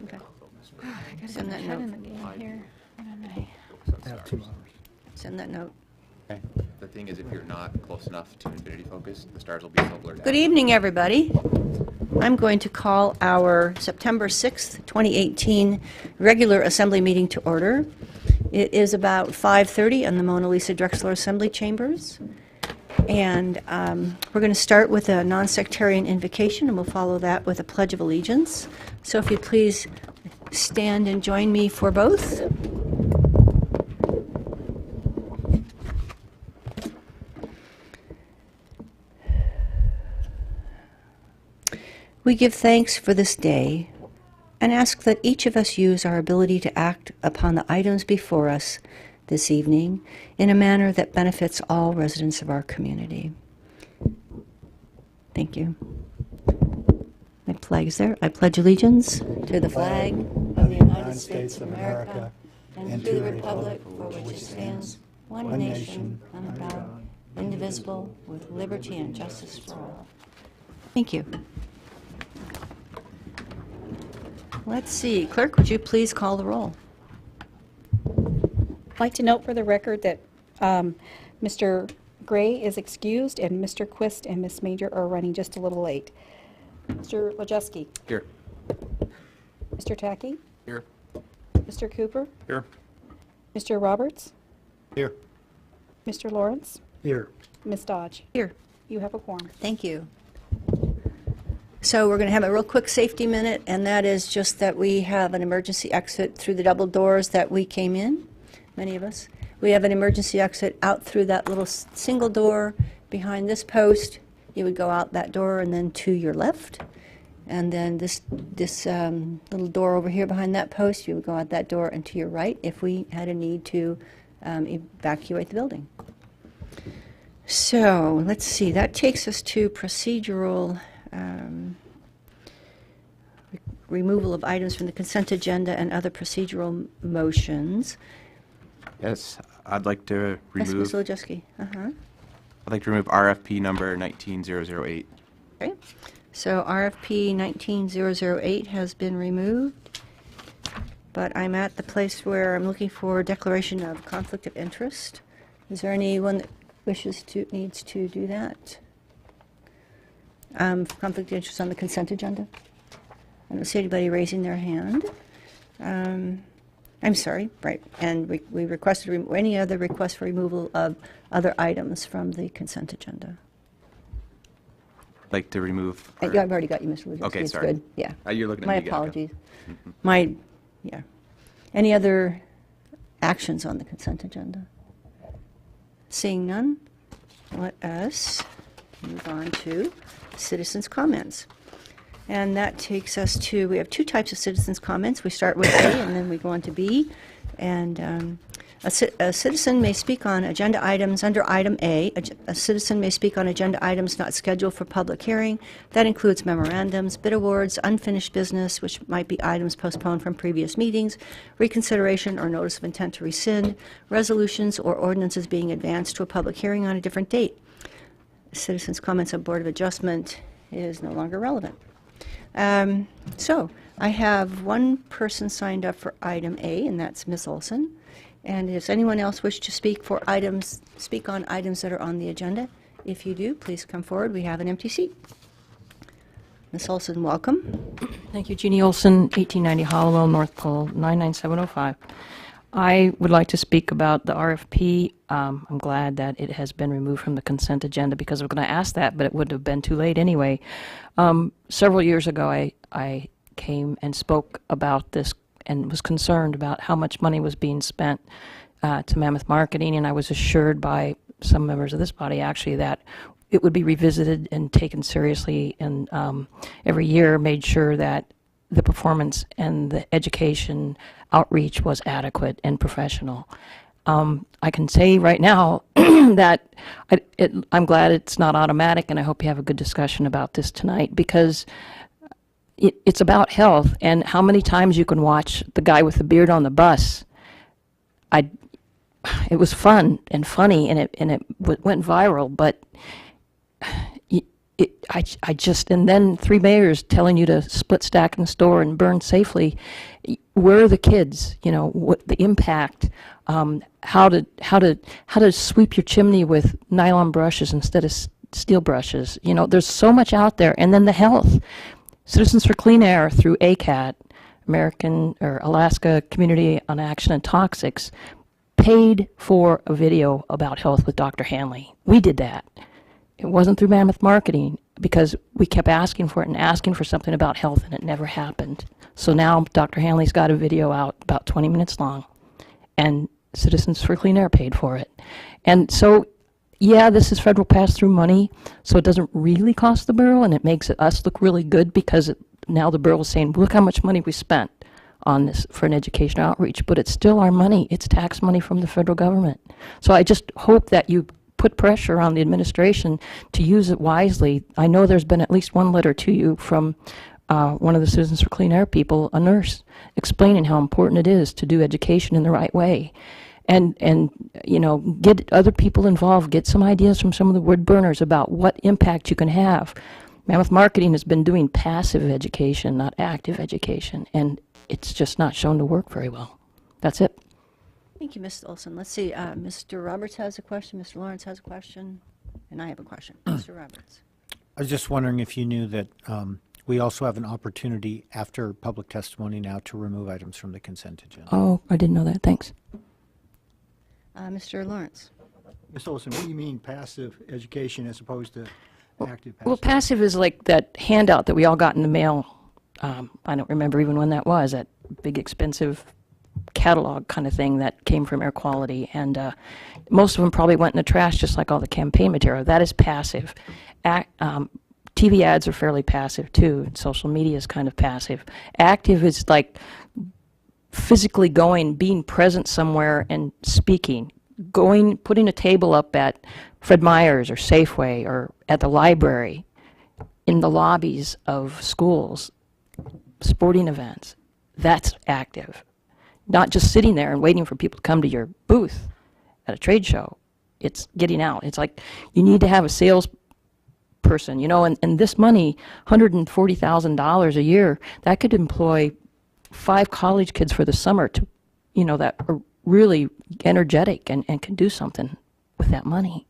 Okay. I gotta send that note. Here. I have 2 hours. Send that note. Okay. The thing is, if you're not close enough to infinity focus, the stars will be so blurred out. Good evening, everybody. I'm going to call our September 6th, 2018 regular Assembly meeting to order. It is about 5:30 in the Mona Lisa Drexler Assembly Chambers. And we're going to start with a non-sectarian invocation, and we'll follow that with a Pledge of Allegiance. So if you'd please stand and join me for both. We give thanks for this day and ask that each of us use our ability to act upon the items before us this evening in a manner that benefits all residents of our community. Thank you. My flag is there. I pledge allegiance to the flag of the United States of America and to the republic for which it stands, one nation, under God, indivisible, with liberty and justice for all. Thank you. Let's see. Clerk, would you please call the roll? I'd like to note for the record that Mr. Gray is excused and Mr. Quist and Ms. Major are running just a little late. Mr. Lejeski. Here. Mr. Tackey. Here. Mr. Cooper. Here. Mr. Roberts. Here. Mr. Lawrence. Here. Ms. Dodge. Here. You have a quorum. Thank you. So we're going to have a real quick safety minute, and that is just that we have an emergency exit through the double doors that we came in, many of us. We have an emergency exit out through that little single door behind this post. You would go out that door and then to your left. And then this little door over here behind that post, you would go out that door and to your right if we had a need to evacuate the building. So let's see, that takes us to procedural removal of items from the consent agenda and other procedural motions. Yes, I'd like to Yes, remove. Ms. Wojcicki. I'd like to remove RFP number 19008. Okay. So RFP 19008 has been removed, but I'm at the place where I'm looking for a declaration of conflict of interest. Is there anyone that needs to do that? Conflict of interest on the consent agenda? I don't see anybody raising their hand. I'm sorry, right. And we requested any other request for removal of other items from the consent agenda. I'd like to remove. I've already got you, Mr. Wojcicki. Okay, It's sorry. good. Yeah. You're looking at My me again, okay. apologies. Yeah. Any other actions on the consent agenda? Seeing none, let us move on to citizens' comments. And that takes us to, we have 2 types of citizens' comments. We start with A and then we go on to B. And a citizen may speak on agenda items under item A. A citizen may speak on agenda items not scheduled for public hearing. That includes memorandums, bid awards, unfinished business, which might be items postponed from previous meetings, reconsideration or notice of intent to rescind, resolutions or ordinances being advanced to a public hearing on a different date. Citizens' comments on Board of Adjustment is no longer relevant. So I have one person signed up for item A, and that's Ms. Olson. And does anyone else wish to speak on items that are on the agenda? If you do, please come forward. We have an empty seat. Ms. Olson, welcome. Thank you, Jeannie Olson, 1890 Hollowell, North Pole, 99705. I would like to speak about the RFP. I'm glad that it has been removed from the consent agenda because I was going to ask that, but it would have been too late anyway. Several years ago, I came and spoke about this and was concerned about how much money was being spent to Mammoth Marketing, and I was assured by some members of this body, actually, that it would be revisited and taken seriously, and every year made sure that the performance and the education outreach was adequate and professional. I can say right now that I'm glad it's not automatic, and I hope you have a good discussion about this tonight, because it's about health and how many times you can watch the guy with the beard on the bus. It was fun and funny, and it went viral, but I just, and then 3 mayors telling you to split stack in the store and burn safely. Where are the kids? You know, what the impact? How to sweep your chimney with nylon brushes instead of steel brushes? You know, there's so much out there. And then the health. Citizens for Clean Air through ACAT, American or Alaska Community on Action and Toxics, paid for a video about health with Dr. Hanley. We did that. It wasn't through Mammoth Marketing because we kept asking for it and asking for something about health, and it never happened. So now Dr. Hanley's got a video out about 20 minutes long, and Citizens for Clean Air paid for it. And so, yeah, this is federal pass-through money, so it doesn't really cost the borough, and it makes us look really good because now the borough is saying, look how much money we spent on this for an education outreach, but it's still our money. It's tax money from the federal government. So I just hope that you put pressure on the administration to use it wisely. I know there's been at least one letter to you from one of the Citizens for Clean Air people, a nurse, explaining how important it is to do education in the right way. And you know, get other people involved, get some ideas from some of the wood burners about what impact you can have. Mammoth Marketing has been doing passive education, not active education, and it's just not shown to work very well. That's it. Thank you, Ms. Olson. Let's see, Mr. Roberts has a question, Mr. Lawrence has a question, and I have a question. Mr. Roberts. I was just wondering if you knew that we also have an opportunity after public testimony now to remove items from the consent agenda. Oh, I didn't know that. Thanks. Mr. Lawrence. Ms. Olson, what do you mean passive education as opposed to active passive? Well, passive is like that handout that we all got in the mail. I don't remember even when that was, that big expensive catalog kind of thing that came from Air Quality, and most of them probably went in the trash just like all the campaign material. That is passive. TV ads are fairly passive too, and social media is kind of passive. Active is like physically going, being present somewhere and speaking, going, putting a table up at Fred Meyer's or Safeway or at the library, in the lobbies of schools, sporting events. That's active. Not just sitting there and waiting for people to come to your booth at a trade show. It's getting out. It's like you need to have a sales person, you know, and this money, $140,000 a year, that could employ 5 college kids for the summer to, you know, that are really energetic and can do something with that money.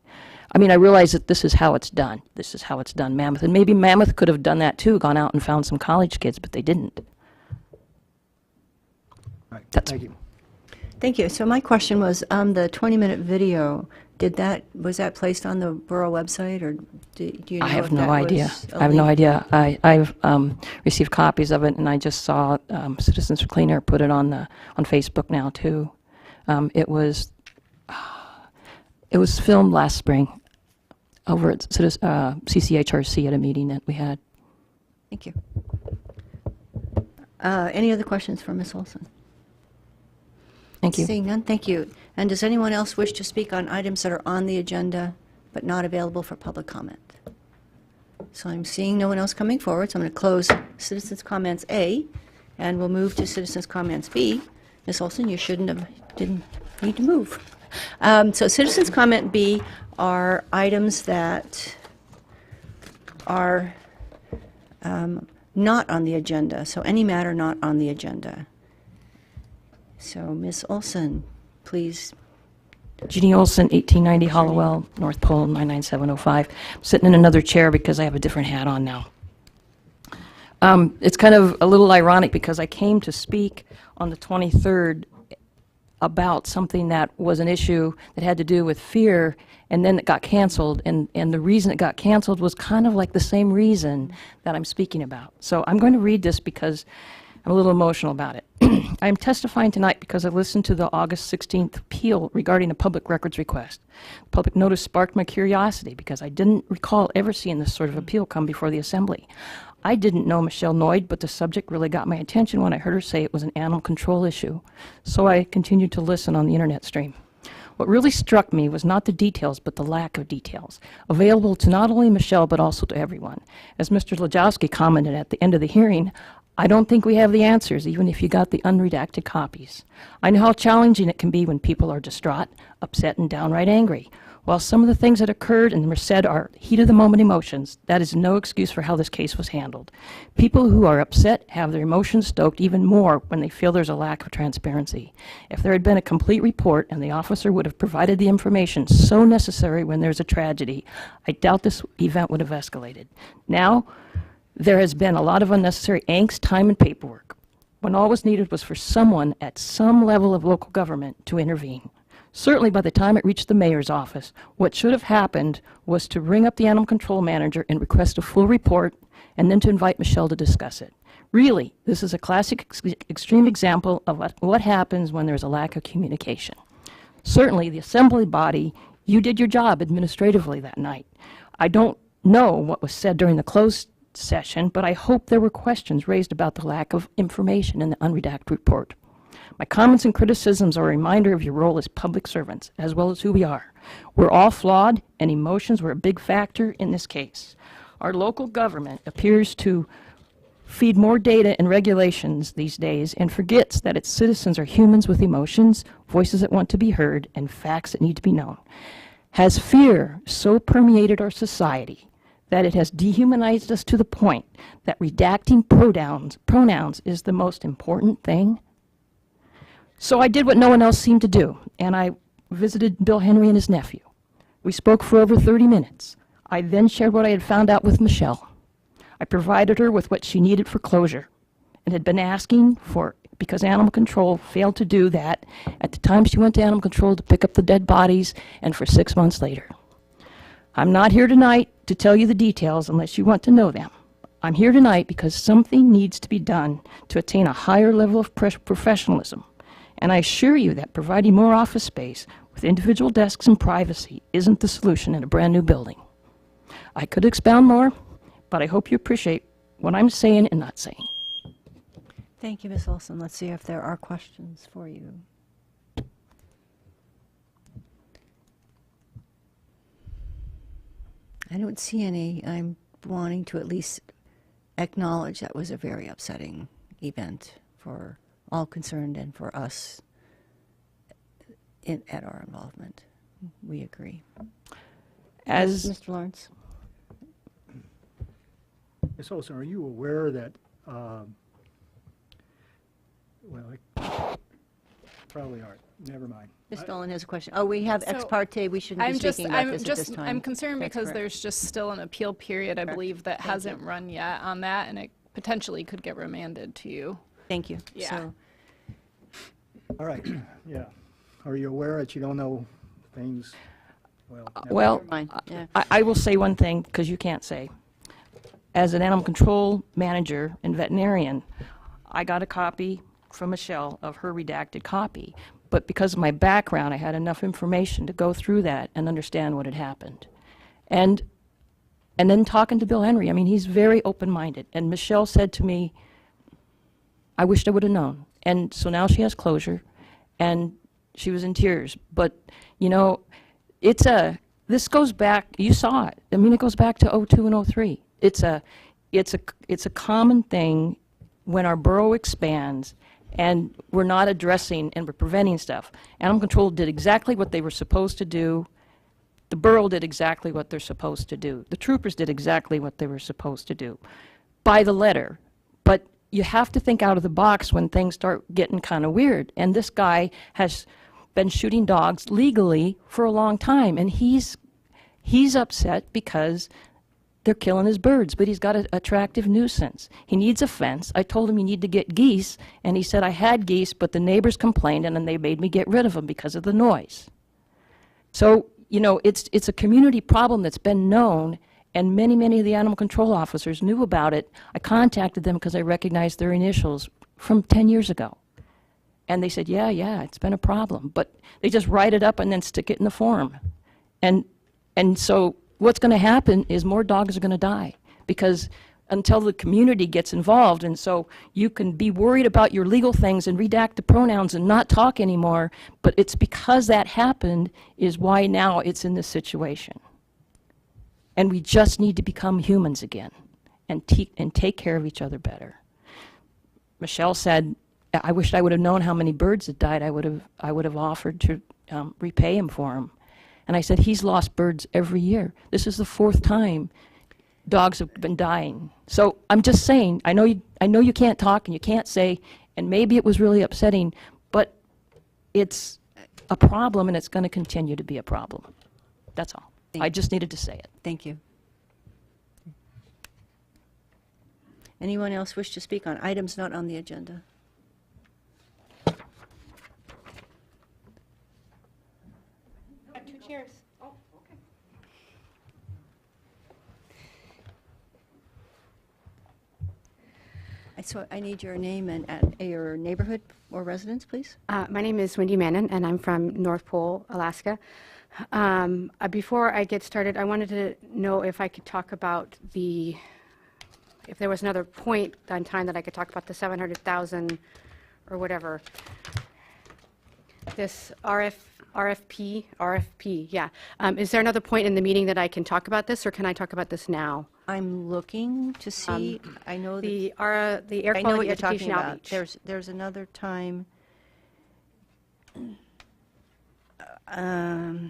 I mean, I realize that this is how it's done. This is how it's done, Mammoth. And maybe Mammoth could have done that too, gone out and found some college kids, but they didn't. Right. That's- Thank you. Thank you. So my question was, the 20-minute video, was that placed on the borough website, or do you know I have if no that idea. was a I have no link? idea. I've received copies of it, and I just saw Citizens for Clean Air put it on Facebook now too. It was filmed last spring over at CCHRC at a meeting that we had. Thank you. Any other questions for Ms. Olson? Thank you. Seeing none, thank you. And does anyone else wish to speak on items that are on the agenda but not available for public comment? So I'm seeing no one else coming forward, so I'm going to close citizens' comments A, and we'll move to citizens' comments B. Ms. Olson, you didn't need to move. So citizens' comment B are items that are not on the agenda, so any matter not on the agenda. So Ms. Olson, please. Jeannie Olson, 1890 Hollowell, North Pole, 99705. I'm sitting in another chair because I have a different hat on now. It's kind of a little ironic because I came to speak on the 23rd about something that was an issue that had to do with fear, and then it got canceled, and the reason it got canceled was kind of like the same reason that I'm speaking about. So I'm going to read this because I'm a little emotional about it. I am testifying tonight because I listened to the August 16th appeal regarding a public records request. Public notice sparked my curiosity because I didn't recall ever seeing this sort of appeal come before the Assembly. I didn't know Michelle Noyd, but the subject really got my attention when I heard her say it was an animal control issue. So I continued to listen on the internet stream. What really struck me was not the details, but the lack of details, available to not only Michelle, but also to everyone. As Mr. Lajowski commented at the end of the hearing, I don't think we have the answers, even if you got the unredacted copies. I know how challenging it can be when people are distraught, upset, and downright angry. While some of the things that occurred and were said are heat of the moment emotions, that is no excuse for how this case was handled. People who are upset have their emotions stoked even more when they feel there's a lack of transparency. If there had been a complete report and the officer would have provided the information so necessary when there's a tragedy, I doubt this event would have escalated. Now, there has been a lot of unnecessary angst, time, and paperwork, when all was needed was for someone at some level of local government to intervene. Certainly by the time it reached the mayor's office, what should have happened was to ring up the animal control manager and request a full report, and then to invite Michelle to discuss it. Really, this is a classic extreme example of what happens when there's a lack of communication. Certainly, the assembly body, you did your job administratively that night. I don't know what was said during the closed session, but I hope there were questions raised about the lack of information in the unredacted report. My comments and criticisms are a reminder of your role as public servants, as well as who we are. We're all flawed, and emotions were a big factor in this case. Our local government appears to feed more data and regulations these days and forgets that its citizens are humans with emotions, voices that want to be heard, and facts that need to be known. Has fear so permeated our society that it has dehumanized us to the point that redacting pronouns is the most important thing? So I did what no one else seemed to do, and I visited Bill Henry and his nephew. We spoke for over 30 minutes. I then shared what I had found out with Michelle. I provided her with what she needed for closure and had been asking for because animal control failed to do that at the time she went to animal control to pick up the dead bodies and for 6 months later. I'm not here tonight to tell you the details unless you want to know them. I'm here tonight because something needs to be done to attain a higher level of professionalism. And I assure you that providing more office space with individual desks and privacy isn't the solution in a brand new building. I could expound more, but I hope you appreciate what I'm saying and not saying. Thank you, Ms. Olson. Let's see if there are questions for you. I don't see any. I'm wanting to at least acknowledge that was a very upsetting event for all concerned and for us at our involvement. We agree. As Mr. Lawrence? Ms. Olson, are you aware that, probably aren't. Never mind. Ms. Dolan has a question. Oh, we have ex So, parte. We shouldn't be speaking about this at this time. I'm concerned That's because correct. there's just still an appeal period, I Correct. believe, that Thank hasn't you. run yet on that, and it potentially could get remanded to you. Thank you. Yeah. So, All right, yeah. Are you aware that you don't know things, well? never well, mind. mine. Yeah. I will say one thing, because you can't say. As an animal control manager and veterinarian, I got a copy from Michelle of her redacted copy. But because of my background, I had enough information to go through that and understand what had happened. And then talking to Bill Henry, I mean, he's very open-minded. And Michelle said to me, I wished I would have known. And so now she has closure, and she was in tears. But, you know, this goes back, you saw it. I mean, it goes back to 02 and 03. It's a common thing when our borough expands and we're not addressing and we're preventing stuff. Animal control did exactly what they were supposed to do. The borough did exactly what they're supposed to do. The troopers did exactly what they were supposed to do by the letter. But you have to think out of the box when things start getting kind of weird. And this guy has been shooting dogs legally for a long time, and he's upset because they're killing his birds, but he's got an attractive nuisance. He needs a fence. I told him you need to get geese, and he said I had geese, but the neighbors complained, and then they made me get rid of them because of the noise. So, you know, it's a community problem that's been known, and many of the animal control officers knew about it. I contacted them because I recognized their initials from 10 years ago. And they said, yeah, it's been a problem. But they just write it up and then stick it in the form. And so what's going to happen is more dogs are going to die because until the community gets involved. And so you can be worried about your legal things and redact the pronouns and not talk anymore, but it's because that happened is why now it's in this situation. And we just need to become humans again and take care of each other better. Michelle said, I wished I would have known how many birds had died. I would have offered to repay him for them. And I said, he's lost birds every year. This is the 4th time dogs have been dying. So I'm just saying, I know you can't talk and you can't say, and maybe it was really upsetting, but it's a problem and it's going to continue to be a problem. That's all. I just needed to say it. Thank you. Anyone else wish to speak on items not on the agenda? Two chairs. So I need your name and your neighborhood or residence, please. My name is Wendy Mannon, and I'm from North Pole, Alaska. Before I get started, I wanted to know if I could talk about if there was another point on time that I could talk about the 700,000 or whatever. This RFP, yeah. Is there another point in the meeting that I can talk about this, or can I talk about this now? I'm looking to see, I know that. The air I know what quality you're talking education about. outreach. There's another time.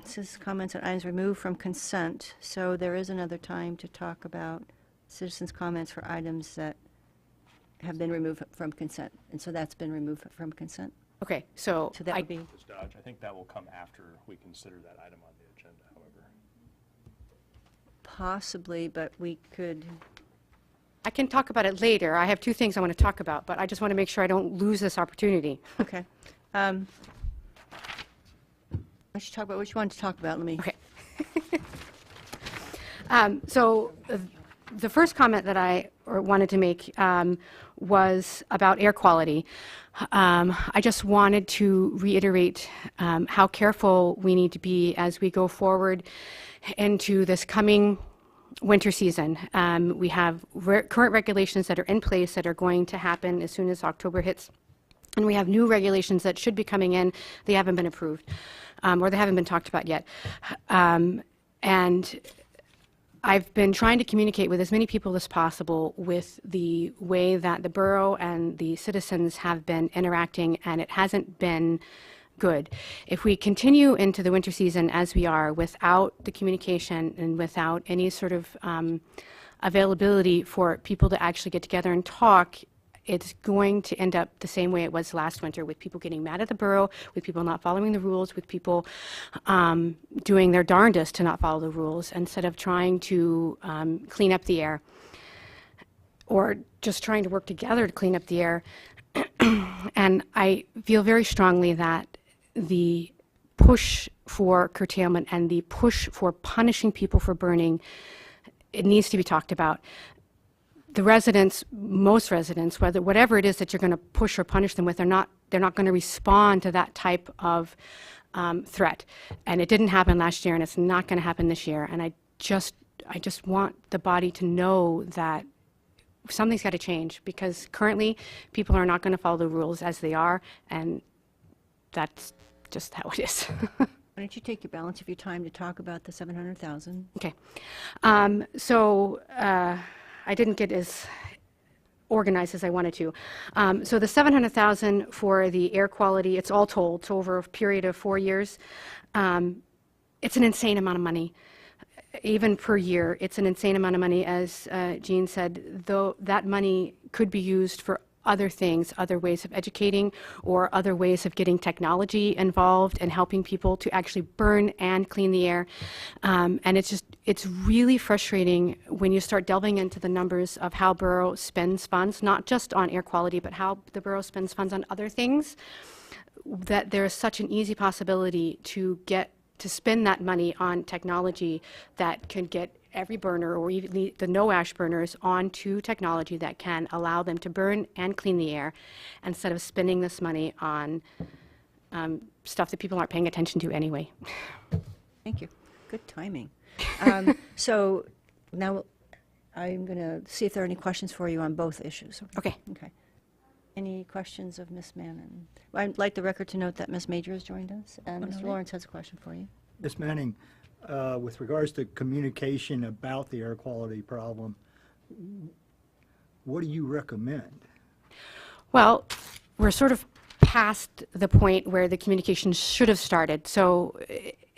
Says comments on items removed from consent. So there is another time to talk about citizens' comments for items that have been removed from consent. And so that's been removed from consent. Okay, so So that would be, Ms. Dodge, I think that will come after we consider that item on the agenda, however. possibly, but we could, I can talk about it later. I have 2 things I want to talk about, but I just want to make sure I don't lose this opportunity. okay. Let's talk about what you want to talk about. Let me. Okay. So the first comment that I wanted to make was about air quality. I just wanted to reiterate how careful we need to be as we go forward into this coming winter season. We have current regulations that are in place that are going to happen as soon as October hits. And we have new regulations that should be coming in. They haven't been approved, or they haven't been talked about yet. And I've been trying to communicate with as many people as possible with the way that the borough and the citizens have been interacting, and it hasn't been good. If we continue into the winter season as we are without the communication and without any sort of availability for people to actually get together and talk, it's going to end up the same way it was last winter, with people getting mad at the borough, with people not following the rules, with people doing their darndest to not follow the rules instead of trying to clean up the air, or just trying to work together to clean up the air. And I feel very strongly that the push for curtailment and the push for punishing people for burning, it needs to be talked about. The residents, most residents, whatever it is that you're going to push or punish them with, they're not going to respond to that type of threat. And it didn't happen last year, and it's not going to happen this year. And I just want the body to know that something's got to change, because currently people are not going to follow the rules as they are, and that's just how it is. Why don't you take your balance of your time to talk about the 700,000? Okay. So I didn't get as organized as I wanted to. So the 700,000 for the air quality, it's all told, so over a period of 4 years. It's an insane amount of money. Even per year, it's an insane amount of money. As Jean said, though that money could be used for other things, other ways of educating, or other ways of getting technology involved and helping people to actually burn and clean the air. And it's really frustrating when you start delving into the numbers of how borough spends funds, not just on air quality, but how the borough spends funds on other things, that there is such an easy possibility to spend that money on technology that can get every burner, or even the no ash burners, onto technology that can allow them to burn and clean the air, instead of spending this money on stuff that people aren't paying attention to anyway. Thank you. Good timing. So now I'm going to see if there are any questions for you on both issues. Okay. Okay. Any questions of Ms. Mannon? I'd like the record to note that Ms. Major has joined us, and Mr. Lawrence has a question for you. Ms. Manning, with regards to communication about the air quality problem, what do you recommend? Well, we're sort of past the point where the communication should have started. So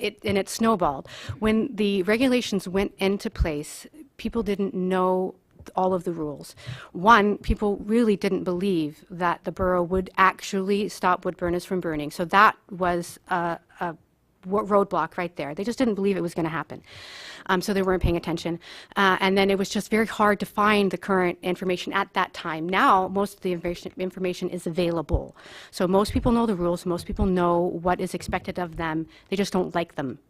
it snowballed. When the regulations went into place, people didn't know all of the rules. One, people really didn't believe that the borough would actually stop wood burners from burning. So that was a roadblock right there. They just didn't believe it was going to happen. So they weren't paying attention. And then it was just very hard to find the current information at that time. Now, most of the information is available. So most people know the rules. Most people know what is expected of them. They just don't like them.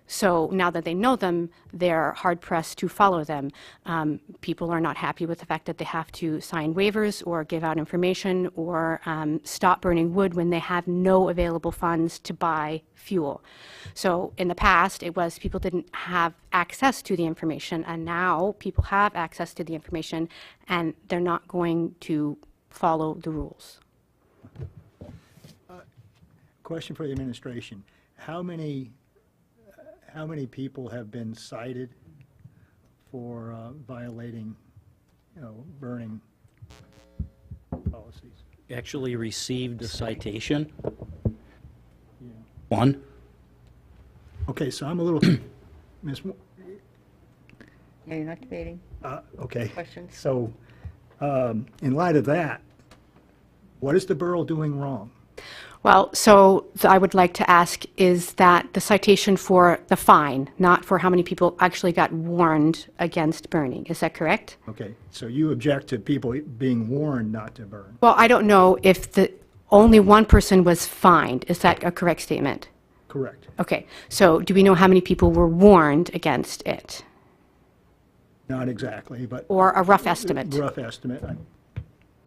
So now that they know them, they're hard-pressed to follow them. People are not happy with the fact that they have to sign waivers or give out information or stop burning wood when they have no available funds to buy fuel. So in the past, it was people didn't have access to the information, and now people have access to the information, and they're not going to follow the rules. Question for the administration. How many people have been cited for violating, burning policies? Actually received a citation. Yeah. One. Okay, so I'm a little, Ms. Yeah, you're not debating. Okay. Questions? So, in light of that, what is the borough doing wrong? Well, so I would like to ask, is that the citation for the fine, not for how many people actually got warned against burning? Is that correct? Okay, so you object to people being warned not to burn? Well, I don't know if only one person was fined. Is that a correct statement? Correct. Okay, so do we know how many people were warned against it? Not exactly, but. Or a rough estimate? Rough estimate.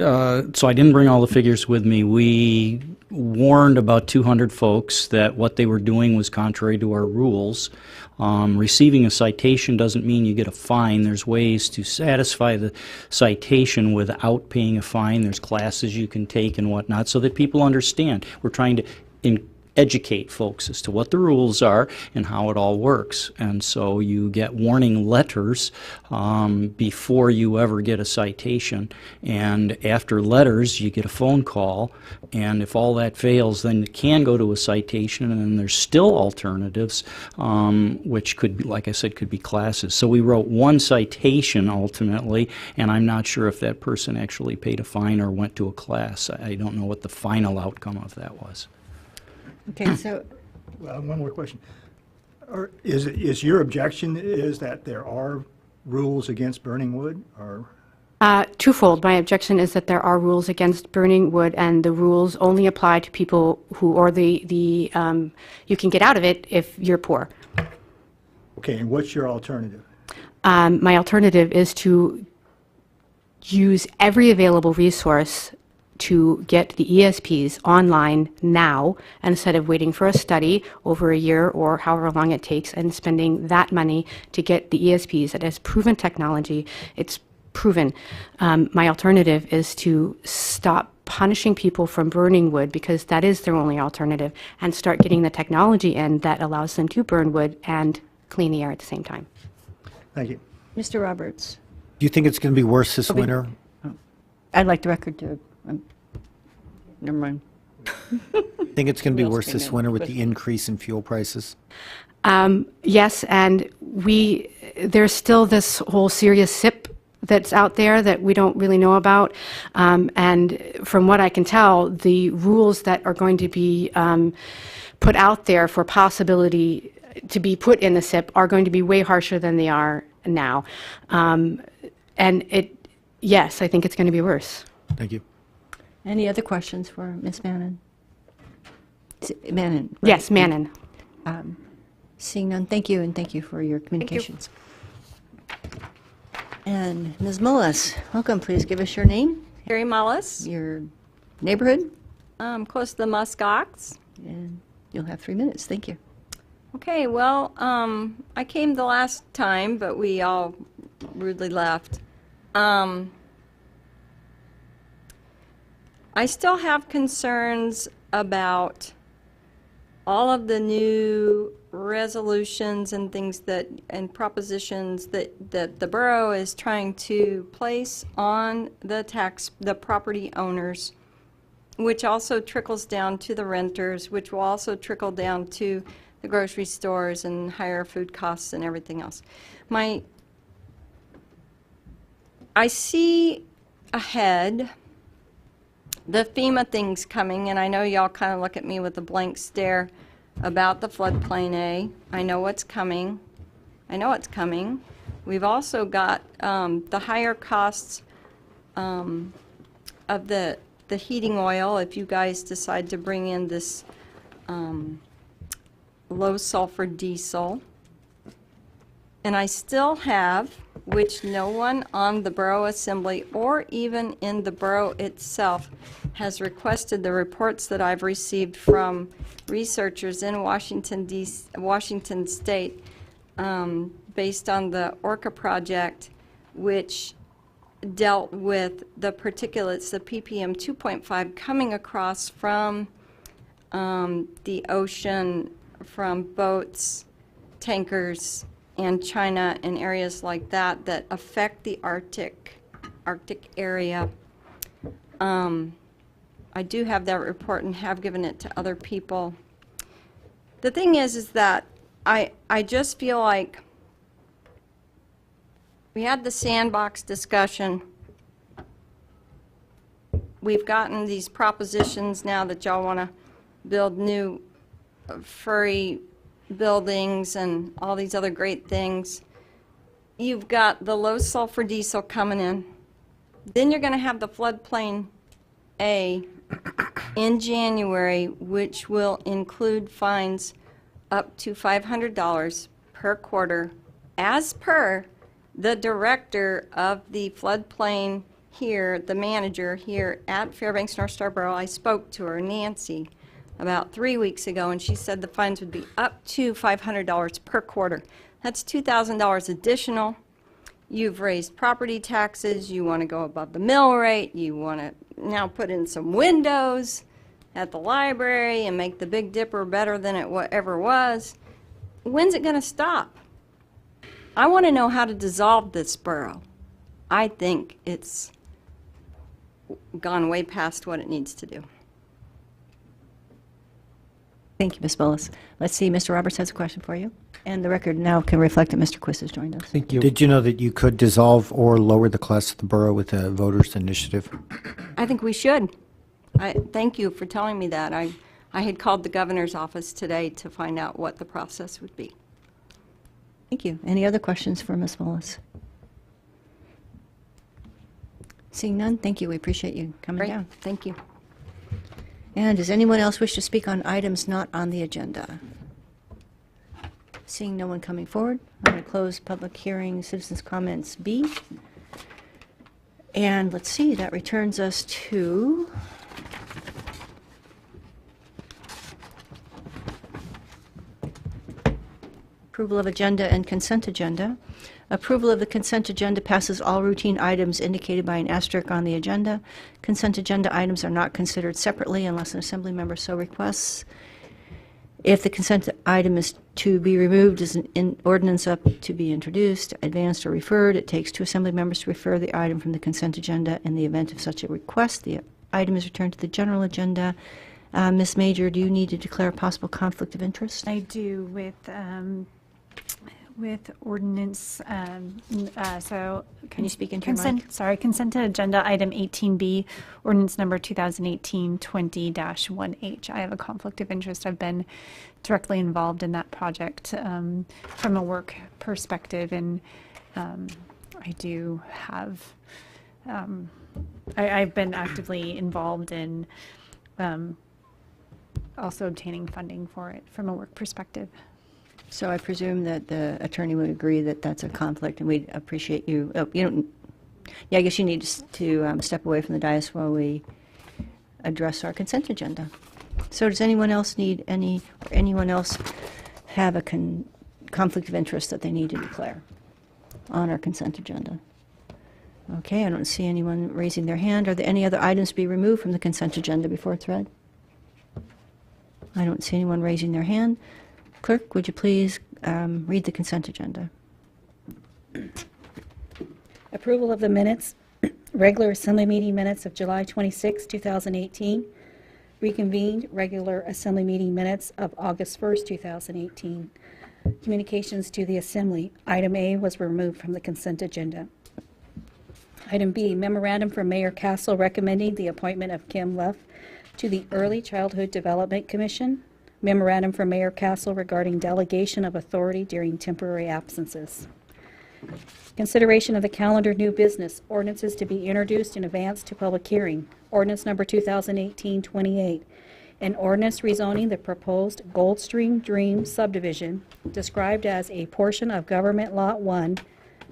So I didn't bring all the figures with me. We warned about 200 folks that what they were doing was contrary to our rules. Receiving a citation doesn't mean you get a fine. There's ways to satisfy the citation without paying a fine. There's classes you can take and whatnot so that people understand. We're trying to educate folks as to what the rules are and how it all works. And so you get warning letters before you ever get a citation. And after letters, you get a phone call. And if all that fails, then it can go to a citation. And then there's still alternatives, which could be, like I said, could be classes. So we wrote one citation ultimately, and I'm not sure if that person actually paid a fine or went to a class. I don't know what the final outcome of that was. Okay, so, Well, one more question. Is your objection is that there are rules against burning wood, or? Twofold. My objection is that there are rules against burning wood, and the rules only apply to people who, or you can get out of it if you're poor. Okay, and what's your alternative? My alternative is to use every available resource to get the ESPs online now, instead of waiting for a study over a year or however long it takes and spending that money to get the ESPs. That has proven technology. It's proven. My alternative is to stop punishing people from burning wood, because that is their only alternative, and start getting the technology in that allows them to burn wood and clean the air at the same time. Thank you. Mr. Roberts, Do you think it's going to be worse this winter? I'd like the record to, never mind. Think it's going to be Who else worse came this in? winter with the increase in fuel prices? Yes, and there's still this whole serious SIP that's out there that we don't really know about. And from what I can tell, the rules that are going to be put out there for possibility to be put in the SIP are going to be way harsher than they are now. Yes, I think it's going to be worse. Thank you. Any other questions for Ms. Mannon? Mannon? right? Yes, Mannon. Seeing none, thank you, and thank you for your communications. And Ms. Mullis, welcome. Please give us your name, Harry Mullis, your neighborhood, close to the Muskox. and you'll have 3 minutes. Thank you. Okay, well, I came the last time, but we all rudely left. I still have concerns about all of the new resolutions and things and propositions that the borough is trying to place on the property owners, which also trickles down to the renters, which will also trickle down to the grocery stores and higher food costs and everything else. I see ahead the FEMA things coming, and I know y'all kind of look at me with a blank stare about the floodplain A. I know what's coming. I know it's coming. We've also got the higher costs of the heating oil if you guys decide to bring in this low sulfur diesel. And I still have, which no one on the Borough Assembly or even in the borough itself has requested, the reports that I've received from researchers in Washington State based on the Orca project, which dealt with the particulates, the ppm 2.5 coming across from the ocean, from boats, tankers, and China and areas like that that affect the Arctic area. I do have that report and have given it to other people. The thing is that I just feel like we had the sandbox discussion. We've gotten these propositions now that y'all want to build new furry buildings and all these other great things. You've got the low sulfur diesel coming in. Then you're going to have the floodplain A in January, which will include fines up to $500 per quarter, as per the director of the floodplain here, the manager here at Fairbanks North Star Borough. I spoke to her, Nancy, about 3 weeks ago, and she said the fines would be up to $500 per quarter. That's $2,000 additional. You've raised property taxes, you want to go above the mill rate, you want to now put in some windows at the library and make the Big Dipper better than it ever was. When's it going to stop? I want to know how to dissolve this borough. I think it's gone way past what it needs to do. Thank you, Ms. Bullis. Let's see, Mr. Roberts has a question for you. And the record now can reflect that Mr. Quist has joined us. Thank you. Did you know that you could dissolve or lower the class of the borough with a voters' initiative? I think we should. Thank you for telling me that. I had called the governor's office today to find out what the process would be. Thank you. Any other questions for Ms. Bullis? Seeing none, thank you. We appreciate you coming Great. down. Thank you. And does anyone else wish to speak on items not on the agenda? Seeing no one coming forward, I'm going to close public hearing, citizens' comments B. And let's see, that returns us to approval of agenda and consent agenda. Approval of the consent agenda passes all routine items indicated by an asterisk on the agenda. Consent agenda items are not considered separately unless an assembly member so requests. If the consent item is to be removed as an ordinance up to be introduced, advanced, or referred, it takes 2 assembly members to refer the item from the consent agenda. In the event of such a request, the item is returned to the general agenda. Ms. Major, do you need to declare a possible conflict of interest? I do with ordinance, so. Can you speak into your mic? Sorry, consent agenda item 18B, ordinance number 2018-20-1H. I have a conflict of interest. I've been directly involved in that project from a work perspective, and I do have, I've been actively involved in also obtaining funding for it from a work perspective. So I presume that the attorney would agree that that's a conflict, and we'd appreciate you. Oh, you don't. Yeah, I guess you need to step away from the dais while we address our consent agenda. So does anyone else need any, or anyone else have a conflict of interest that they need to declare on our consent agenda? Okay, I don't see anyone raising their hand. Are there any other items to be removed from the consent agenda before it's read? I don't see anyone raising their hand. Clerk, would you please read the consent agenda? Approval of the minutes, regular assembly meeting minutes of July 26, 2018. Reconvened regular Assembly meeting minutes of August 1st, 2018. Communications to the Assembly. Item A was removed from the consent agenda. Item B, memorandum from Mayor Castle recommending the appointment of Kim Luff to the Early Childhood Development Commission. Memorandum from Mayor Castle regarding delegation of authority during temporary absences. Consideration of the calendar new business. Ordinances to be introduced in advance to public hearing. Ordinance number 2018-28. An ordinance rezoning the proposed Goldstream Dream subdivision described as a portion of Government Lot 1,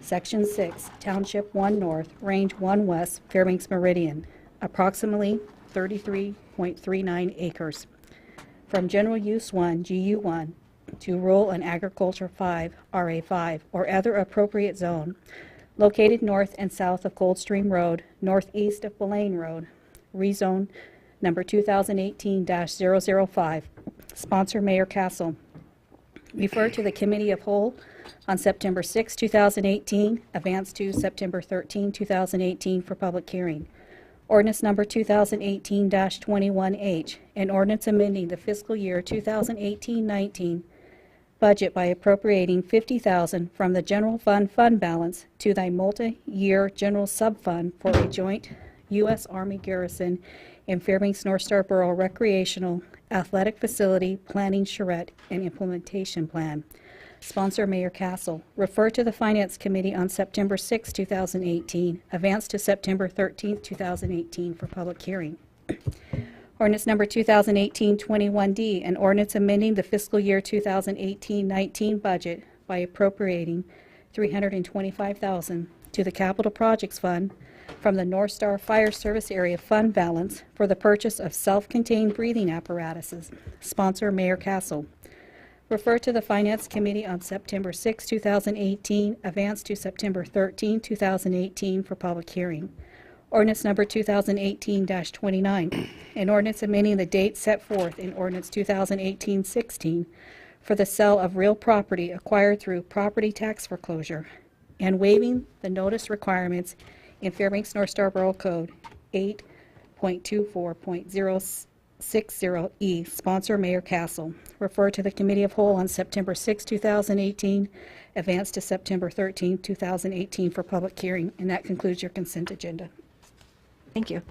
Section 6, Township 1 North, Range 1 West, Fairbanks Meridian, approximately 33.39 acres, from General Use 1, GU 1, to Rural and Agriculture 5, RA 5, or other appropriate zone, located north and south of Coldstream Road, northeast of Belaine Road, rezone number 2018-005. Sponsor Mayor Castle. Refer to the Committee of Whole on September 6, 2018, advance to September 13, 2018 for public hearing. Ordinance number 2018-21H, an ordinance amending the fiscal year 2018-19 budget by appropriating $50,000 from the general fund balance to thy multi-year general sub-fund for a joint U.S. Army garrison in Fairbanks North Star Borough recreational athletic facility planning charrette and implementation plan. Sponsor Mayor Castle. Refer to the Finance Committee on September 6, 2018. Advance to September 13, 2018 for public hearing. Ordinance number 2018-21D, an ordinance amending the fiscal year 2018-19 budget by appropriating $325,000 to the Capital Projects Fund from the North Star Fire Service Area Fund balance for the purchase of self-contained breathing apparatuses. Sponsor Mayor Castle. Refer to the Finance Committee on September 6, 2018, advance to September 13, 2018 for public hearing. Ordinance number 2018-29, an ordinance amending the date set forth in Ordinance 2018-16 for the sale of real property acquired through property tax foreclosure and waiving the notice requirements in Fairbanks North Star Borough Code 8.24.060E. Sponsor Mayor Castle. Refer to the Committee of Whole on September 6, 2018, advance to September 13, 2018 for public hearing. And that concludes your consent agenda. Thank you.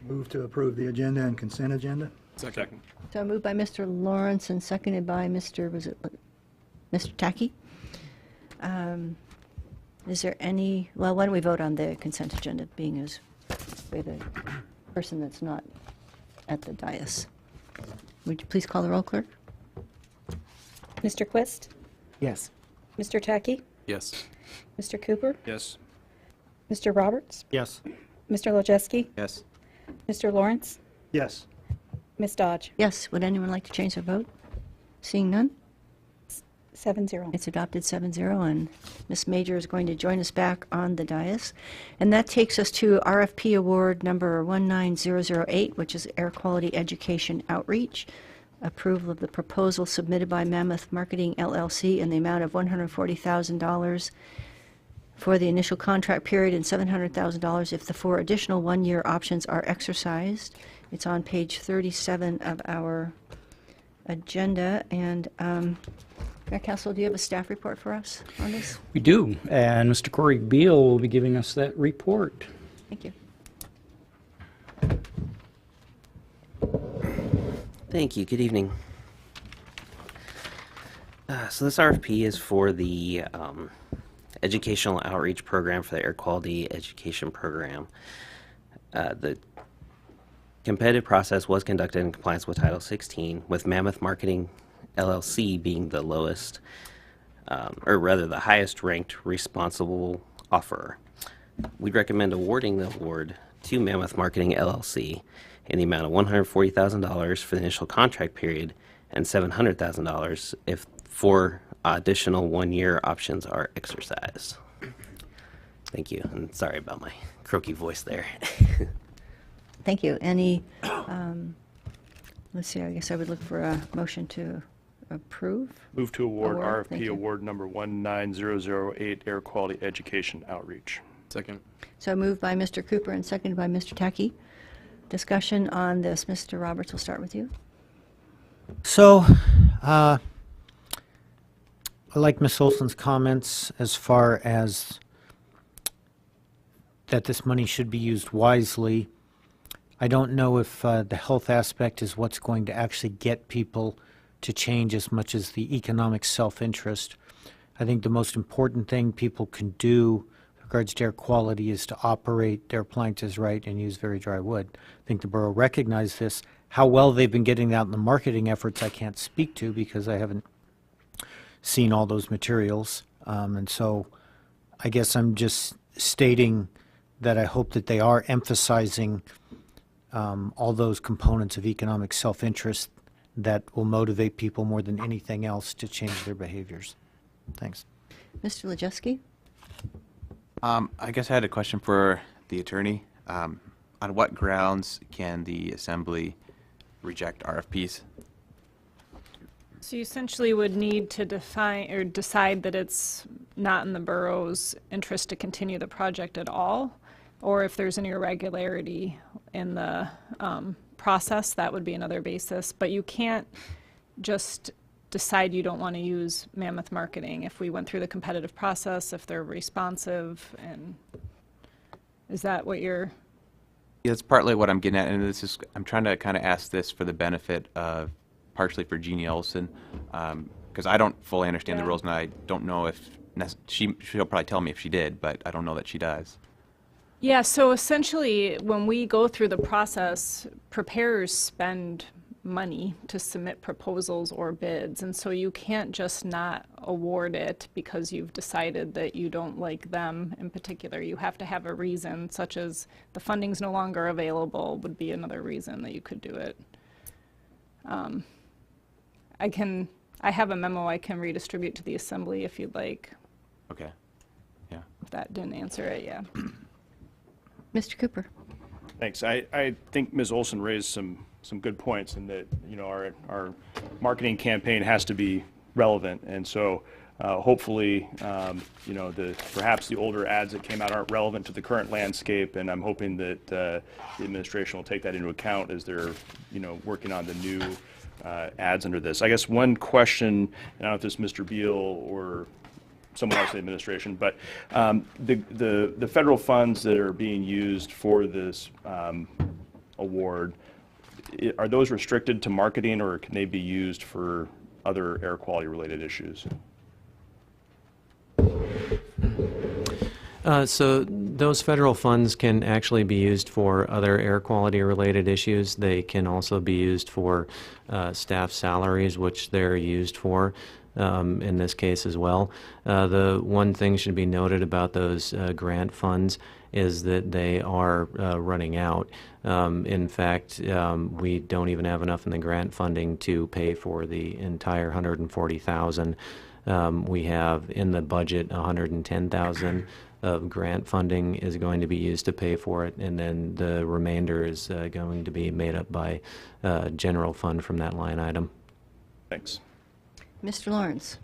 Move to approve the agenda and consent agenda? Second. So moved by Mr. Lawrence and seconded by Mr. Tackey. Is there any, well, why don't we vote on the consent agenda, being as we're the person that's not at the dais. Would you please call the roll, clerk? Mr. Quist? Yes. Mr. Tackey? Yes. Mr. Cooper? Yes. Mr. Roberts? Yes. Mr. Lojewski? Yes. Mr. Lawrence? Yes. Ms. Dodge? Yes. Would anyone like to change their vote? Seeing none? 7-0. It's adopted 7-0, and Ms. Major is going to join us back on the dais. And that takes us to RFP Award number 19008, which is Air Quality Education Outreach. Approval of the proposal submitted by Mammoth Marketing LLC in the amount of $140,000 for the initial contract period and $700,000 if the 4 additional one-year options are exercised. It's on page 37 of our agenda. And Mayor Castle, do you have a staff report for us on this? We do, and Mr. Corey Beal will be giving us that report. Thank you. Thank you. Good evening. So this RFP is for the educational outreach program for the Air Quality Education Program. The competitive process was conducted in compliance with Title 16, with Mammoth Marketing LLC being the lowest, or rather the highest ranked responsible offerer. We'd recommend awarding the award to Mammoth Marketing LLC in the amount of $140,000 for the initial contract period and $700,000 if 4 additional one-year options are exercised. Thank you, and sorry about my croaky voice there. Thank you. Any, let's see, I guess I would look for a motion to approve. Move to award Award, thank RFP you. award number 19008, Air Quality Education Outreach. Second. So moved by Mr. Cooper and seconded by Mr. Tackey. discussion on this? Mr. Roberts, we'll start with you. So, I like Ms. Olson's comments as far as that this money should be used wisely. I don't know if the health aspect is what's going to actually get people to change as much as the economic self-interest. I think the most important thing people can do with regards to air quality is to operate their appliances right and use very dry wood. I think the borough recognized this. How well they've been getting out in the marketing efforts I can't speak to because I haven't seen all those materials. And so I guess I'm just stating that I hope that they are emphasizing all those components of economic self-interest that will motivate people more than anything else to change their behaviors. Thanks. Mr. Lajewski? I guess I had a question for the attorney. On what grounds can the Assembly reject RFPs? So you essentially would need to define or decide that it's not in the borough's interest to continue the project at all, or if there's an irregularity in the process, that would be another basis. But you can't just decide you don't want to use Mammoth Marketing if we went through the competitive process, if they're responsive, and is that what you're... Yeah, that's partly what I'm getting at, and this is, I'm trying to kind of ask this for the benefit of, partially for Jeannie Olson, because I don't fully understand the rules, and I don't know if, she'll probably tell me if she did, but I don't know that she does. Yeah, so essentially, when we go through the process, preparers spend money to submit proposals or bids, and so you can't just not award it because you've decided that you don't like them in particular. You have to have a reason, such as the funding's no longer available would be another reason that you could do it. I have a memo I can redistribute to the Assembly if you'd like. Okay, yeah. If that didn't answer it, yeah. Mr. Cooper? Thanks. I think Ms. Olson raised some good points in that, you know, our marketing campaign has to be relevant, and so hopefully, you know, perhaps the older ads that came out aren't relevant to the current landscape, and I'm hoping that the administration will take that into account as they're, you know, working on the new ads under this. I guess one question, I don't know if this is Mr. Beal or someone else in the administration, but the federal funds that are being used for this award, are those restricted to marketing, or can they be used for other air quality related issues? So those federal funds can actually be used for other air quality related issues. They can also be used for staff salaries, which they're used for in this case as well. The one thing should be noted about those grant funds is that they are running out. In fact, we don't even have enough in the grant funding to pay for the entire $140,000. We have in the budget $110,000 of grant funding is going to be used to pay for it, and then the remainder is going to be made up by general fund from that line item. Thanks. Mr. Lawrence?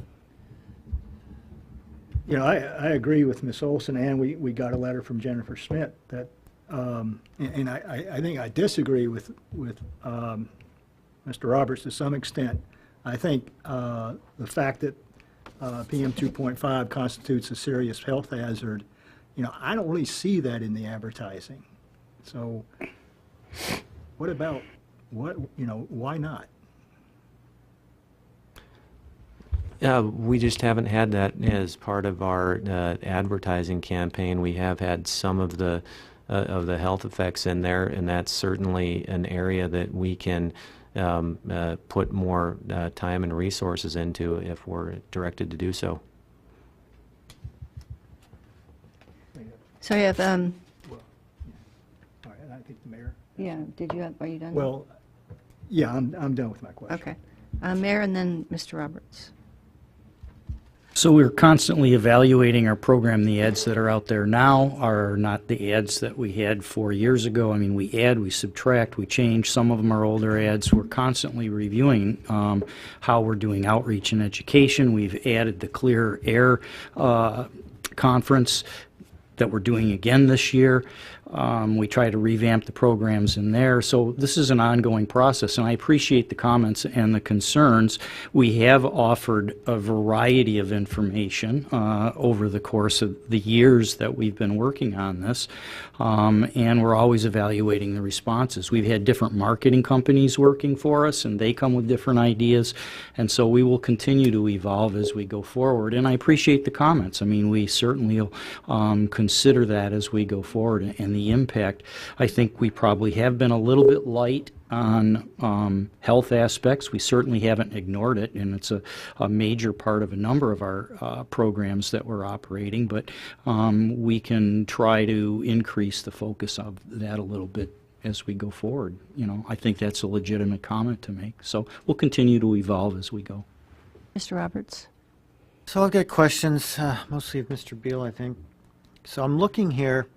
You know, I agree with Ms. Olson, and we got a letter from Jennifer Smith that, and I think I disagree with Mr. Roberts to some extent. I think the fact that PM 2.5 constitutes a serious health hazard, you know, I don't really see that in the advertising. So what about, you know, why not? We just haven't had that as part of our advertising campaign. We have had some of the health effects in there, and that's certainly an area that we can put more time and resources into if we're directed to do so. So I have, Well, yeah. All right, I think the mayor. yeah, are you done? Well, yeah, I'm done with my question. Okay. Mayor and then Mr. Roberts. So we're constantly evaluating our program. The ads that are out there now are not the ads that we had 4 years ago. I mean, we add, we subtract, we change. Some of them are older ads. We're constantly reviewing how we're doing outreach and education. We've added the Clear Air conference that we're doing again this year. We try to revamp the programs in there. So this is an ongoing process, and I appreciate the comments and the concerns. We have offered a variety of information over the course of the years that we've been working on this, and we're always evaluating the responses. We've had different marketing companies working for us, and they come with different ideas, and so we will continue to evolve as we go forward. And I appreciate the comments. I mean, we certainly will consider that as we go forward, and the impact. I think we probably have been a little bit light on health aspects. We certainly haven't ignored it, and it's a major part of a number of our programs that we're operating, but we can try to increase the focus of that a little bit as we go forward. You know, I think that's a legitimate comment to make. So we'll continue to evolve as we go. Mr. Roberts? So I've got questions, mostly of Mr. Beal, I think. So I'm looking here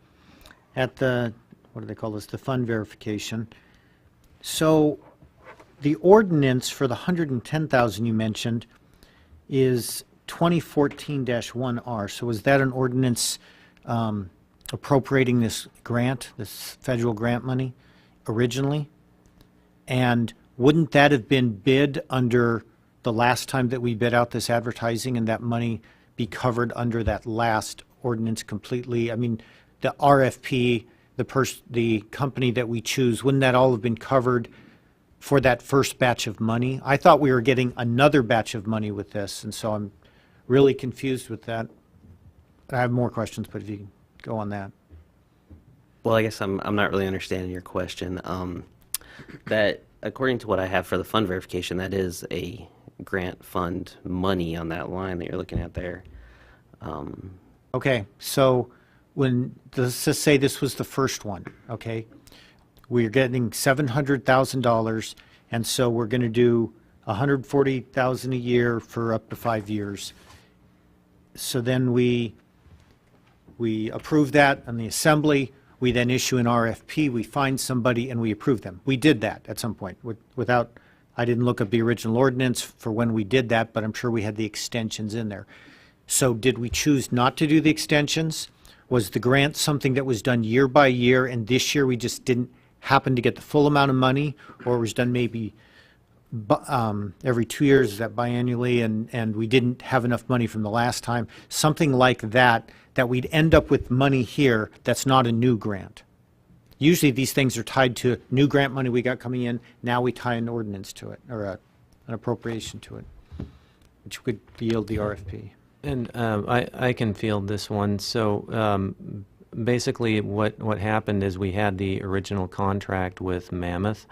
at the, what do they call this, the fund verification. So the ordinance for the 110,000 you mentioned is 2014-1R. So is that an ordinance appropriating this grant, this federal grant money originally? And wouldn't that have been bid under the last time that we bid out this advertising, and that money be covered under that last ordinance completely? I mean, the RFP, the company that we choose, wouldn't that all have been covered for that first batch of money? I thought we were getting another batch of money with this, and so I'm really confused with that. I have more questions, but if you can go on that. Well, I guess I'm not really understanding your question. That, according to what I have for the fund verification, that is a grant fund money on that line that you're looking at there. Okay, so let's just say this was the first one, okay? We're getting $700,000, and so we're going to do $140,000 a year for up to 5 years. So then we approve that on the assembly. We then issue an RFP. We find somebody and we approve them. We did that at some point without. I didn't look up the original ordinance for when we did that, but I'm sure we had the extensions in there. So did we choose not to do the extensions? Was the grant something that was done year by year, and this year we just didn't happen to get the full amount of money, or was done maybe every 2 years, is that biannually, and we didn't have enough money from the last time? Something like that, that we'd end up with money here that's not a new grant. Usually these things are tied to new grant money we got coming in. Now we tie an ordinance to it, or an appropriation to it, which would yield the RFP. And I can field this one. So basically what happened is we had the original contract with Mammoth,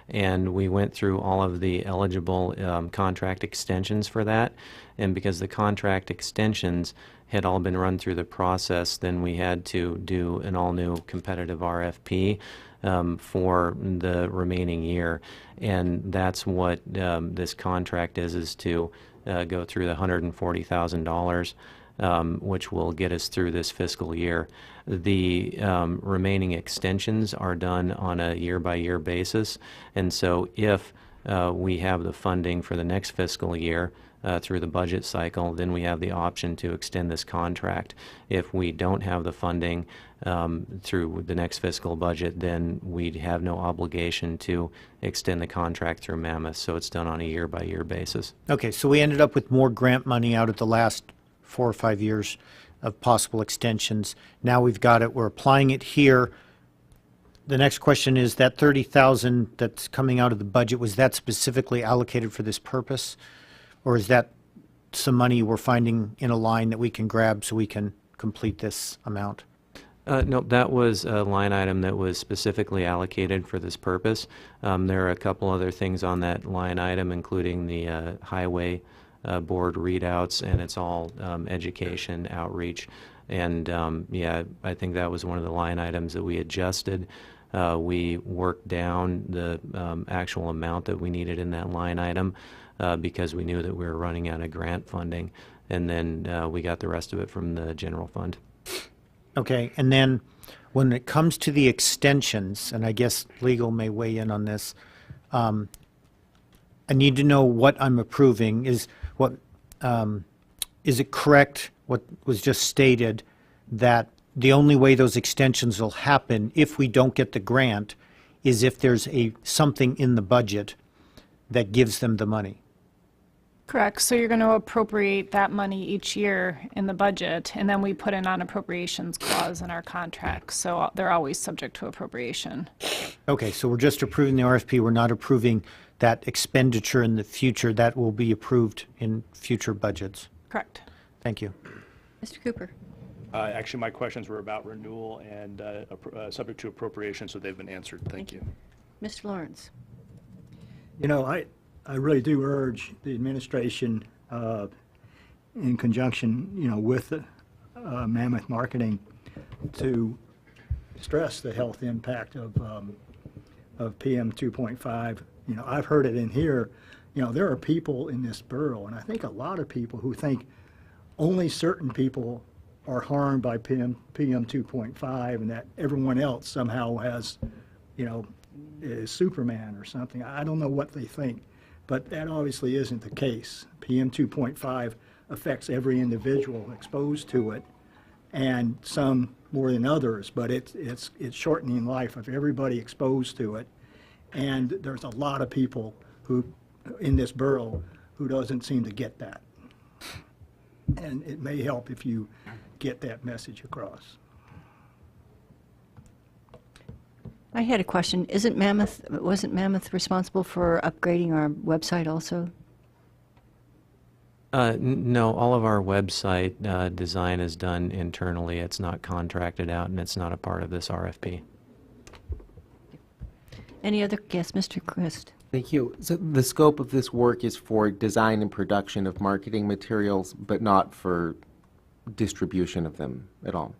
and we went through all of the eligible contract extensions for that. And because the contract extensions had all been run through the process, then we had to do an all-new competitive RFP for the remaining year. And that's what this contract is to go through the $140,000, which will get us through this fiscal year. The remaining extensions are done on a year-by-year basis, and so if we have the funding for the next fiscal year through the budget cycle, then we have the option to extend this contract. If we don't have the funding through the next fiscal budget, then we'd have no obligation to extend the contract through Mammoth, so it's done on a year-by-year basis. Okay, so we ended up with more grant money out of the last 4 or 5 years of possible extensions. Now we've got it, we're applying it here. The next question is, that $30,000 that's coming out of the budget, was that specifically allocated for this purpose? Or is that some money we're finding in a line that we can grab so we can complete this amount? No, that was a line item that was specifically allocated for this purpose. There are a couple other things on that line item, including the highway board readouts, and it's all education, outreach. And yeah, I think that was one of the line items that we adjusted. We worked down the actual amount that we needed in that line item because we knew that we were running out of grant funding, and then we got the rest of it from the general fund. Okay, and then when it comes to the extensions, and I guess legal may weigh in on this, I need to know what I'm approving. Is it correct what was just stated, that the only way those extensions will happen if we don't get the grant is if there's something in the budget that gives them the money. Correct. So you're going to appropriate that money each year in the budget, and then we put a non-appropriations clause in our contract. So they're always subject to appropriation. Okay, so we're just approving the RFP. We're not approving that expenditure in the future. That will be approved in future budgets. Correct. Thank you. Mr. Cooper? Actually, my questions were about renewal and subject to appropriation, so they've been answered. Thank you. Mr. Lawrence? You know, I really do urge the administration, in conjunction, you know, with Mammoth Marketing, to stress the health impact of PM 2.5. You know, I've heard it in here. You know, there are people in this borough, and I think a lot of people who think only certain people are harmed by PM 2.5, and that everyone else somehow has, you know, is Superman or something. I don't know what they think, but that obviously isn't the case. PM 2.5 affects every individual exposed to it, and some more than others, but it's shortening life of everybody exposed to it. And there's a lot of people who, in this borough, who doesn't seem to get that. And it may help if you get that message across. I had a question. Wasn't Mammoth responsible for upgrading our website also? No, all of our website design is done internally. It's not contracted out, and it's not a part of this RFP. Any other? Yes, Mr. Quist. Thank you. So the scope of this work is for design and production of marketing materials, but not for distribution of them at all.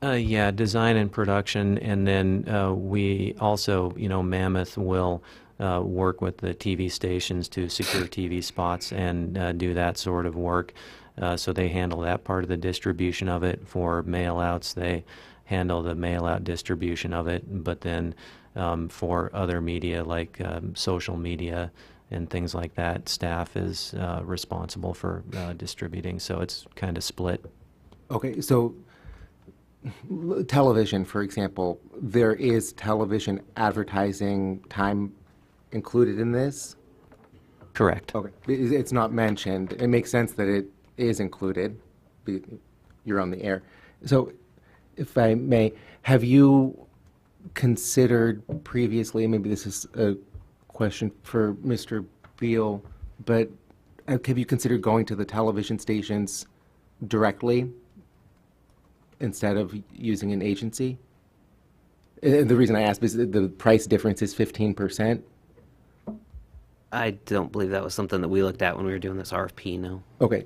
Yeah, design and production, and then we also, you know, Mammoth will work with the TV stations to secure TV spots and do that sort of work. So they handle that part of the distribution of it. For mail-outs, they handle the mail-out distribution of it, but then for other media like social media and things like that, staff is responsible for distributing, so it's kind of split. Okay, so television, for example, there is television advertising time included in this? Correct. Okay, it's not mentioned. It makes sense that it is included. You're on the air. So, if I may, have you considered previously, maybe this is a question for Mr. Beal, but have you considered going to the television stations directly instead of using an agency? And the reason I ask is the price difference is 15%. I don't believe that was something that we looked at when we were doing this RFP, no. Okay.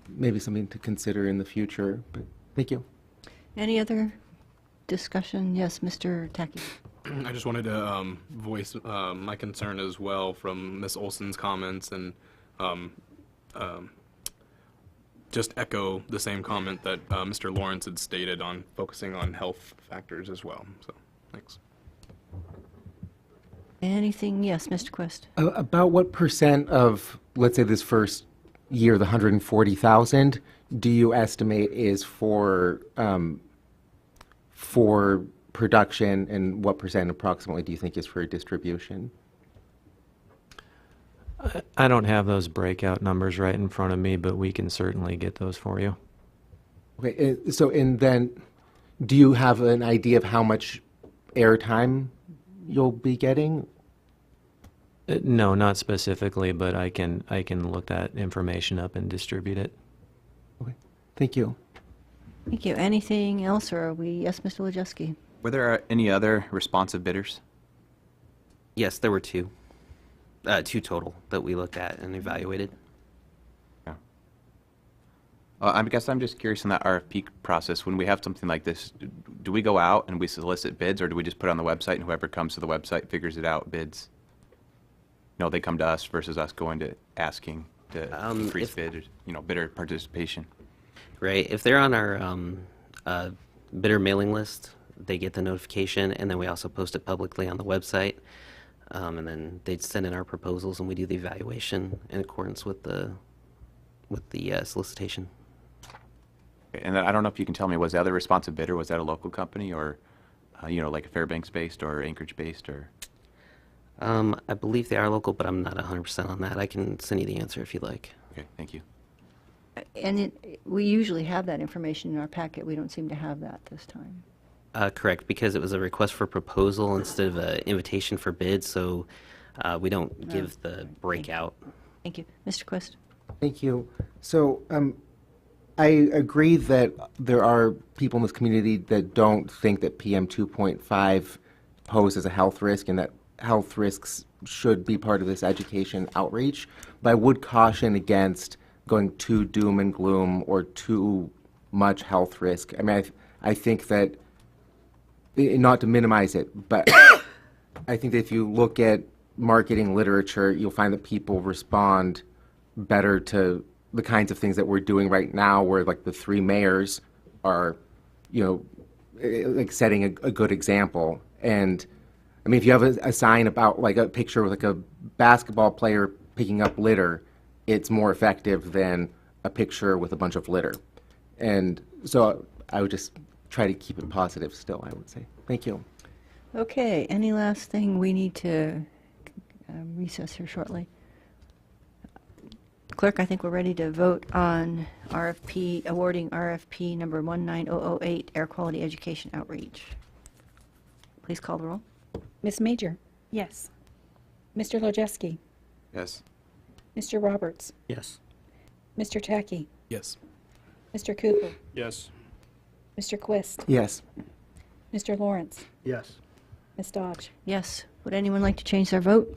Maybe something to consider in the future, but thank you. Any other discussion? Yes, Mr. Tacky. I just wanted to voice my concern as well from Ms. Olson's comments and just echo the same comment that Mr. Lawrence had stated on focusing on health factors as well. So, thanks. Anything? Yes, Mr. Quist. About what percent of, let's say, this first year, the 140,000, do you estimate is for production, and what percent approximately do you think is for distribution? I don't have those breakout numbers right in front of me, but we can certainly get those for you. Okay, so and then do you have an idea of how much airtime you'll be getting? No, not specifically, but I can look that information up and distribute it. Okay, thank you. Thank you. Anything else, or are we? Yes, Mr. Wojcicki. Were there any other responsive bidders? Yes, there were two total that we looked at and evaluated. Yeah. I guess I'm just curious in that RFP process, when we have something like this, do we go out and we solicit bids, or do we just put it on the website and whoever comes to the website figures it out, bids? You know, they come to us versus us going to asking to increase bid, you know, bidder participation. Right. If they're on our bidder mailing list, they get the notification, and then we also post it publicly on the website. And then they'd send in our proposals, and we do the evaluation in accordance with the solicitation. And then I don't know if you can tell me, was the other responsive bidder, was that a local company or, like a Fairbanks-based or Anchorage-based or? I believe they are local, but I'm not 100% on that. I can send you the answer if you'd like. Okay, thank you. And we usually have that information in our packet. We don't seem to have that this time. Correct, because it was a request for proposal instead of an invitation for bid, so we don't give the breakout. Thank you. Mr. Quist? Thank you. So I agree that there are people in this community that don't think that PM 2.5 poses a health risk and that health risks should be part of this education outreach. But I would caution against going too doom and gloom or too much health risk. I mean, I think that, not to minimize it, but I think that if you look at marketing literature, you'll find that people respond better to the kinds of things that we're doing right now, where like the three mayors are, like setting a good example. And I mean, if you have a sign about like a picture with like a basketball player picking up litter, it's more effective than a picture with a bunch of litter. And so I would just try to keep it positive still, I would say. Thank you. Okay, any last thing? We need to recess here shortly. Clerk, I think we're ready to vote on RFP, awarding RFP number 19008, Air Quality Education Outreach. Please call the roll. Ms. Major, Yes. Mr. Lojewski, Yes. Mr. Roberts, Yes. Mr. Tacky, Yes. Mr. Cooper, Yes. Mr. Quist, Yes. Mr. Lawrence, Yes. Ms. Dodge. Yes. Would anyone like to change their vote?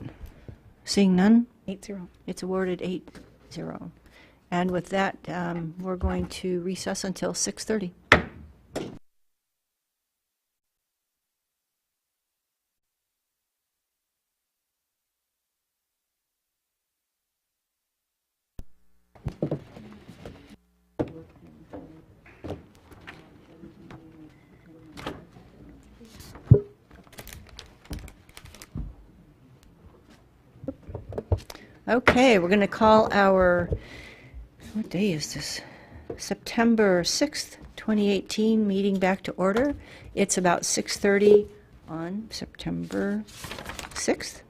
Seeing none, 8-0. it's awarded 8-0. And with that, we're going to recess until 6:30. Okay, we're going to call our, what day is this? September 6th, 2018 meeting back to order. It's about 6:30 on September 6th.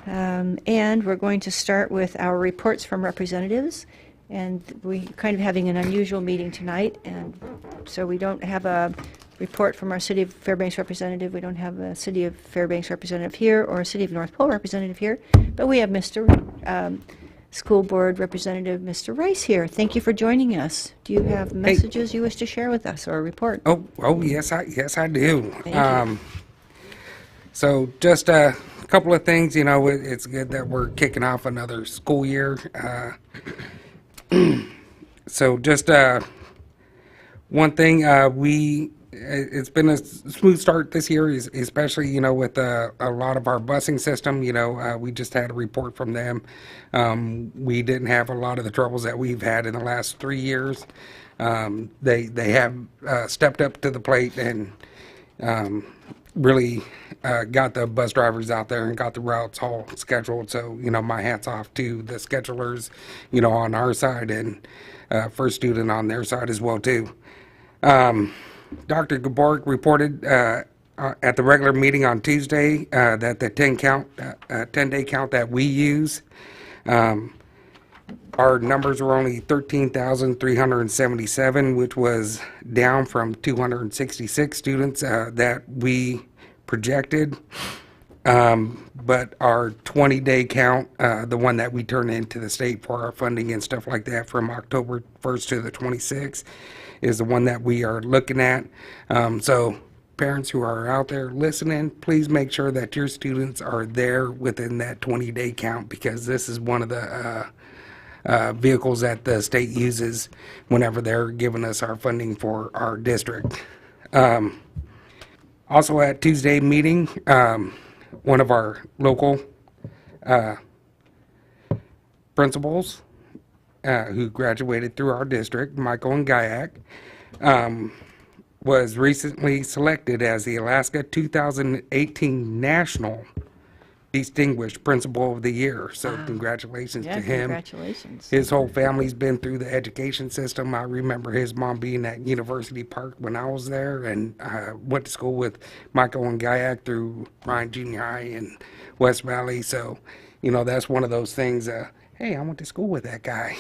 And we're going to start with our reports from representatives. And we're kind of having an unusual meeting tonight, and so we don't have a report from our City of Fairbanks representative. We don't have a City of Fairbanks representative here or a City of North Pole representative here, but we have Mr. School Board Representative Mr. Rice here. Thank you for joining us. Do you have messages you wish to share with us or a report? Oh, yes, I do. Thank you. So just a couple of things. It's good that we're kicking off another school year. So just one thing, it's been a smooth start this year, especially, with a lot of our busing system. We just had a report from them. We didn't have a lot of the troubles that we've had in the last 3 years. They have stepped up to the plate and really got the bus drivers out there and got the routes all scheduled. So, my hat's off to the schedulers, on our side, and First Student on their side as well, too. Dr. Gaborg reported at the regular meeting on Tuesday that the 10-day count that we use, our numbers were only 13,377, which was down from 266 students that we projected. But our 20-day count, the one that we turn into the state for our funding and stuff like that from October 1st to the 26th, is the one that we are looking at. So parents who are out there listening, please make sure that your students are there within that 20-day count, because this is one of the vehicles that the state uses whenever they're giving us our funding for our district. Also at Tuesday meeting, one of our local principals who graduated through our district, Michael Ngayak, was recently selected as the Alaska 2018 National Distinguished Principal of the Year. So congratulations Yeah, to him. congratulations. His whole family's been through the education system. I remember his mom being at University Park when I was there, and went to school with Michael and Gaiak through Ryan Junior High in West Valley. So, you know, that's one of those things. Hey, I went to school with that guy.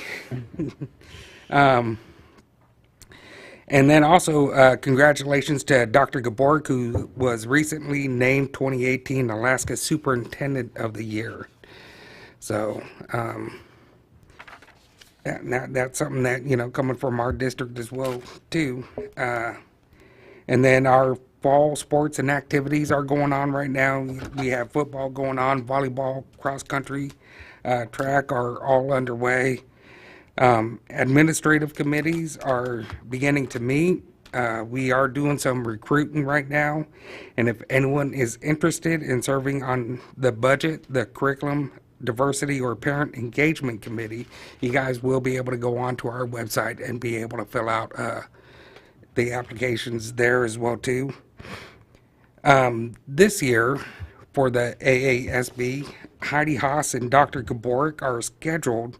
And then also, congratulations to Dr. Gabork, who was recently named 2018 Alaska Superintendent of the Year. So that's something that, you know, coming from our district as well, too. And then our fall sports and activities are going on right now. We have football going on, volleyball, cross country, track are all underway. Administrative committees are beginning to meet. We are doing some recruiting right now, and if anyone is interested in serving on the budget, the curriculum, diversity, or parent engagement committee, you guys will be able to go onto our website and be able to fill out the applications there as well too. This year, for the AASB, Heidi Haas and Dr. Gabork are scheduled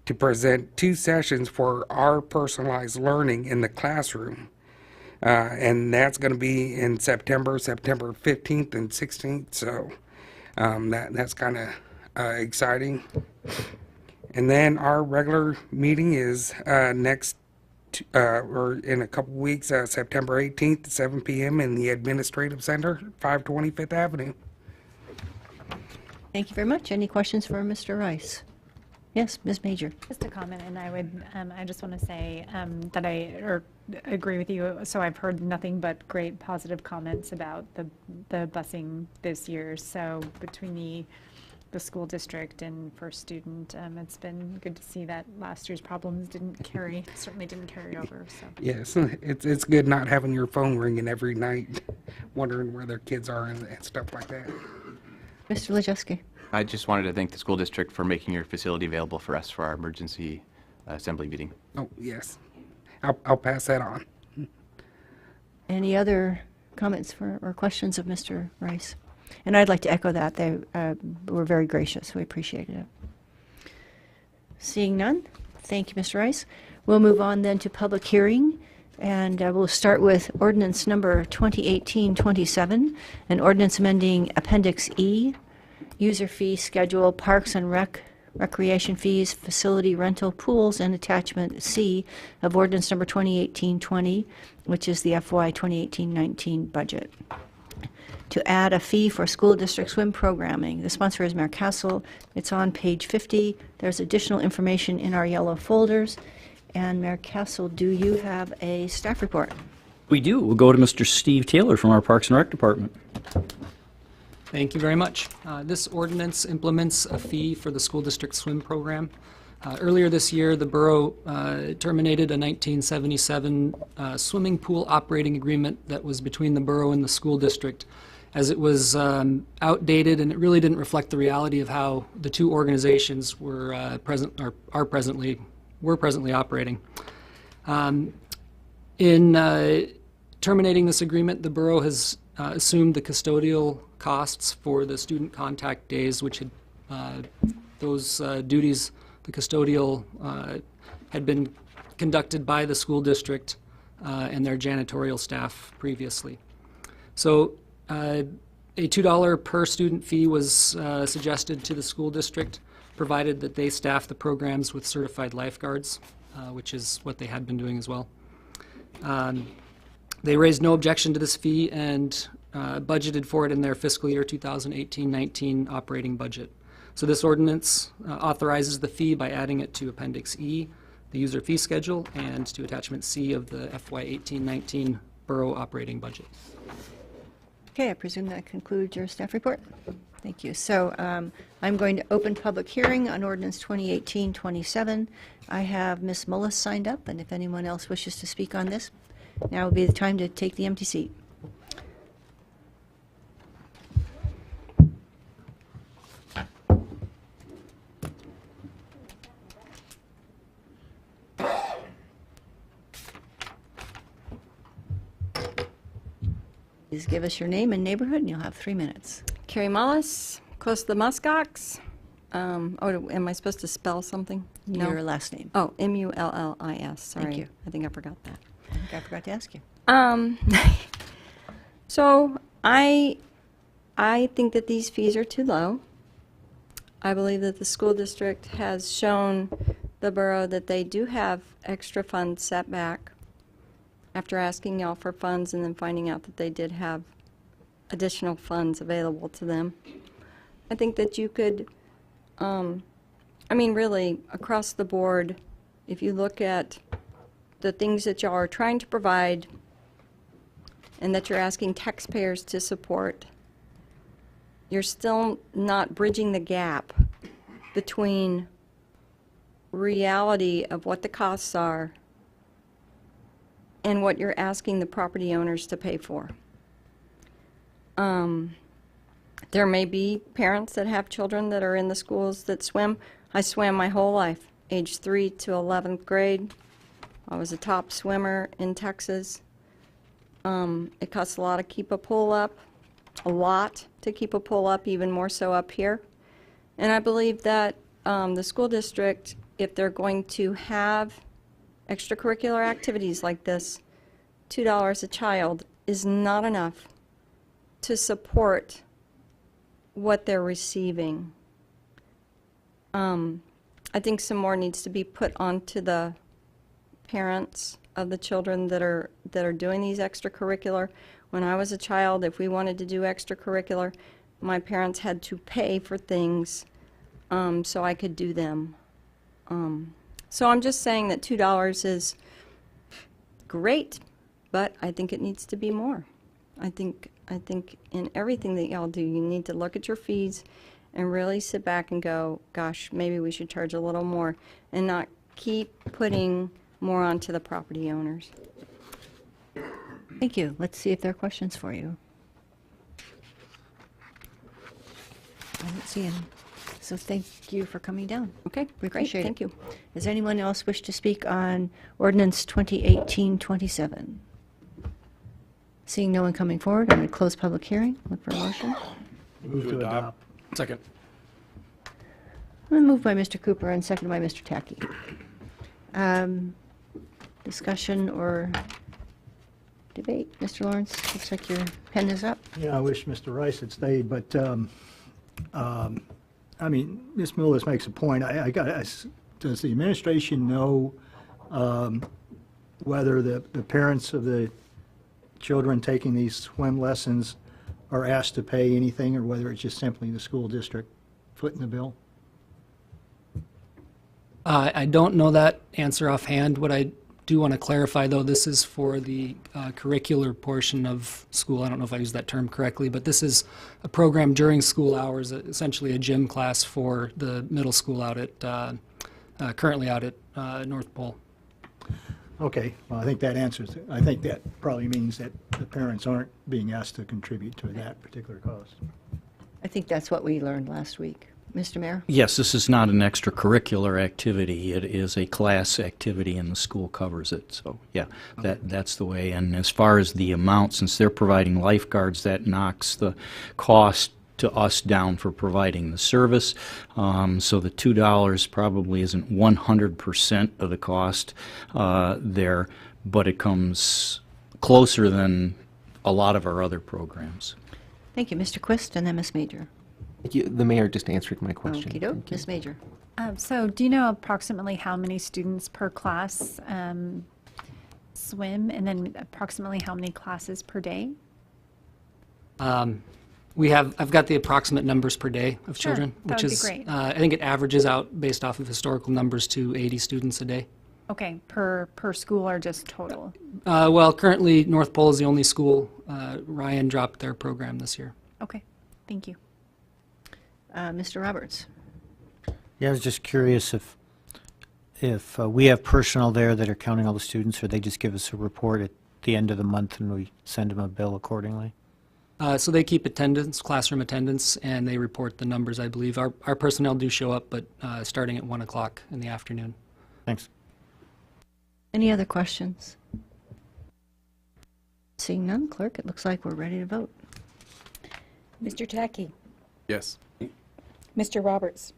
to present 2 sessions for our personalized learning in the classroom. And that's going to be in September 15th and 16th. So that's kind of exciting. And then our regular meeting is next, or in a couple weeks, September 18th at 7 p.m. in the Administrative Center, 520 Fifth Avenue. Thank you very much. Any questions for Mr. Rice? Yes, Ms. Major. Just a comment, and I just want to say that I agree with you. So I've heard nothing but great positive comments about the busing this year. So between the school district and First Student, it's been good to see that last year's problems certainly didn't carry over. So Yes, it's good not having your phone ringing every night, wondering where their kids are and stuff like that. Mr. Lajewski. I just wanted to thank the school district for making your facility available for us for our emergency assembly meeting. Oh, yes. I'll pass that on. Any other comments or questions of Mr. Rice? And I'd like to echo that. They were very gracious. We appreciated it. Seeing none, thank you, Mr. Rice. We'll move on then to public hearing. And we'll start with ordinance number 2018-27, an ordinance amending Appendix E, user fee schedule, parks and recreation fees, facility rental, pools, and attachment C of ordinance number 2018-20, which is the FY 2018-19 budget. To add a fee for school district swim programming. The sponsor is Mayor Castle. It's on page 50. There's additional information in our yellow folders. And Mayor Castle, do you have a staff report? We do. We'll go to Mr. Steve Taylor from our Parks and Rec Department. Thank you very much. This ordinance implements a fee for the school district swim program. Earlier this year, the borough terminated a 1977 swimming pool operating agreement that was between the borough and the school district, as it was outdated and it really didn't reflect the reality of how the two organizations were presently operating. In terminating this agreement, the borough has assumed the custodial costs for the student contact days, which had those duties, the custodial had been conducted by the school district and their janitorial staff previously. So a $2 per student fee was suggested to the school district, provided that they staff the programs with certified lifeguards, which is what they had been doing as well. They raised no objection to this fee and budgeted for it in their fiscal year 2018-19 operating budget. So this ordinance authorizes the fee by adding it to Appendix E, the user fee schedule, and to Attachment C of the FY 18-19 borough operating budget. Okay, I presume that concludes your staff report. Thank you. So I'm going to open public hearing on ordinance 2018-27. I have Ms. Mullis signed up, and if anyone else wishes to speak on this, now would be the time to take the empty seat. Please give us your name and neighborhood, and you'll have 3 minutes. Carrie Mullis, Close the muskox. Am I supposed to spell something? No? Your last name. Oh, Mullis. Sorry. Thank you. I think I forgot that. I think I forgot to ask you. So I think that these fees are too low. I believe that the school district has shown the borough that they do have extra funds set back after asking y'all for funds and then finding out that they did have additional funds available to them. I think that you could, really, across the board, if you look at the things that y'all are trying to provide and that you're asking taxpayers to support, you're still not bridging the gap between reality of what the costs are and what you're asking the property owners to pay for. There may be parents that have children that are in the schools that swim. I swam my whole life, age 3 to 11th grade. I was a top swimmer in Texas. It costs a lot to keep a pool up, even more so up here. And I believe that the school district, if they're going to have extracurricular activities like this, $2 a child is not enough to support what they're receiving. I think some more needs to be put onto the parents of the children that are doing these extracurricular. When I was a child, if we wanted to do extracurricular, my parents had to pay for things so I could do them. So I'm just saying that $2 is great, but I think it needs to be more. I think in everything that y'all do, you need to look at your fees and really sit back and go, gosh, maybe we should charge a little more and not keep putting more onto the property owners. Thank you. Let's see if there are questions for you. I don't see any. So thank you for coming down. Okay, We appreciate it. Thank you. Does anyone else wish to speak on Ordinance 2018-27? Seeing no one coming forward, I'm going to close public hearing. Look for a motion. Move to adopt. Second. Moved by Mr. Cooper and seconded by Mr. Tackey. Discussion or debate? Mr. Lawrence, looks like your pen is up. Yeah, I wish Mr. Rice had stayed, but, Ms. Mullis makes a point. Does the administration know whether the parents of the children taking these swim lessons are asked to pay anything, or whether it's just simply the school district footing the bill? I don't know that answer offhand. What I do want to clarify, though, this is for the curricular portion of school. I don't know if I used that term correctly, but this is a program during school hours, essentially a gym class for the middle school out at, currently out at North Pole. Okay, well, I think that answers it. I think that probably means that the parents aren't being asked to contribute to that particular cost. I think that's what we learned last week. Mr. Mayor? Yes, this is not an extracurricular activity. It is a class activity, and the school covers it. So, yeah, that's the way. And as far as the amount, since they're providing lifeguards, that knocks the cost to us down for providing the service. So the $2 probably isn't 100% of the cost there, but it comes closer than a lot of our other programs. Thank you. Mr. Quist and then Ms. Major. Thank you. The mayor just answered my question. Okey-doke. Ms. Major. So do you know approximately how many students per class swim, and then approximately how many classes per day? I've got the approximate numbers per day of Sure, children, that which would be is, great. I think it averages out based off of historical numbers to 80 students a day. Okay, per school or just total? Well, currently North Pole is the only school. Ryan dropped their program this year. Okay, thank you. Mr. Roberts. Yeah, I was just curious if we have personnel there that are counting all the students, or they just give us a report at the end of the month and we send them a bill accordingly? So they keep attendance, classroom attendance, and they report the numbers, I believe. Our personnel do show up, but starting at 1 o'clock in the afternoon. Thanks. Any other questions? Seeing none, clerk, it looks like we're ready to vote. Mr. Tackey, Yes. Mr. Roberts,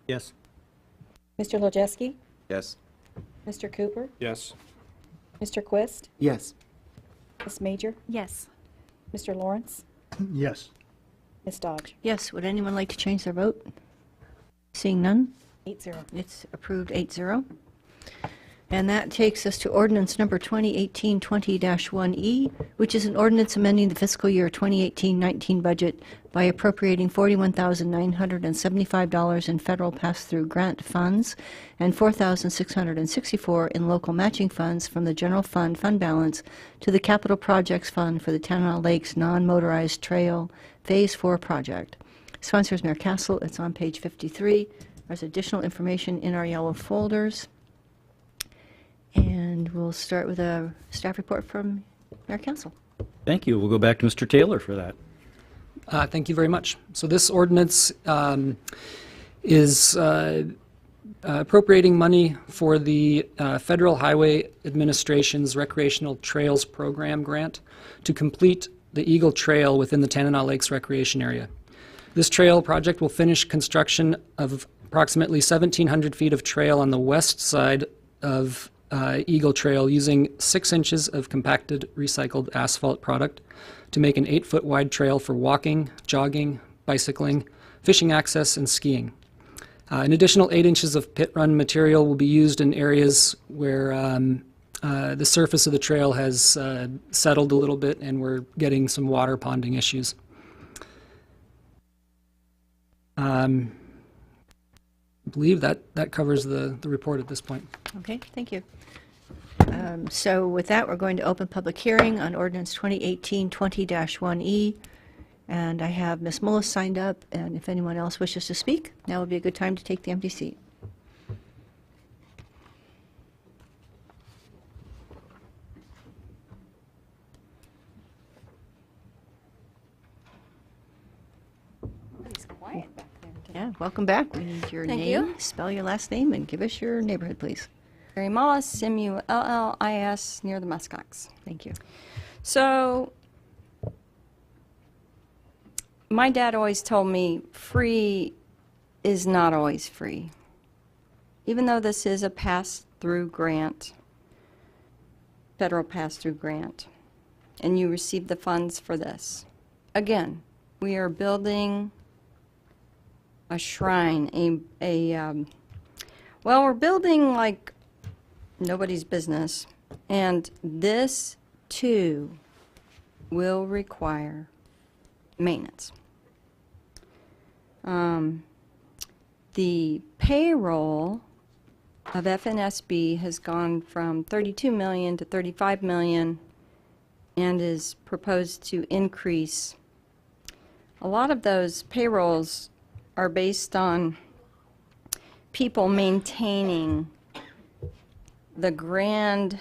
Yes. Mr. Lojeski, Yes. Mr. Cooper, Yes. Mr. Quist, Yes. Ms. Major, Yes. Mr. Lawrence, Yes. Ms. Dodge. Yes, would anyone like to change their vote? Seeing none, 8-0. it's approved 8-0. And that takes us to ordinance number 2018-20-1E, which is an ordinance amending the fiscal year 2018-19 budget by appropriating $41,975 in federal pass-through grant funds and $4,664 in local matching funds from the general fund balance to the capital projects fund for the Tanana Lakes non-motorized trail Phase 4 project. Sponsors Mayor Castle. It's on page 53. There's additional information in our yellow folders. And we'll start with a staff report from Mayor Council. Thank you. We'll go back to Mr. Taylor for that. Thank you very much. So this ordinance is appropriating money for the Federal Highway Administration's Recreational Trails Program grant to complete the Eagle Trail within the Tanana Lakes Recreation Area. This trail project will finish construction of approximately 1,700 feet of trail on the west side of Eagle Trail using 6 inches of compacted recycled asphalt product to make an 8-foot wide trail for walking, jogging, bicycling, fishing access, and skiing. An additional 8 inches of pit run material will be used in areas where the surface of the trail has settled a little bit and we're getting some water ponding issues. I believe that covers the report at this point. Okay, thank you. So with that, we're going to open public hearing on ordinance 2018-20-1E. And I have Ms. Mullis signed up, and if anyone else wishes to speak, now would be a good time to take the empty seat. Yeah, welcome back. We need your Thank name, you. spell your last name, and give us your neighborhood, please. Mary Mullis, Mullis, near the Muskox. Thank you. So, my dad always told me free is not always free. Even though this is a pass-through grant, federal pass-through grant, and you receive the funds for this. Again, we are building a shrine, well, we're building like nobody's business, and this too will require maintenance. The payroll of FNSB has gone from 32 million to 35 million and is proposed to increase. A lot of those payrolls are based on people maintaining the Grand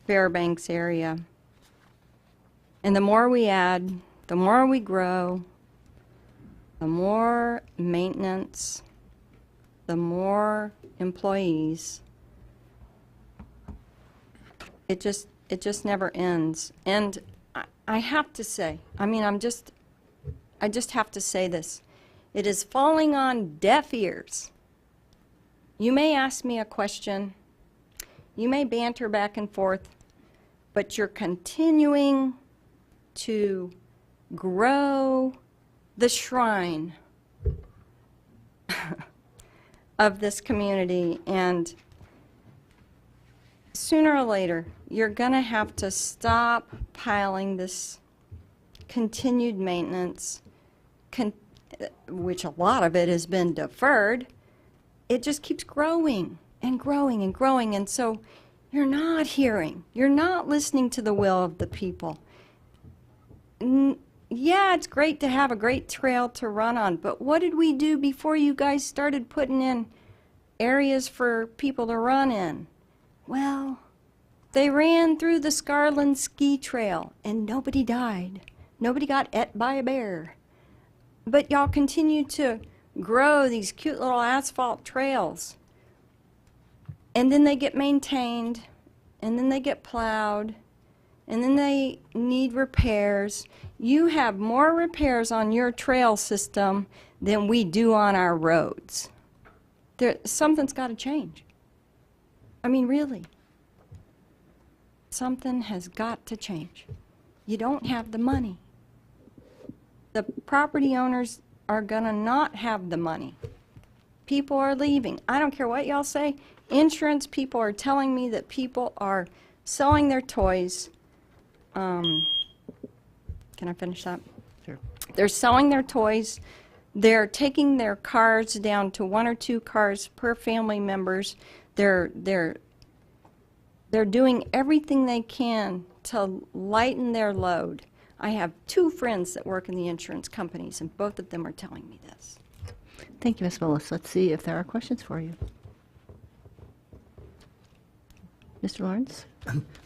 Fairbanks area. And the more we add, the more we grow, the more maintenance, the more employees. It just never ends. And I have to say, I mean, I just have to say this. It is falling on deaf ears. You may ask me a question, you may banter back and forth, but you're continuing to grow the shrine of this community, and sooner or later, you're going to have to stop piling this continued maintenance, which a lot of it has been deferred. It just keeps growing and growing and growing, and so you're not hearing, you're not listening to the will of the people. Yeah, it's great to have a great trail to run on, but what did we do before you guys started putting in areas for people to run in? Well, they ran through the Scarland Ski Trail, and nobody died. Nobody got ate by a bear. But y'all continue to grow these cute little asphalt trails. And then they get maintained, and then they get plowed, and then they need repairs. You have more repairs on your trail system than we do on our roads. Something's got to change. I mean, really. Something has got to change. You don't have the money. The property owners are going to not have the money. People are leaving. I don't care what y'all say. Insurance people are telling me that people are selling their toys. Can I finish that? Sure. They're selling their toys. They're taking their cars down to 1 or 2 cars per family members. They're doing everything they can to lighten their load. I have 2 friends that work in the insurance companies, and both of them are telling me this. Thank you, Ms. Willis. Let's see if there are questions for you. Mr. Lawrence?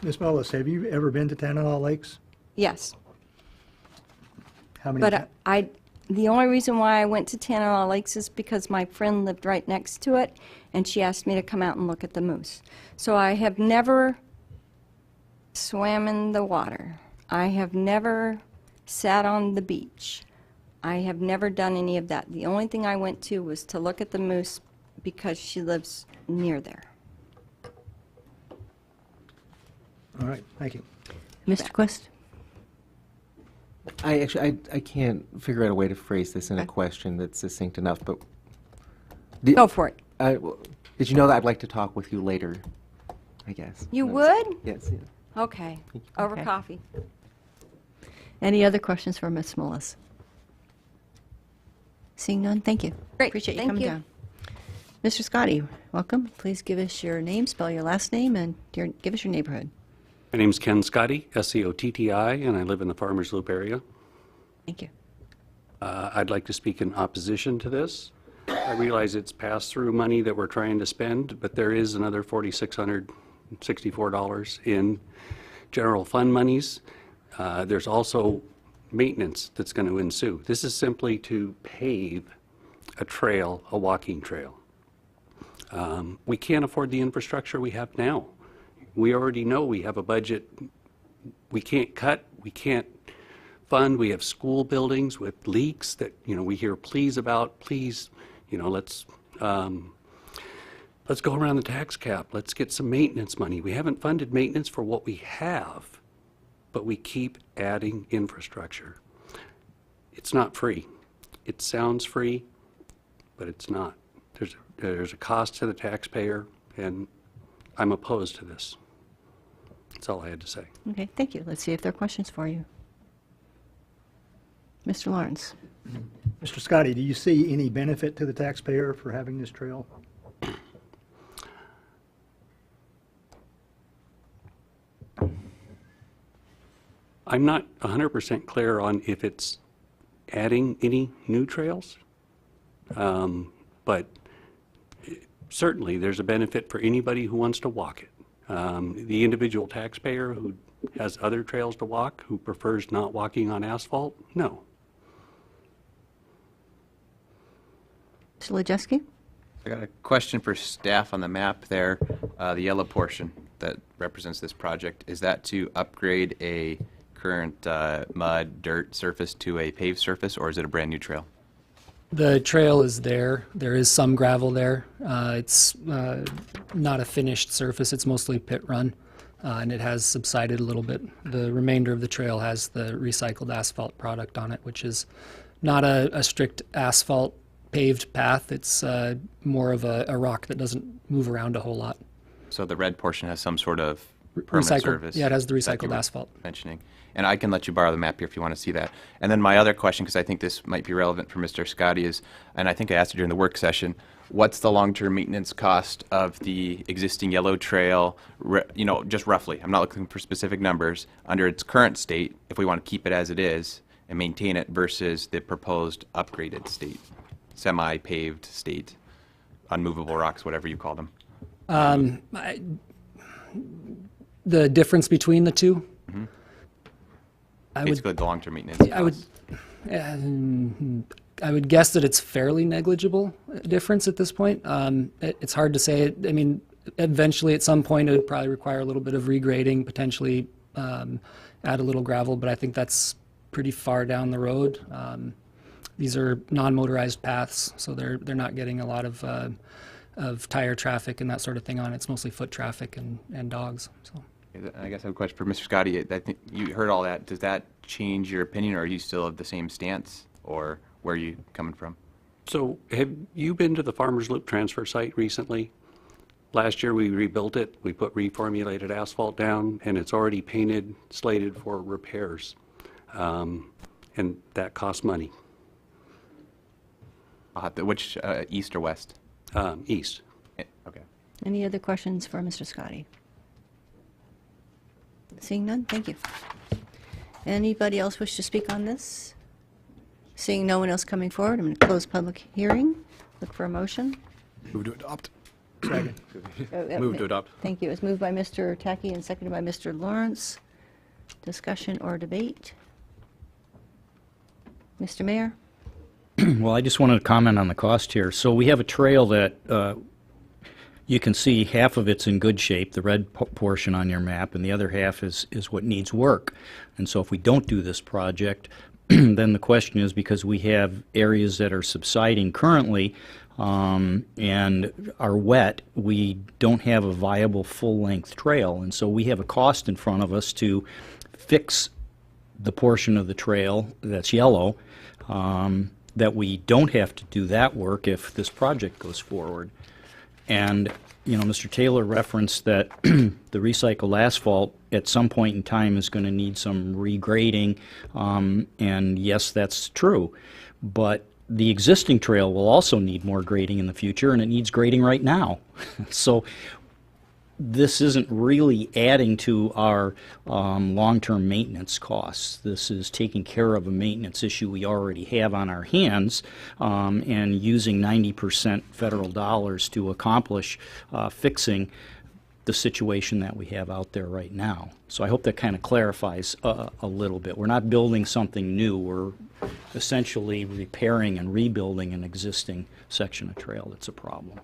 Ms. Mullis, have you ever been to Tanana Lakes? Yes. How many But the only reason why I went to Tanana Lakes is because my friend lived right next to it, and she asked me to come out and look at the moose. So I have never swam in the water. I have never sat on the beach. I have never done any of that. The only thing I went to was to look at the moose because she lives near there. All right, thank you. Mr. Quist? I can't figure out a way to phrase this in a question that's succinct enough, but... Go for it. Did you know that I'd like to talk with you later, I guess? You would? Yes. Yeah. Okay. Over Okay. coffee. Any other questions for Ms. Mullis? Seeing none, thank you. Great, Appreciate you thank coming you. down. Mr. Scotty, welcome. Please give us your name, spell your last name, and give us your neighborhood. My name's Ken Scotty, S-C-O-T-T-I, and I live in the Farmers Loop area. Thank you. I'd like to speak in opposition to this. I realize it's pass-through money that we're trying to spend, but there is another $4,664 in general fund monies. There's also maintenance that's going to ensue. This is simply to pave a trail, a walking trail. We can't afford the infrastructure we have now. We already know we have a budget we can't cut, we can't fund. We have school buildings with leaks that, we hear pleas about. Please, let's go around the tax cap. Let's get some maintenance money. We haven't funded maintenance for what we have, but we keep adding infrastructure. It's not free. It sounds free, but it's not. There's a cost to the taxpayer, and I'm opposed to this. That's all I had to say. Okay, thank you. Let's see if there are questions for you. Mr. Lawrence? Mr. Scotty, do you see any benefit to the taxpayer for having this trail? I'm not 100% clear on if it's adding any new trails, but certainly there's a benefit for anybody who wants to walk it. The individual taxpayer who has other trails to walk, who prefers not walking on asphalt, no. Mr. Ledjeski? I got a question for staff on the map there. The yellow portion that represents this project, is that to upgrade a current mud, dirt surface to a paved surface, or is it a brand new trail? The trail is there. There is some gravel there. It's not a finished surface. It's mostly pit run, and it has subsided a little bit. The remainder of the trail has the recycled asphalt product on it, which is not a strict asphalt paved path. It's more of a rock that doesn't move around a whole lot. So the red portion has some sort of permanent surface. Yeah, it has the that you recycled were asphalt. mentioning. And I can let you borrow the map here if you want to see that. And then my other question, because I think this might be relevant for Mr. Scotty, is, and I think I asked it during the work session, what's the long-term maintenance cost of the existing yellow trail, just roughly? I'm not looking for specific numbers. Under its current state, if we want to keep it as it is and maintain it versus the proposed upgraded state, semi-paved state, unmovable rocks, whatever you call them. The difference between the two? Mm-hmm. Basically, the long-term maintenance costs. I would guess that it's fairly negligible difference at this point. It's hard to say. I mean, eventually, at some point, it would probably require a little bit of regrading, potentially add a little gravel, but I think that's pretty far down the road. these are non-motorized paths, so they're not getting a lot of tire traffic and that sort of thing on it. It's mostly foot traffic and dogs. So. I guess I have a question for Mr. Scotty. I think you heard all that. Does that change your opinion, or are you still of the same stance, or where are you coming from? So have you been to the Farmers Loop transfer site recently? Last year we rebuilt it. We put reformulated asphalt down, and it's already painted, slated for repairs. And that costs money. I'll have to, which, east or west? East. Okay. Any other questions for Mr. Scotty? Seeing none, thank you. Anybody else wish to speak on this? Seeing no one else coming forward, I'm going to close public hearing. Look for a motion. Move to adopt. Second. Move to adopt. Thank you. It was moved by Mr. Tacky and seconded by Mr. Lawrence. Discussion or debate? Mr. Mayor? Well, I just wanted to comment on the cost here. So we have a trail that you can see half of it's in good shape, the red portion on your map, and the other half is what needs work. And so if we don't do this project, then the question is, because we have areas that are subsiding currently and are wet, we don't have a viable full-length trail. And so we have a cost in front of us to fix the portion of the trail that's yellow, that we don't have to do that work if this project goes forward. And, you know, Mr. Taylor referenced that the recycled asphalt at some point in time is going to need some regrading, and yes, that's true. But the existing trail will also need more grading in the future, and it needs grading right now. So this isn't really adding to our long-term maintenance costs. This is taking care of a maintenance issue we already have on our hands, and using 90% federal dollars to accomplish fixing the situation that we have out there right now. So I hope that kind of clarifies a little bit. We're not building something new. We're essentially repairing and rebuilding an existing section of trail that's a problem.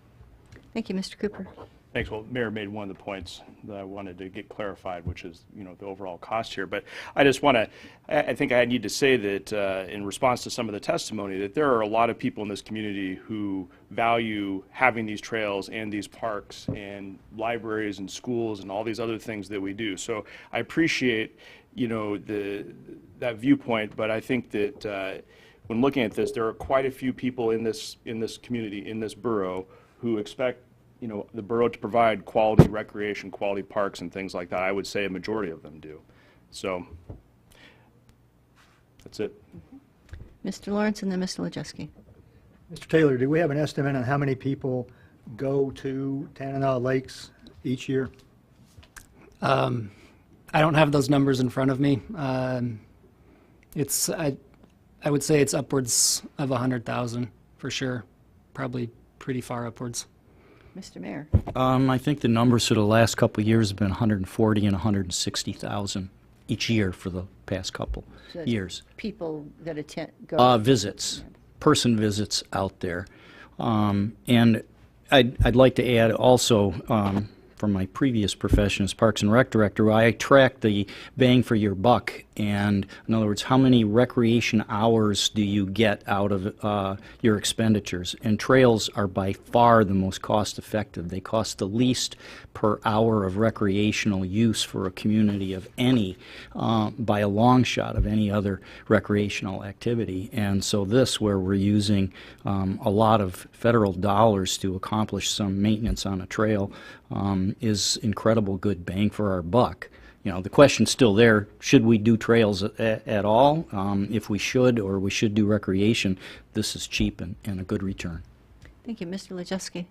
Thank you, Mr. Cooper. Thanks. Well, Mayor made one of the points that I wanted to get clarified, which is, you know, the overall cost here. But I just want to, I think I need to say that in response to some of the testimony, that there are a lot of people in this community who value having these trails and these parks and libraries and schools and all these other things that we do. So I appreciate, you know, that viewpoint, but I think that when looking at this, there are quite a few people in this community, in this borough, who expect, you know, the borough to provide quality recreation, quality parks and things like that. I would say a majority of them do. So that's it. Mr. Lawrence and then Mr. Ledusky. Mr. Taylor, do we have an estimate on how many people go to Tanana Lakes each year? I don't have those numbers in front of me. It's I would say it's upwards of 100,000 for sure, probably pretty far upwards. Mr. Mayor. I think the numbers for the last couple of years have been 140 and 160,000 each year for the past couple So that's years. people that attend, go. Visits, person visits out there. And I'd like to add also, from my previous profession as Parks and Rec Director, I track the bang for your buck. And in other words, how many recreation hours do you get out of your expenditures? And trails are by far the most cost effective. They cost the least per hour of recreational use for a community of any, by a long shot of any other recreational activity. And so this, where we're using a lot of federal dollars to accomplish some maintenance on a trail, is incredible good bang for our buck. You know, the question's still there, should we do trails at all? If we should, or we should do recreation, this is cheap and a good return. Thank you, Mr. Ledusky.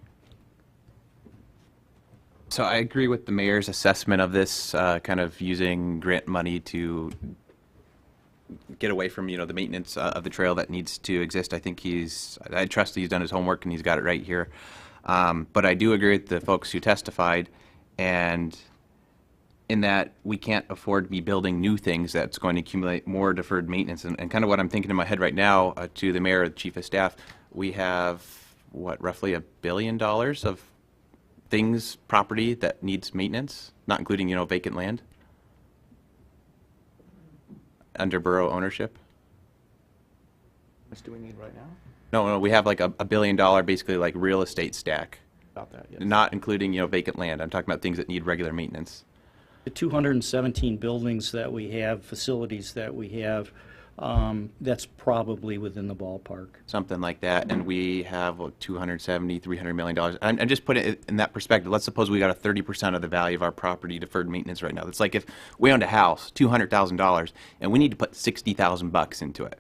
So I agree with the mayor's assessment of this, kind of using grant money to get away from, you know, the maintenance of the trail that needs to exist. I think I trust that he's done his homework and he's got it right here. But I do agree with the folks who testified, and in that we can't afford to be building new things that's going to accumulate more deferred maintenance. And kind of what I'm thinking in my head right now, to the mayor, the chief of staff, we have, what, roughly $1 billion of things, property that needs maintenance, not including, you know, vacant land under borough ownership. much do we need right now? No, we have like a $1 billion, basically like real estate stack. About that, yes. Not including, vacant land. I'm talking about things that need regular maintenance. The 217 buildings that we have, facilities that we have, that's probably within the ballpark. Something like that, and we have $270, $300 million. And just put it in that perspective. Let's suppose we got a 30% of the value of our property deferred maintenance right now. It's like if we owned a house, $200,000, and we need to put $60,000 into it.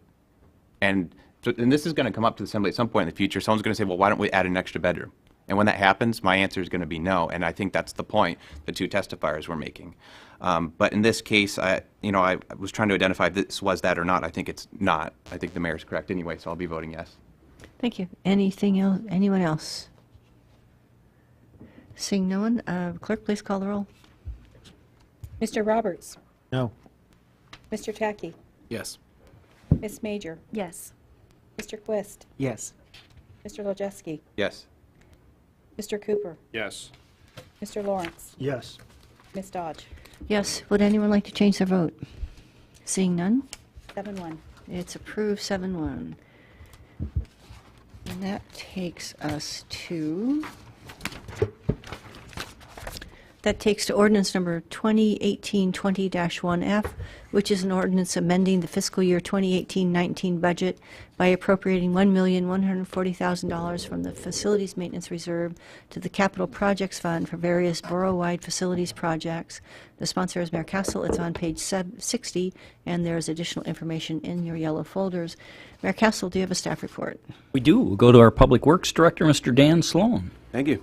And this is going to come up to the assembly at some point in the future. Someone's going to say, well, why don't we add an extra bedroom? And when that happens, my answer is going to be no. And I think that's the point the two testifiers were making. But in this case, I was trying to identify if this was that or not. I think it's not. I think the mayor's correct anyway, so I'll be voting yes. Thank you. Anything else? Anyone else? Seeing no one, clerk, please call the roll. Mr. Roberts? No. Mr. Tackey? Yes. Ms. Major? Yes. Mr. Quist? Yes. Mr. Lojewski? Yes. Mr. Cooper? Yes. Mr. Lawrence? Yes. Ms. Dodge? Yes. Would anyone like to change their vote? Seeing none, 7-1. it's approved 7-1. And that takes us to... That takes to ordinance number 2018-20-1F, which is an ordinance amending the fiscal year 2018-19 budget by appropriating $1,140,000 from the Facilities Maintenance Reserve to the Capital Projects Fund for various borough-wide facilities projects. The sponsor is Mayor Castle. It's on page 60, and there's additional information in your yellow folders. Mayor Castle, do you have a staff report? We do. We'll go to our Public Works Director, Mr. Dan Sloan. Thank you.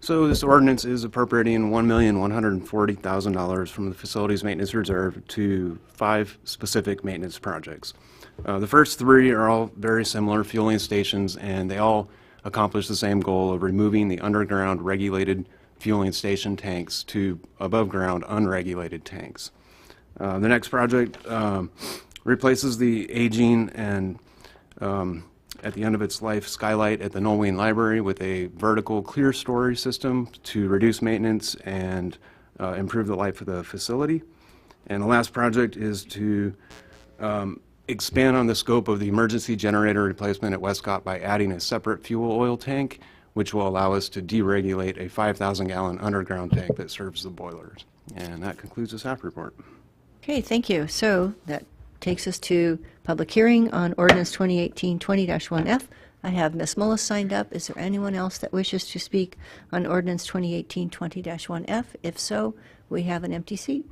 So this ordinance is appropriating $1,140,000 from the Facilities Maintenance Reserve to 5 specific maintenance projects. The first 3 are all very similar fueling stations, and they all accomplish the same goal of removing the underground regulated fueling station tanks to above ground unregulated tanks. The next project replaces the aging and at the end of its life skylight at the Nolween Library with a vertical clear story system to reduce maintenance and improve the life of the facility. And the last project is to expand on the scope of the emergency generator replacement at Westcott by adding a separate fuel oil tank, which will allow us to deregulate a 5,000-gallon underground tank that serves the boilers. And that concludes the staff report. Okay, thank you. So that takes us to public hearing on ordinance 2018-20-1F. I have Ms. Mullis signed up. Is there anyone else that wishes to speak on ordinance 2018-20-1F? If so, we have an empty seat.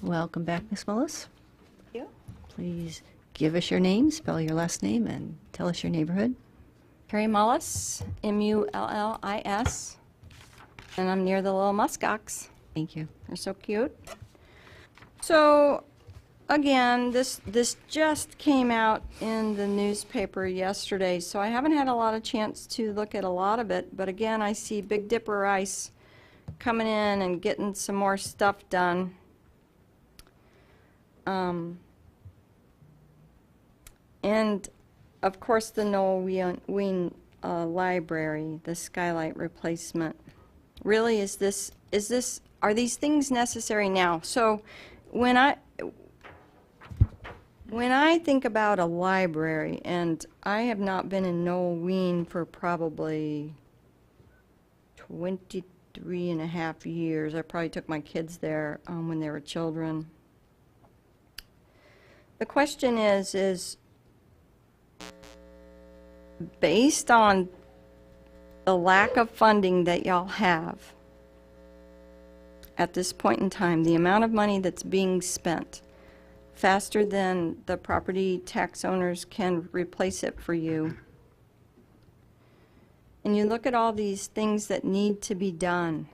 Welcome back, Ms. Mullis. Thank you. Please give us your name, spell your last name, and tell us your neighborhood. Carrie Mullis, M-U-L-L-I-S, and I'm near the little muskox. Thank you. They're so cute. So, again, this just came out in the newspaper yesterday, so I haven't had a lot of chance to look at a lot of it, but again, I see Big Dipper Ice coming in and getting some more stuff done. And of course, the Nolween Library, the skylight replacement. Really, are these things necessary now? So when I think about a library, and I have not been in Nolween for probably 23 and a half years. I probably took my kids there when they were children. The question is based on the lack of funding that y'all have at this point in time, the amount of money that's being spent faster than the property tax owners can replace it for you, and you look at all these things that need to be done,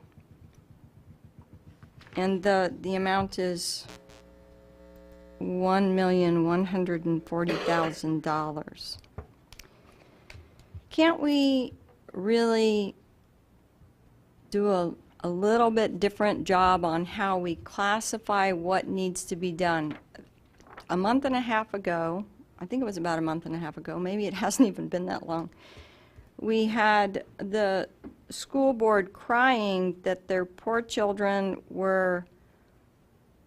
and the amount is $1,140,000. Can't we really do a little bit different job on how we classify what needs to be done? A month and a half ago, I think it was about a month and a half ago, maybe it hasn't even been that long, we had the school board crying that their poor children were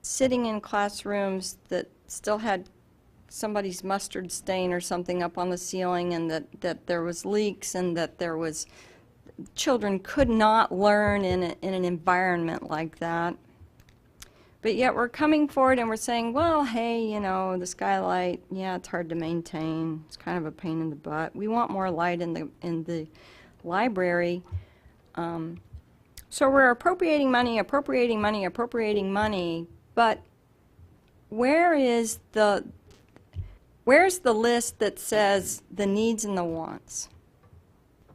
sitting in classrooms that still had somebody's mustard stain or something up on the ceiling, and that there was leaks, and that there was children could not learn in an environment like that. But yet we're coming forward and we're saying, well, hey, you know, the skylight, yeah, it's hard to maintain. It's kind of a pain in the butt. We want more light in the library. So we're appropriating money, but where's the list that says the needs and the wants?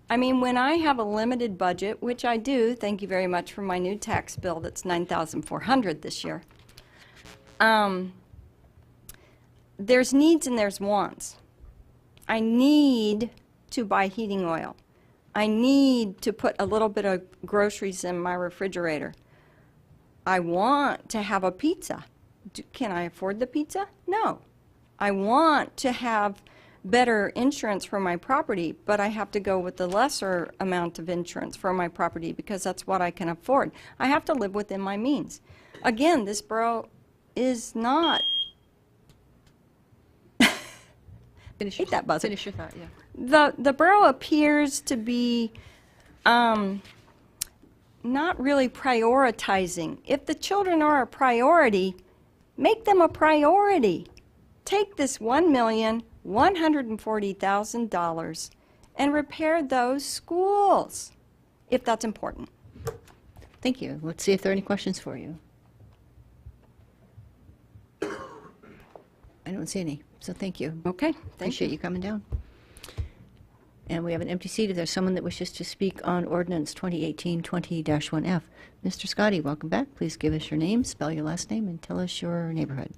I mean, when I have a limited budget, which I do, thank you very much for my new tax bill that's $9,400 this year, there's needs and there's wants. I need to buy heating oil. I need to put a little bit of groceries in my refrigerator. I want to have a pizza. Can I afford the pizza? No. I want to have better insurance for my property, but I have to go with the lesser amount of insurance for my property because that's what I can afford. I have to live within my means. Again, this borough is not. Finish Hate that buzzer. Finish your thought, yeah. The borough appears to be not really prioritizing. If the children are a priority, make them a priority. Take this $1,140,000 and repair those schools, if that's important. Thank you. Let's see if there are any questions for you. I don't see any, so thank you. Okay, Appreciate you coming down. And we have an empty seat if there's someone that wishes to speak on Ordinance 2018-20-1F. Mr. Scotty, welcome back. Please give us your name, spell your last name, and tell us your neighborhood.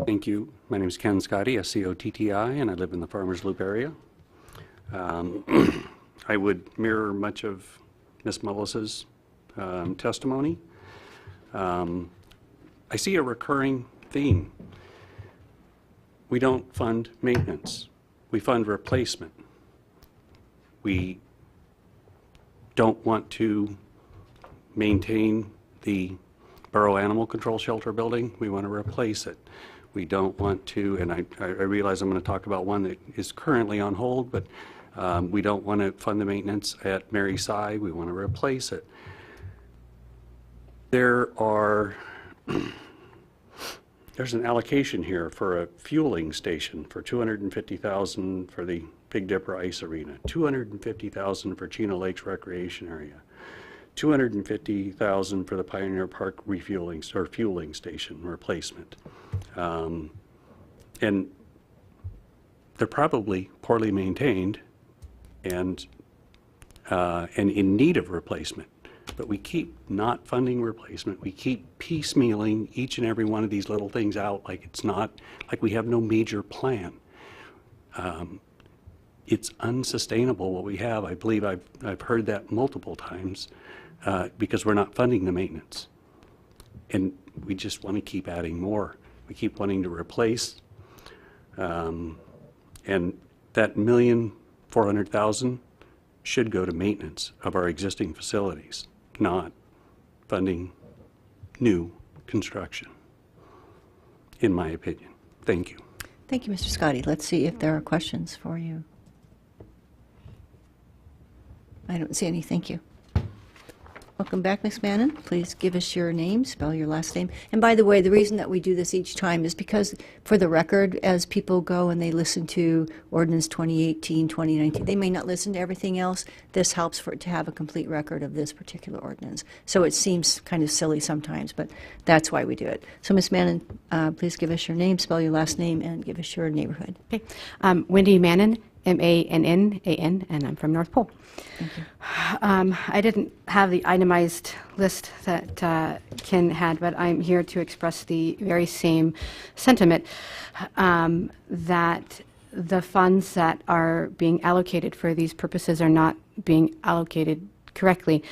Thank you. My name is Ken Scotty, S-C-O-T-T-I, and I live in the Farmers Loop area. I would mirror much of Ms. Mullis's testimony. I see a recurring theme. We don't fund maintenance. We fund replacement. We don't want to maintain the Borough Animal Control Shelter building. We want to replace it. We don't want to, and I realize I'm going to talk about one that is currently on hold, but we don't want to fund the maintenance at Mary Sy. We want to replace it. There's an allocation here for a fueling station for $250,000 for the Big Dipper Ice Arena, $250,000 for Chino Lakes Recreation Area, $250,000 for the Pioneer Park refueling or fueling station replacement. And they're probably poorly maintained and in need of replacement. But we keep not funding replacement. We keep piecemealing each and every one of these little things out like it's not, like we have no major plan. It's unsustainable what we have. I believe I've heard that multiple times because we're not funding the maintenance. And we just want to keep adding more. We keep wanting to replace. And that $1,400,000 should go to maintenance of our existing facilities, not funding new construction, in my opinion. Thank you. Thank you, Mr. Scotty. Let's see if there are questions for you. I don't see any. Thank you. Welcome back, Ms. Mannon. Please give us your name, spell your last name. And by the way, the reason that we do this each time is because, for the record, as people go and they listen to Ordinance 2018, 2019, they may not listen to everything else. This helps to have a complete record of this particular ordinance. So it seems kind of silly sometimes, but that's why we do it. So, Ms. Mannon, please give us your name, spell your last name, and give us your neighborhood. Okay. Wendy Mannon, M-A-N-N-A-N, and I'm from North Pole. Thank you. I didn't have the itemized list that Ken had, but I'm here to express the very same sentiment that the funds that are being allocated for these purposes are not being allocated correctly.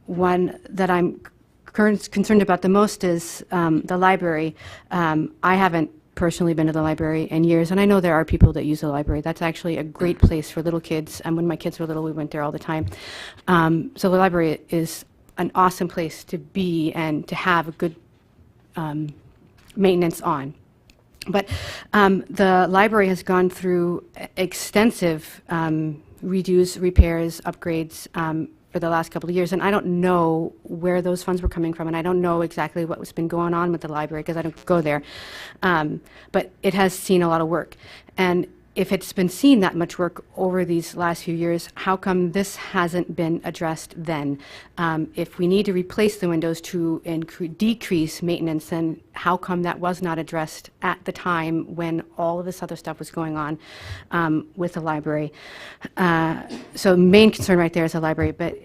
One that I'm concerned about the most is the library. I haven't personally been to the library in years, and I know there are people that use the library. That's actually a great place for little kids, and when my kids were little, we went there all the time. So the library is an awesome place to be and to have a good maintenance on. But the library has gone through extensive redos, repairs, upgrades for the last couple of years, and I don't know where those funds were coming from, and I don't know exactly what has been going on with the library because I don't go there. But it has seen a lot of work. And if it's been seeing that much work over these last few years, how come this hasn't been addressed then? If we need to replace the windows to decrease maintenance, then how come that was not addressed at the time when all of this other stuff was going on with the library? So main concern right there is the library, but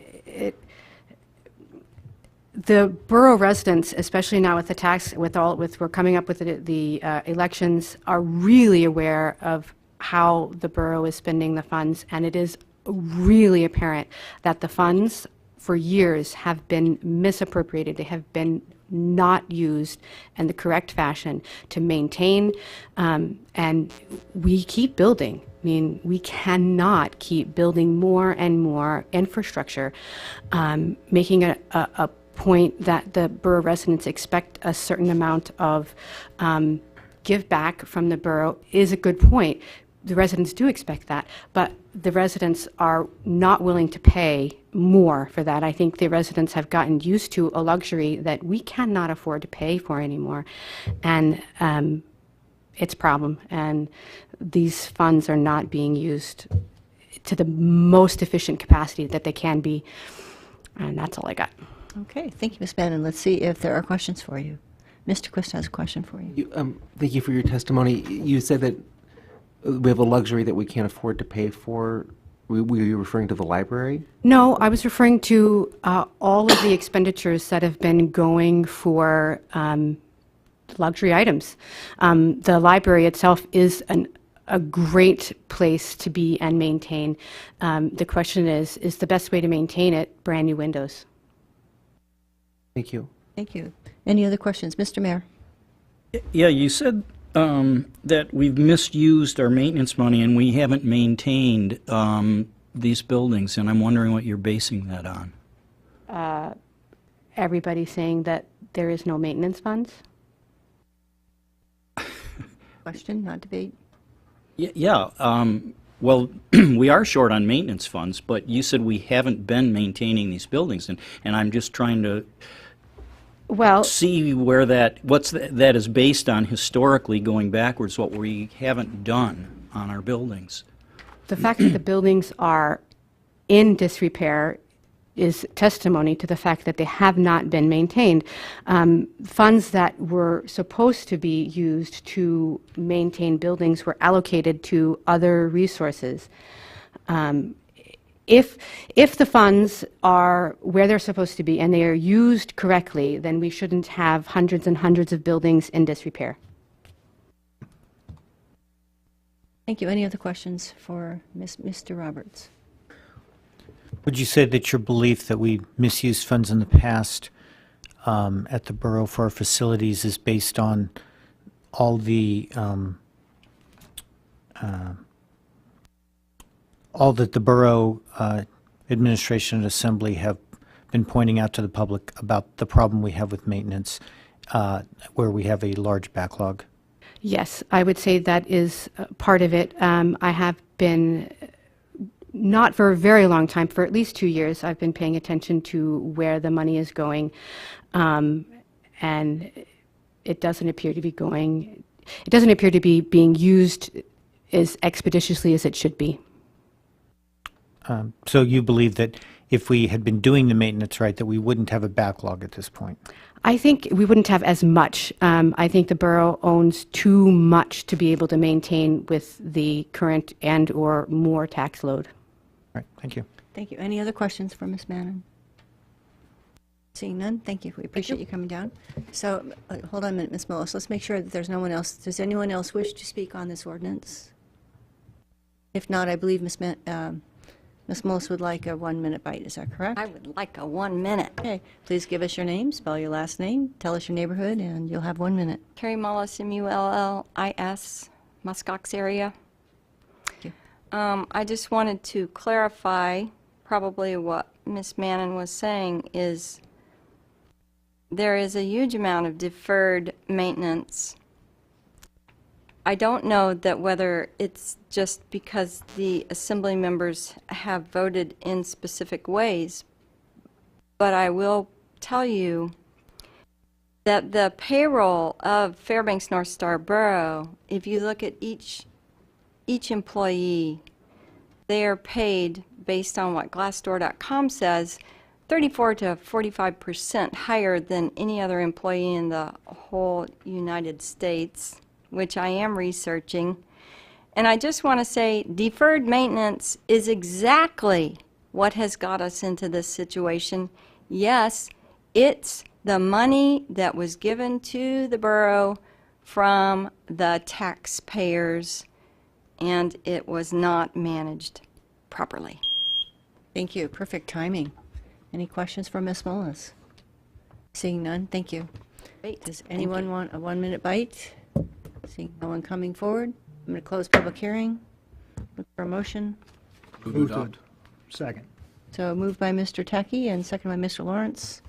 the borough residents, especially now with the tax, with we're coming up with the elections, are really aware of how the borough is spending the funds, and it is really apparent that the funds for years have been misappropriated. They have been not used in the correct fashion to maintain, and we keep building. I mean, we cannot keep building more and more infrastructure, making a point that the borough residents expect a certain amount of give back from the borough is a good point. The residents do expect that, but the residents are not willing to pay more for that. I think the residents have gotten used to a luxury that we cannot afford to pay for anymore, and it's a problem. And these funds are not being used to the most efficient capacity that they can be, and that's all I got. Okay, thank you, Ms. Bannon. Let's see if there are questions for you. Mr. Quist has a question for you. Thank you for your testimony. You said that we have a luxury that we can't afford to pay for. Were you referring to the library? No, I was referring to all of the expenditures that have been going for luxury items. The library itself is a great place to be and maintain. The question is the best way to maintain it brand new windows? Thank you. Thank you. Any other questions? Mr. Mayor? Yeah, you said that we've misused our maintenance money and we haven't maintained these buildings, and I'm wondering what you're basing that on. Everybody saying that there is no maintenance funds? Question, not debate. Yeah. Well, we are short on maintenance funds, but you said we haven't been maintaining these buildings, and I'm just trying to see where that is based on historically going backwards, what we haven't done on our buildings. The fact that the buildings are in disrepair is testimony to the fact that they have not been maintained. Funds that were supposed to be used to maintain buildings were allocated to other resources. If the funds are where they're supposed to be and they are used correctly, then we shouldn't have hundreds and hundreds of buildings in disrepair. Thank you. Any other questions for Mr. Roberts? Would you say that your belief that we misused funds in the past at the borough for our facilities is based on all that the borough administration and assembly have been pointing out to the public about the problem we have with maintenance, where we have a large backlog? Yes, I would say that is part of it. I have been, not for a very long time, for at least 2 years, I've been paying attention to where the money is going, and it doesn't appear to be being used as expeditiously as it should be. So you believe that if we had been doing the maintenance right, that we wouldn't have a backlog at this point? I think we wouldn't have as much. I think the borough owns too much to be able to maintain with the current and or more tax load. All right, thank you. Thank you. Any other questions for Ms. Bannon? Seeing none, thank you. We appreciate you coming down. So, hold on a minute, Ms. Millis. Let's make sure that there's no one else. Does anyone else wish to speak on this ordinance? If not, I believe Ms. Ms. Mullis would like a 1-minute bite, is that correct? I would like a 1 minute. Okay, please give us your name, spell your last name, tell us your neighborhood, and you'll have 1 minute. Carrie Mullis, M-U-L-L-I-S, Muskox area. Thank you. I just wanted to clarify probably what Ms. Mannon was saying is there is a huge amount of deferred maintenance. I don't know that whether it's just because the assembly members have voted in specific ways, but I will tell you that the payroll of Fairbanks North Star Borough, if you look at each employee, they are paid based on what Glassdoor.com says, 34 to 45% higher than any other employee in the whole United States, which I am researching. And I just want to say deferred maintenance is exactly what has got us into this situation. Yes, it's the money that was given to the borough from the taxpayers, and it was not managed properly. Thank you, perfect timing. Any questions for Ms. Mullis? Seeing none, thank you. Great. Does anyone want a 1-minute bite? Seeing no one coming forward, I'm going to close public hearing. Look for a motion. Move to second. So moved by Mr. Techie and second by Mr. Lawrence.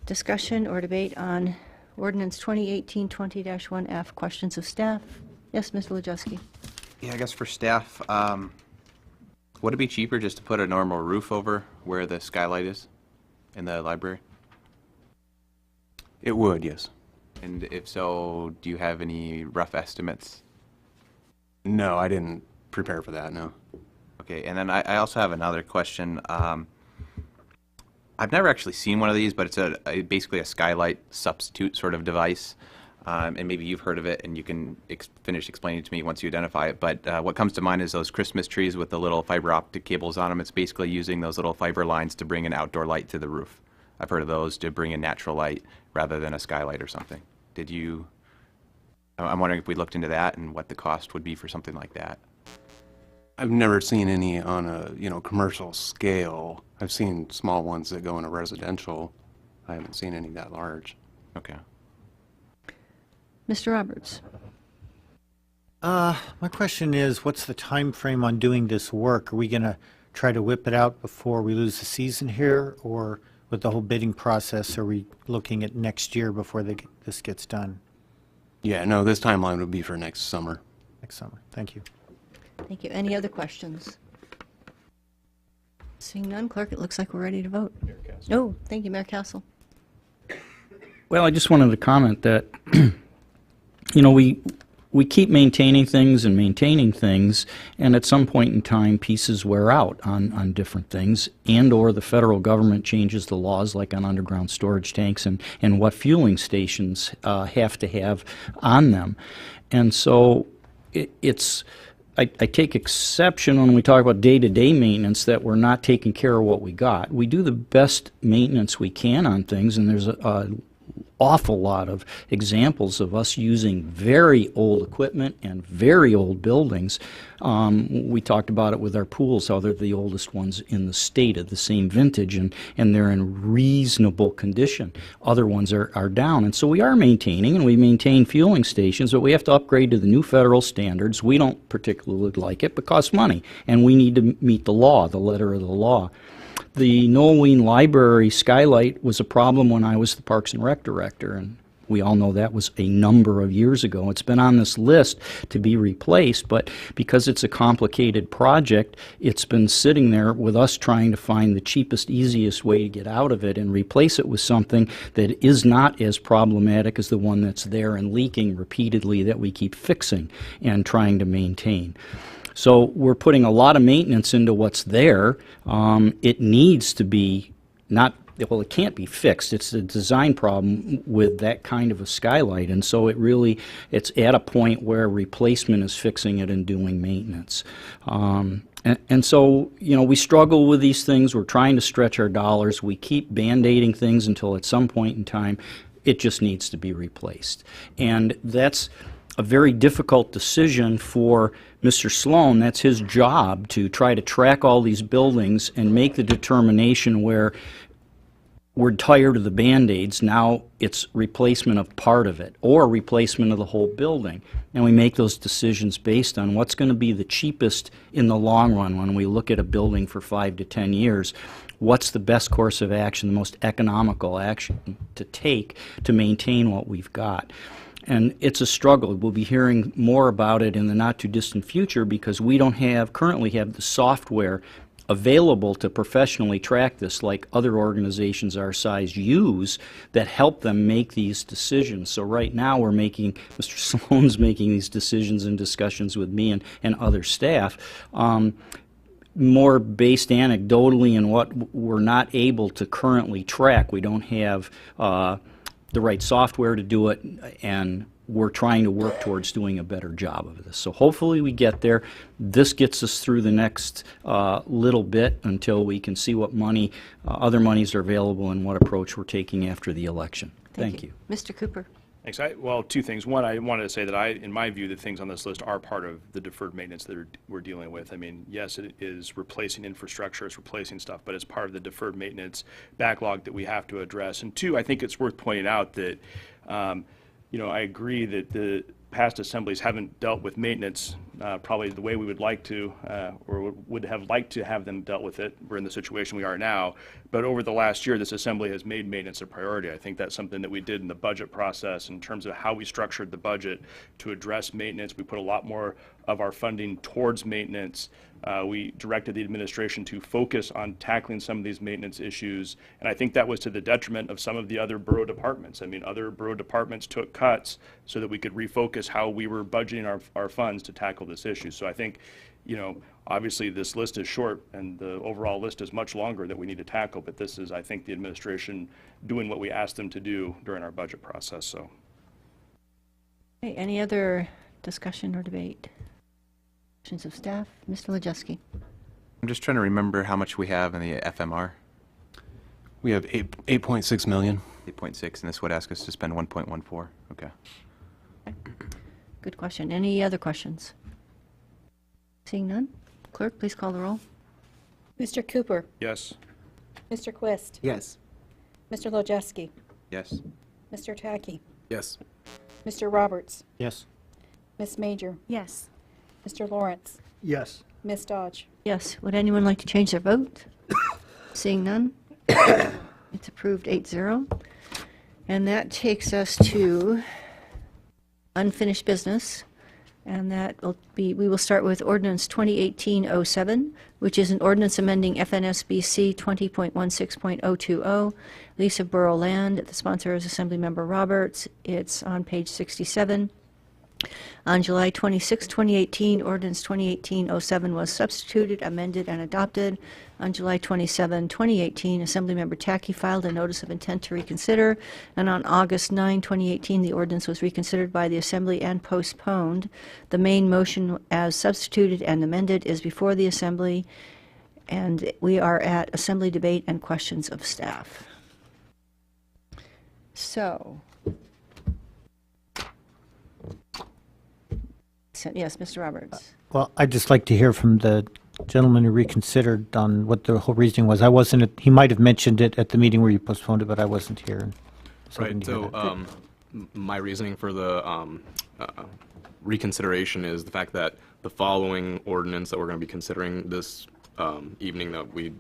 Discussion or debate on Ordinance 2018-20-1F. Questions of staff? Yes, Mr. Lajewski. Yeah, I guess for staff, would it be cheaper just to put a normal roof over where the skylight is in the library? It would, yes. And if so, do you have any rough estimates? No, I didn't prepare for that, no. Okay, and then I also have another question. I've never actually seen one of these, but it's basically a skylight substitute sort of device. And maybe you've heard of it, and you can finish explaining it to me once you identify it. But what comes to mind is those Christmas trees with the little fiber optic cables on them. It's basically using those little fiber lines to bring an outdoor light to the roof. I've heard of those to bring in natural light rather than a skylight or something. I'm wondering if we looked into that and what the cost would be for something like that. I've never seen any on a, commercial scale. I've seen small ones that go in a residential. I haven't seen any that large. Okay. Mr. Roberts. My question is, what's the time frame on doing this work? Are we going to try to whip it out before we lose the season here, or with the whole bidding process, are we looking at next year before this gets done? Yeah, no, this timeline would be for next summer. Next summer. Thank you. Thank you. Any other questions? Seeing none, clerk, it looks like we're ready to vote. No, thank you, Mayor Castle. Well, I just wanted to comment that, we keep maintaining things, and at some point in time, pieces wear out on different things, and/or the federal government changes the laws, like on underground storage tanks and what fueling stations have to have on them. And so I take exception when we talk about day-to-day maintenance that we're not taking care of what we got. We do the best maintenance we can on things, and there's an awful lot of examples of us using very old equipment and very old buildings. We talked about it with our pools, how they're the oldest ones in the state of the same vintage, and they're in reasonable condition. Other ones are down. And so we are maintaining, and we maintain fueling stations, but we have to upgrade to the new federal standards. We don't particularly like it, but it costs money, and we need to meet the law, the letter of the law. The Noelween Library skylight was a problem when I was the Parks and Rec director, and we all know that was a number of years ago. It's been on this list to be replaced, but because it's a complicated project, it's been sitting there with us trying to find the cheapest, easiest way to get out of it and replace it with something that is not as problematic as the one that's there and leaking repeatedly that we keep fixing and trying to maintain. So we're putting a lot of maintenance into what's there. It needs to be it can't be fixed. It's a design problem with that kind of a skylight. And so it's at a point where replacement is fixing it and doing maintenance. And so, we struggle with these things. We're trying to stretch our dollars. We keep Band-Aiding things until at some point in time, it just needs to be replaced. And that's a very difficult decision for Mr. Sloan. That's his job, to try to track all these buildings and make the determination where we're tired of the Band-Aids, now it's replacement of part of it, or replacement of the whole building. And we make those decisions based on what's going to be the cheapest in the long run when we look at a building for 5 to 10 years. What's the best course of action, the most economical action to take to maintain what we've got? And it's a struggle. We'll be hearing more about it in the not-too-distant future because we don't currently have the software available to professionally track this like other organizations our size use that help them make these decisions. So right now Mr. Sloan's making these decisions in discussions with me and other staff, more based anecdotally in what we're not able to currently track. We don't have the right software to do it, and we're trying to work towards doing a better job of this. So hopefully we get there. This gets us through the next little bit until we can see what money, other monies are available and what approach we're taking after the election. Thank you. Mr. Cooper. Thanks. Well, two things. One, I wanted to say that in my view, the things on this list are part of the deferred maintenance that we're dealing with. I mean, yes, it is replacing infrastructure, it's replacing stuff, but it's part of the deferred maintenance backlog that we have to address. And two, I think it's worth pointing out that I agree that the past assemblies haven't dealt with maintenance probably the way we would like to, or would have liked to have them dealt with it. We're in the situation we are now. But over the last year, this assembly has made maintenance a priority. I think that's something that we did in the budget process in terms of how we structured the budget to address maintenance. We put a lot more of our funding towards maintenance. We directed the administration to focus on tackling some of these maintenance issues, and I think that was to the detriment of some of the other borough departments. I mean, other borough departments took cuts so that we could refocus how we were budgeting our funds to tackle this issue. So I think, obviously this list is short and the overall list is much longer that we need to tackle, but this is, I think, the administration doing what we asked them to do during our budget process. So. Okay, any other discussion or debate? Questions of staff? Mr. Lejewski. I'm just trying to remember how much we have in the FMR. We have 8.6 million. 8.6, and this would ask us to spend 1.14. Okay. Good question. Any other questions? Seeing none, clerk, please call the roll. Mr. Cooper. Yes. Mr. Quist. Yes. Mr. Lojewski. Yes. Mr. Tackey. Yes. Mr. Roberts. Yes. Ms. Major. Yes. Mr. Lawrence. Yes. Ms. Dodge. Yes. Would anyone like to change their vote? Seeing none, it's approved 8-0. And that takes us to unfinished business. And that will be, we will start with Ordinance 2018-07, which is an ordinance amending FNSB 20.16.020, lease of borough land. The sponsor is Assemblymember Roberts. It's on page 67. On July 26, 2018, Ordinance 2018-07 was substituted, amended, and adopted. On July 27, 2018, Assemblymember Tackey filed a notice of intent to reconsider, and on August 9, 2018, the ordinance was reconsidered by the Assembly and postponed. The main motion as substituted and amended is before the Assembly, and we are at Assembly debate and questions of staff. So, yes, Mr. Roberts. Well, I'd just like to hear from the gentleman who reconsidered on what the whole reasoning was. I wasn't, he might have mentioned it at the meeting where you postponed it, but I wasn't here. Right, so my reasoning for the reconsideration is the fact that the following ordinance that we're going to be considering this evening that we,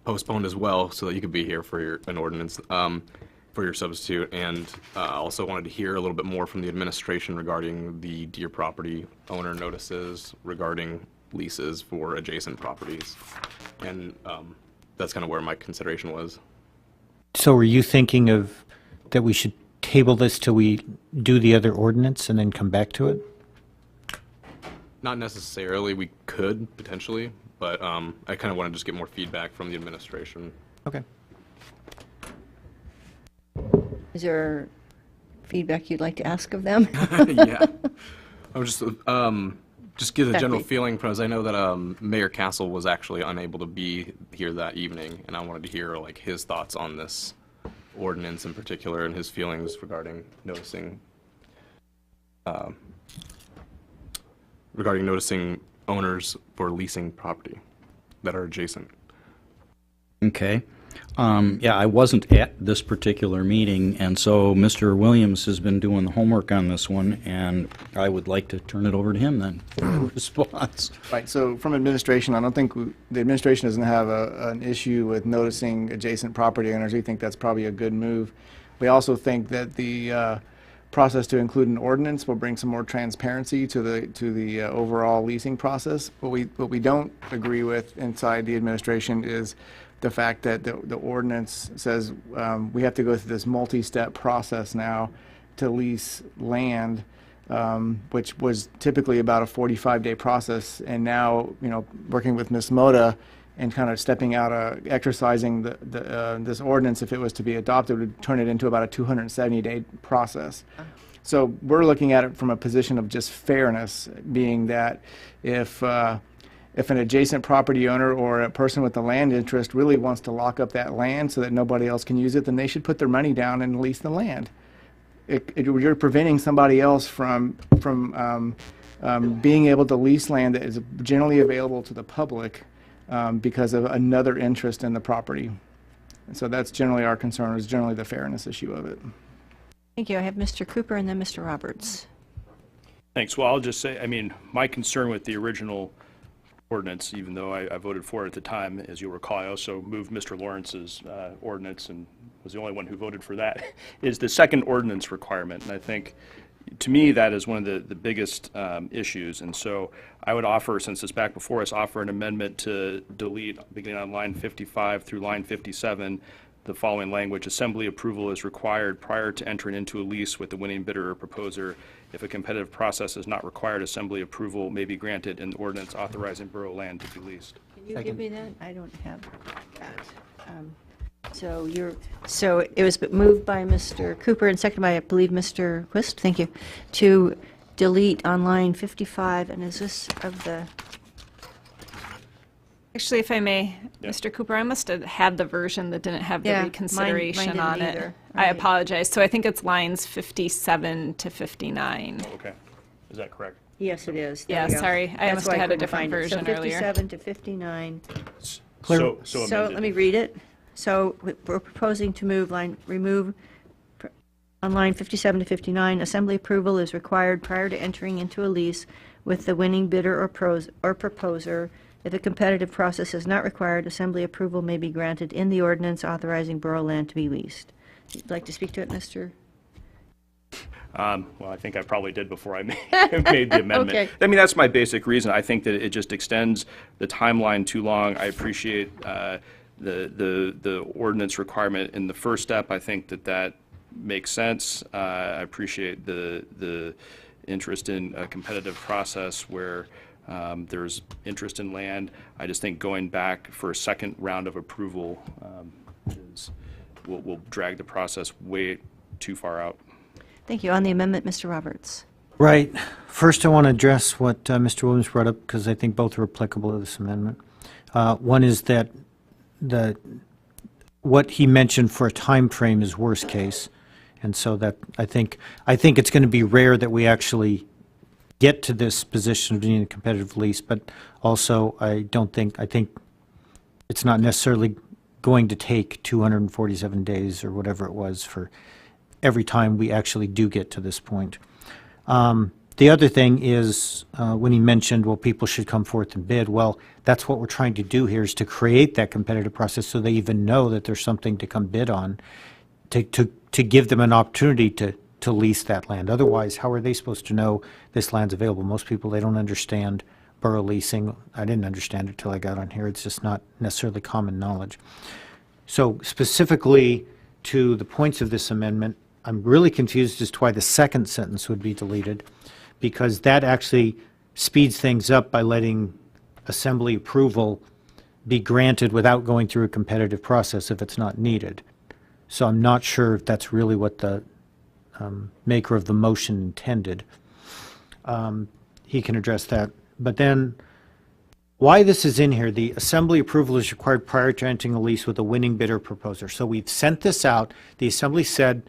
postponed as well so that you could be here for an ordinance for your substitute, and also wanted to hear a little bit more from the administration regarding the deer property owner notices regarding leases for adjacent properties, and that's kind of where my consideration was. So were you thinking of that we should table this till we do the other ordinance and then come back to it? Not necessarily. We could potentially, but I kind of want to just get more feedback from the administration. Okay. Is there feedback you'd like to ask of them? Yeah. I was just get a general feeling, because I know that Mayor Castle was actually unable to be here that evening, and I wanted to hear his thoughts on this ordinance in particular and his feelings regarding noticing regarding noticing owners for leasing property that are adjacent. Okay. Yeah, I wasn't at this particular meeting, and so Mr. Williams has been doing the homework on this one, and I would like to turn it over to him then for a response. Right, so from administration, I don't think the administration doesn't have an issue with noticing adjacent property owners. We think that's probably a good move. We also think that the process to include an ordinance will bring some more transparency to the overall leasing process. What we don't agree with inside the administration is the fact that the ordinance says we have to go through this multi-step process now to lease land, which was typically about a 45-day process, and now, you know, working with Ms. Moda and kind of stepping out, exercising this ordinance, if it was to be adopted, would turn it into about a 270-day process. So we're looking at it from a position of just fairness, being that if an adjacent property owner or a person with a land interest really wants to lock up that land so that nobody else can use it, then they should put their money down and lease the land. You're preventing somebody else from being able to lease land that is generally available to the public because of another interest in the property. And so that's generally our concern, is generally the fairness issue of it. Thank you. I have Mr. Cooper and then Mr. Roberts. Thanks. Well, I'll just say, I mean, my concern with the original ordinance, even though I voted for it at the time, as you'll recall, I also moved Mr. Lawrence's ordinance and was the only one who voted for that, is the second ordinance requirement. And I think, to me, that is one of the biggest issues. And so I would offer, since it's back before us, offer an amendment to delete, beginning on line 55 through line 57, the following language: assembly approval is required prior to entering into a lease with the winning bidder or proposer. If a competitive process is not required, assembly approval may be granted in the ordinance authorizing borough land to be leased. Can you give me that? I don't have that. So it was moved by Mr. Cooper and seconded by, I believe, Mr. Quist, thank you, to delete on line 55, and is this of the... Actually, if I may, Mr. Cooper, I must have had the version that didn't have the Yeah, reconsideration mine on didn't it. either. I apologize. So I think it's lines 57 to 59. Okay. Is that correct? Yes, it is. There Yeah, we go. sorry. I That's must why have had a couldn't different find it. version So earlier. 57 to 59. So So amended. let me read it. So we're proposing to remove on line 57 to 59, assembly approval is required prior to entering into a lease with the winning bidder or proposer. If a competitive process is not required, assembly approval may be granted in the ordinance authorizing borough land to be leased. You'd like to speak to it, Mr.? Well, I think I probably did before I made the amendment. Okay. I mean, that's my basic reason. I think that it just extends the timeline too long. I appreciate the ordinance requirement in the first step. I think that makes sense. I appreciate the interest in a competitive process where there's interest in land. I just think going back for a second round of approval will drag the process way too far out. Thank you. On the amendment, Mr. Roberts. Right. First, I want to address what Mr. Williams brought up, because I think both are applicable to this amendment. One is that what he mentioned for a time frame is worst case, and so that I think it's going to be rare that we actually get to this position of needing a competitive lease. But also, I think it's not necessarily going to take 247 days or whatever it was for every time we actually do get to this point. The other thing is when he mentioned, well, people should come forth and bid. Well, that's what we're trying to do here, is to create that competitive process so they even know that there's something to come bid on, to give them an opportunity to lease that land. Otherwise, how are they supposed to know this land's available? Most people, they don't understand borough leasing. I didn't understand it till I got on here. It's just not necessarily common knowledge. So specifically to the points of this amendment, I'm really confused as to why the second sentence would be deleted, because that actually speeds things up by letting assembly approval be granted without going through a competitive process if it's not needed. So I'm not sure if that's really what the maker of the motion intended. He can address that. But then why this is in here, the assembly approval is required prior to entering a lease with a winning bidder proposer. So we've sent this out. The assembly said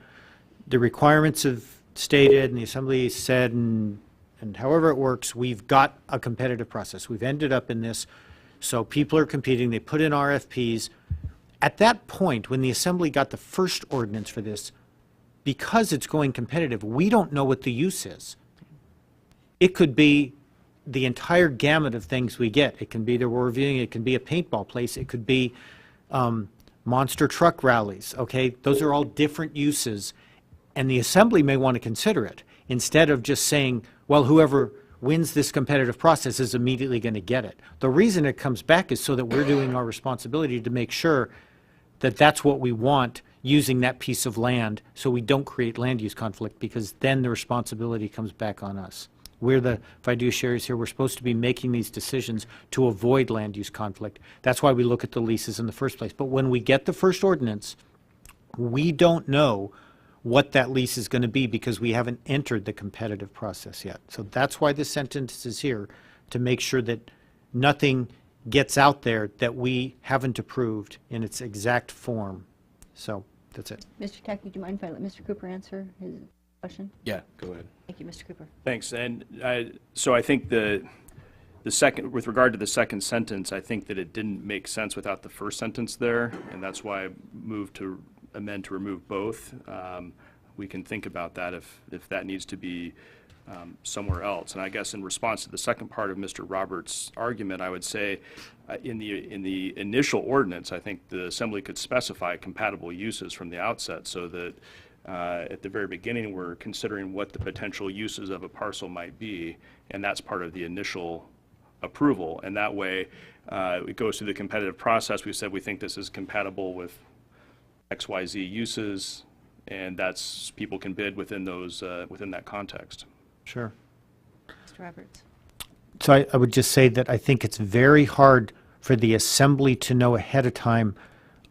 the requirements of stated and the Assembly said, and however it works, we've got a competitive process. We've ended up in this. So people are competing. They put in RFPs. At that point, when the Assembly got the first ordinance for this, because it's going competitive, we don't know what the use is. It could be the entire gamut of things we get. It can be that we're reviewing, it can be a paintball place, it could be monster truck rallies, okay? Those are all different uses, and the Assembly may want to consider it instead of just saying, well, whoever wins this competitive process is immediately going to get it. The reason it comes back is so that we're doing our responsibility to make sure that that's what we want using that piece of land, so we don't create land use conflict, because then the responsibility comes back on us. We're the fiduciaries here. We're supposed to be making these decisions to avoid land use conflict. That's why we look at the leases in the first place. But when we get the first ordinance, we don't know what that lease is going to be because we haven't entered the competitive process yet. So that's why this sentence is here, to make sure that nothing gets out there that we haven't approved in its exact form. So that's it. Mr. Tackey, do you mind if I let Mr. Cooper answer his question? Yeah, go ahead. Thank you, Mr. Cooper. Thanks. And so I think the second, with regard to the second sentence, I think that it didn't make sense without the first sentence there, and that's why I moved to amend to remove both. We can think about that if that needs to be somewhere else. And I guess in response to the second part of Mr. Roberts' argument, I would say in the initial ordinance, I think the Assembly could specify compatible uses from the outset, so that at the very beginning we're considering what the potential uses of a parcel might be, and that's part of the initial approval. And that way it goes through the competitive process. We said we think this is compatible with XYZ uses, and that's, people can bid within those within that context. Sure. Mr. Roberts. So I would just say that I think it's very hard for the Assembly to know ahead of time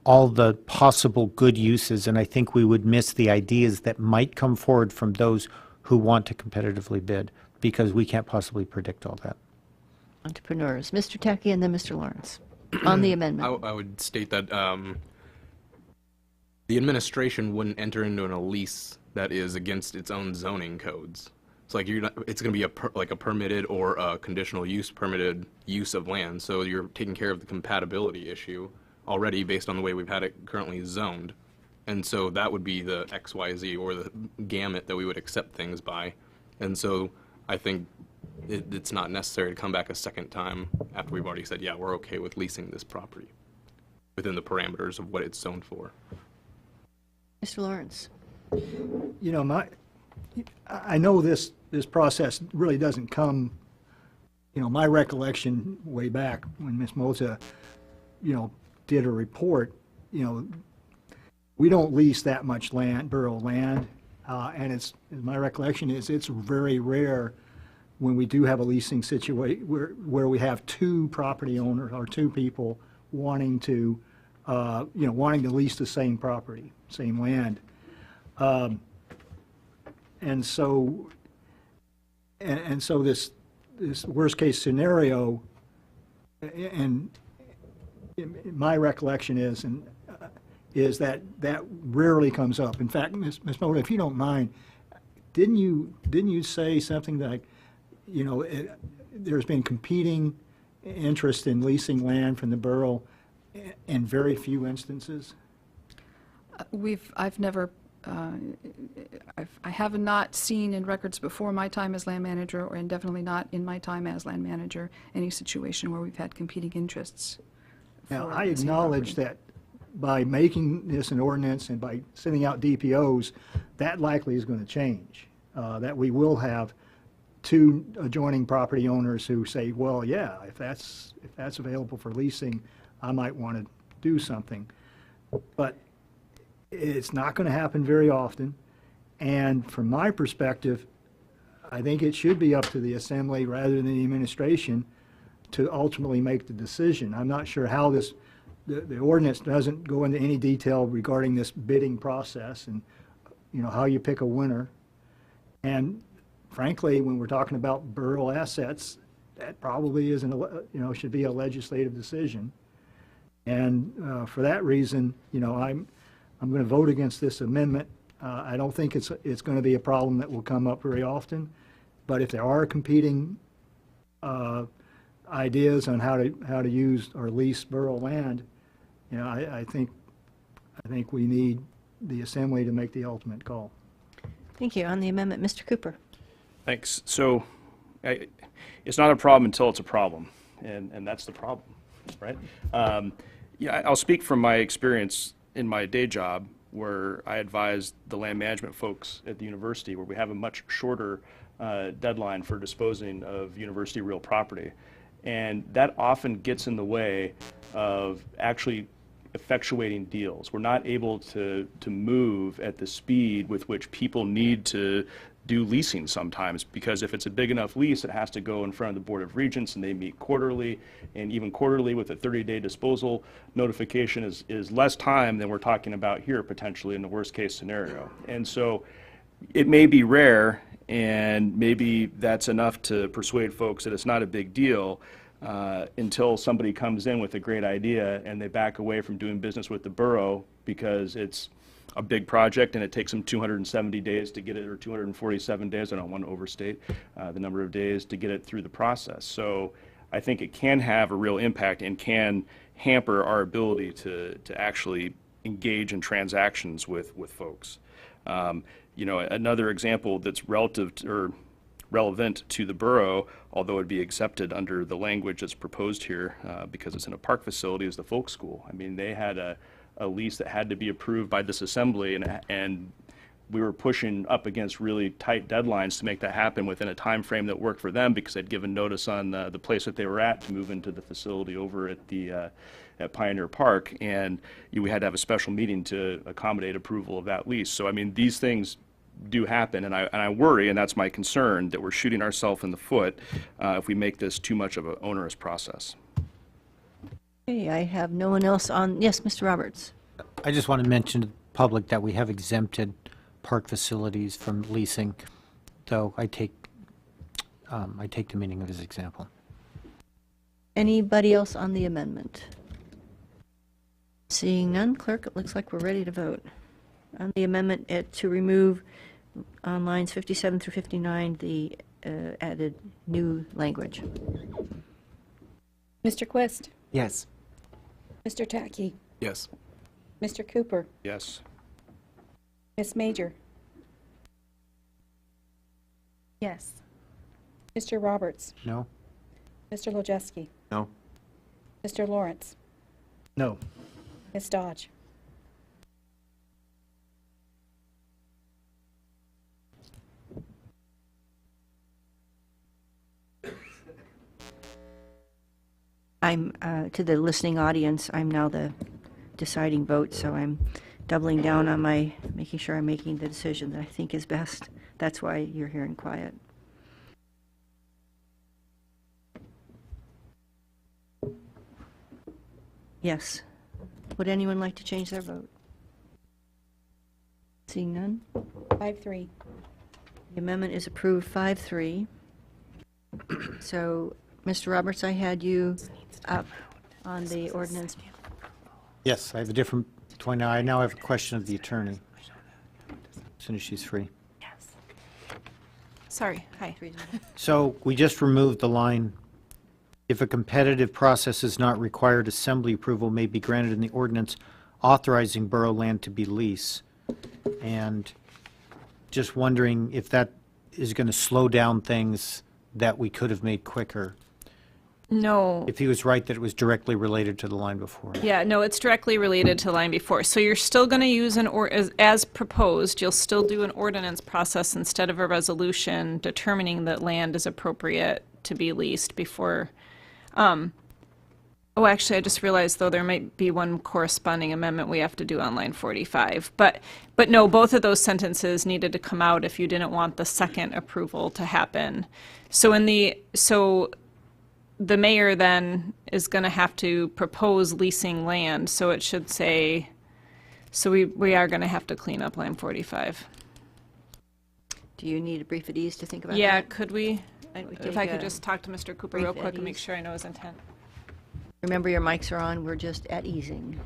all the possible good uses, and I think we would miss the ideas that might come forward from those who want to competitively bid, because we can't possibly predict all that. Entrepreneurs. Mr. Tackey and then Mr. Lawrence on the amendment. I would state that the administration wouldn't enter into a lease that is against its own zoning codes. It's like it's going to be like a permitted or a conditional use permitted use of land. So you're taking care of the compatibility issue already based on the way we've had it currently zoned. And so that would be the XYZ or the gamut that we would accept things by. And so I think it's not necessary to come back a second time after we've already said, yeah, we're okay with leasing this property within the parameters of what it's zoned for. Mr. Lawrence. You know, I know this process really doesn't come, you know, my recollection way back when Ms. Mota, you know, did a report, you know, we don't lease that much land, borough land, and it's, my recollection is it's very rare when we do have a leasing situation where we have two property owners or two people wanting to, you know, wanting to lease the same property, same land. And so this worst case scenario, and my recollection is that rarely comes up. In fact, Ms. Mota, if you don't mind, didn't you say something like, you know, there's been competing interest in leasing land from the borough in very few instances? I've never, I have not seen in records before my time as land manager, and definitely not in my time as land manager, any situation where we've had competing interests. Now, I acknowledge that by making this an ordinance and by sending out DPOs, that likely is going to change. That we will have two adjoining property owners who say, well, yeah, if that's available for leasing, I might want to do something. But it's not going to happen very often. And from my perspective, I think it should be up to the Assembly rather than the administration to ultimately make the decision. I'm not sure how the ordinance doesn't go into any detail regarding this bidding process and, you know, how you pick a winner. And frankly, when we're talking about borough assets, that probably isn't, you know, should be a legislative decision. And for that reason, you know, I'm going to vote against this amendment. I don't think it's going to be a problem that will come up very often, but if there are competing ideas on how to use or lease borough land, you know, I think we need the Assembly to make the ultimate call. Thank you. On the amendment, Mr. Cooper. Thanks. So it's not a problem until it's a problem, and that's the problem, right? Yeah, I'll speak from my experience in my day job where I advised the land management folks at the university, where we have a much shorter deadline for disposing of university real property. And that often gets in the way of actually effectuating deals. We're not able to move at the speed with which people need to do leasing sometimes, because if it's a big enough lease, it has to go in front of the Board of Regents, and they meet quarterly, and even quarterly with a 30-day disposal notification is less time than we're talking about here potentially in the worst case scenario. And so it may be rare, and maybe that's enough to persuade folks that it's not a big deal until somebody comes in with a great idea and they back away from doing business with the borough because it's a big project and it takes them 270 days to get it, or 247 days, I don't want to overstate the number of days to get it through the process. So I think it can have a real impact and can hamper our ability to actually engage in transactions with folks. You know, another example that's relevant to the borough, although it'd be accepted under the language that's proposed here because it's in a park facility, is the folk school. I mean, they had a lease that had to be approved by this assembly, and we were pushing up against really tight deadlines to make that happen within a time frame that worked for them, because they'd given notice on the place that they were at to move into the facility over at the at Pioneer Park, and we had to have a special meeting to accommodate approval of that lease. So I mean, these things do happen, and I worry, and that's my concern, that we're shooting ourselves in the foot if we make this too much of an onerous process. Okay, I have no one else on. Yes, Mr. Roberts. I just want to mention to the public that we have exempted park facilities from leasing, though I take the meaning of his example. Anybody else on the amendment? Seeing none, clerk, it looks like we're ready to vote. On the amendment to remove on lines 57 through 59 the added new language. Mr. Quist? Yes. Mr. Tackey? Yes. Mr. Cooper? Yes. Ms. Major? Yes. Mr. Roberts? No? Mr. Lojeski? No. Mr. Lawrence? No. Ms. Dodge? I'm, to the listening audience, I'm now the deciding vote, so I'm doubling down on making sure I'm making the decision that I think is best. That's why you're hearing quiet. Yes. Would anyone like to change their vote? Seeing none? 5-3. The amendment is approved 5-3. So, Mr. Roberts, I had you up on the ordinance. Yes, I have a different point now. I now have a question of the attorney, as soon as she's free. Sorry, hi. So we just removed the line, if a competitive process is not required, assembly approval may be granted in the ordinance authorizing borough land to be leased. And just wondering if that is going to slow down things that we could have made quicker. No. If he was right that it was directly related to the line before. Yeah, no, it's directly related to the line before. So you're still going to use as proposed, you'll still do an ordinance process instead of a resolution determining that land is appropriate to be leased before. Oh, actually, I just realized, though, there might be one corresponding amendment we have to do on line 45. But no, both of those sentences needed to come out if you didn't want the second approval to happen. So the mayor then is going to have to propose leasing land, so it should say, so we are going to have to clean up line 45. Do you need a brief at ease to think about that? Yeah, could we? If take I could a just talk to Mr. Cooper brief real quick at and make ease. sure I know his intent. Remember, your mics are on. We're just at easing.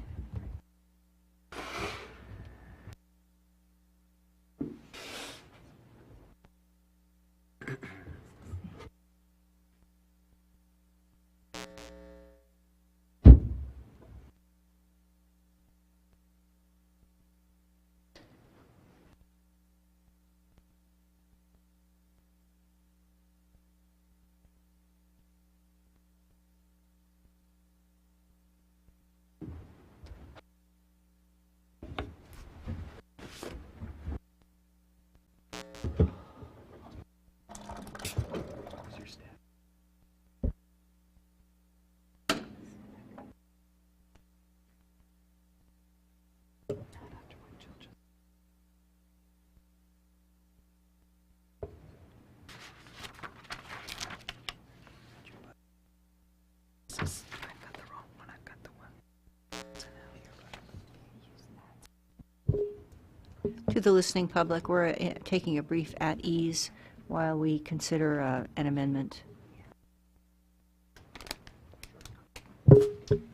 To the listening public, we're taking a brief at ease while we consider an amendment.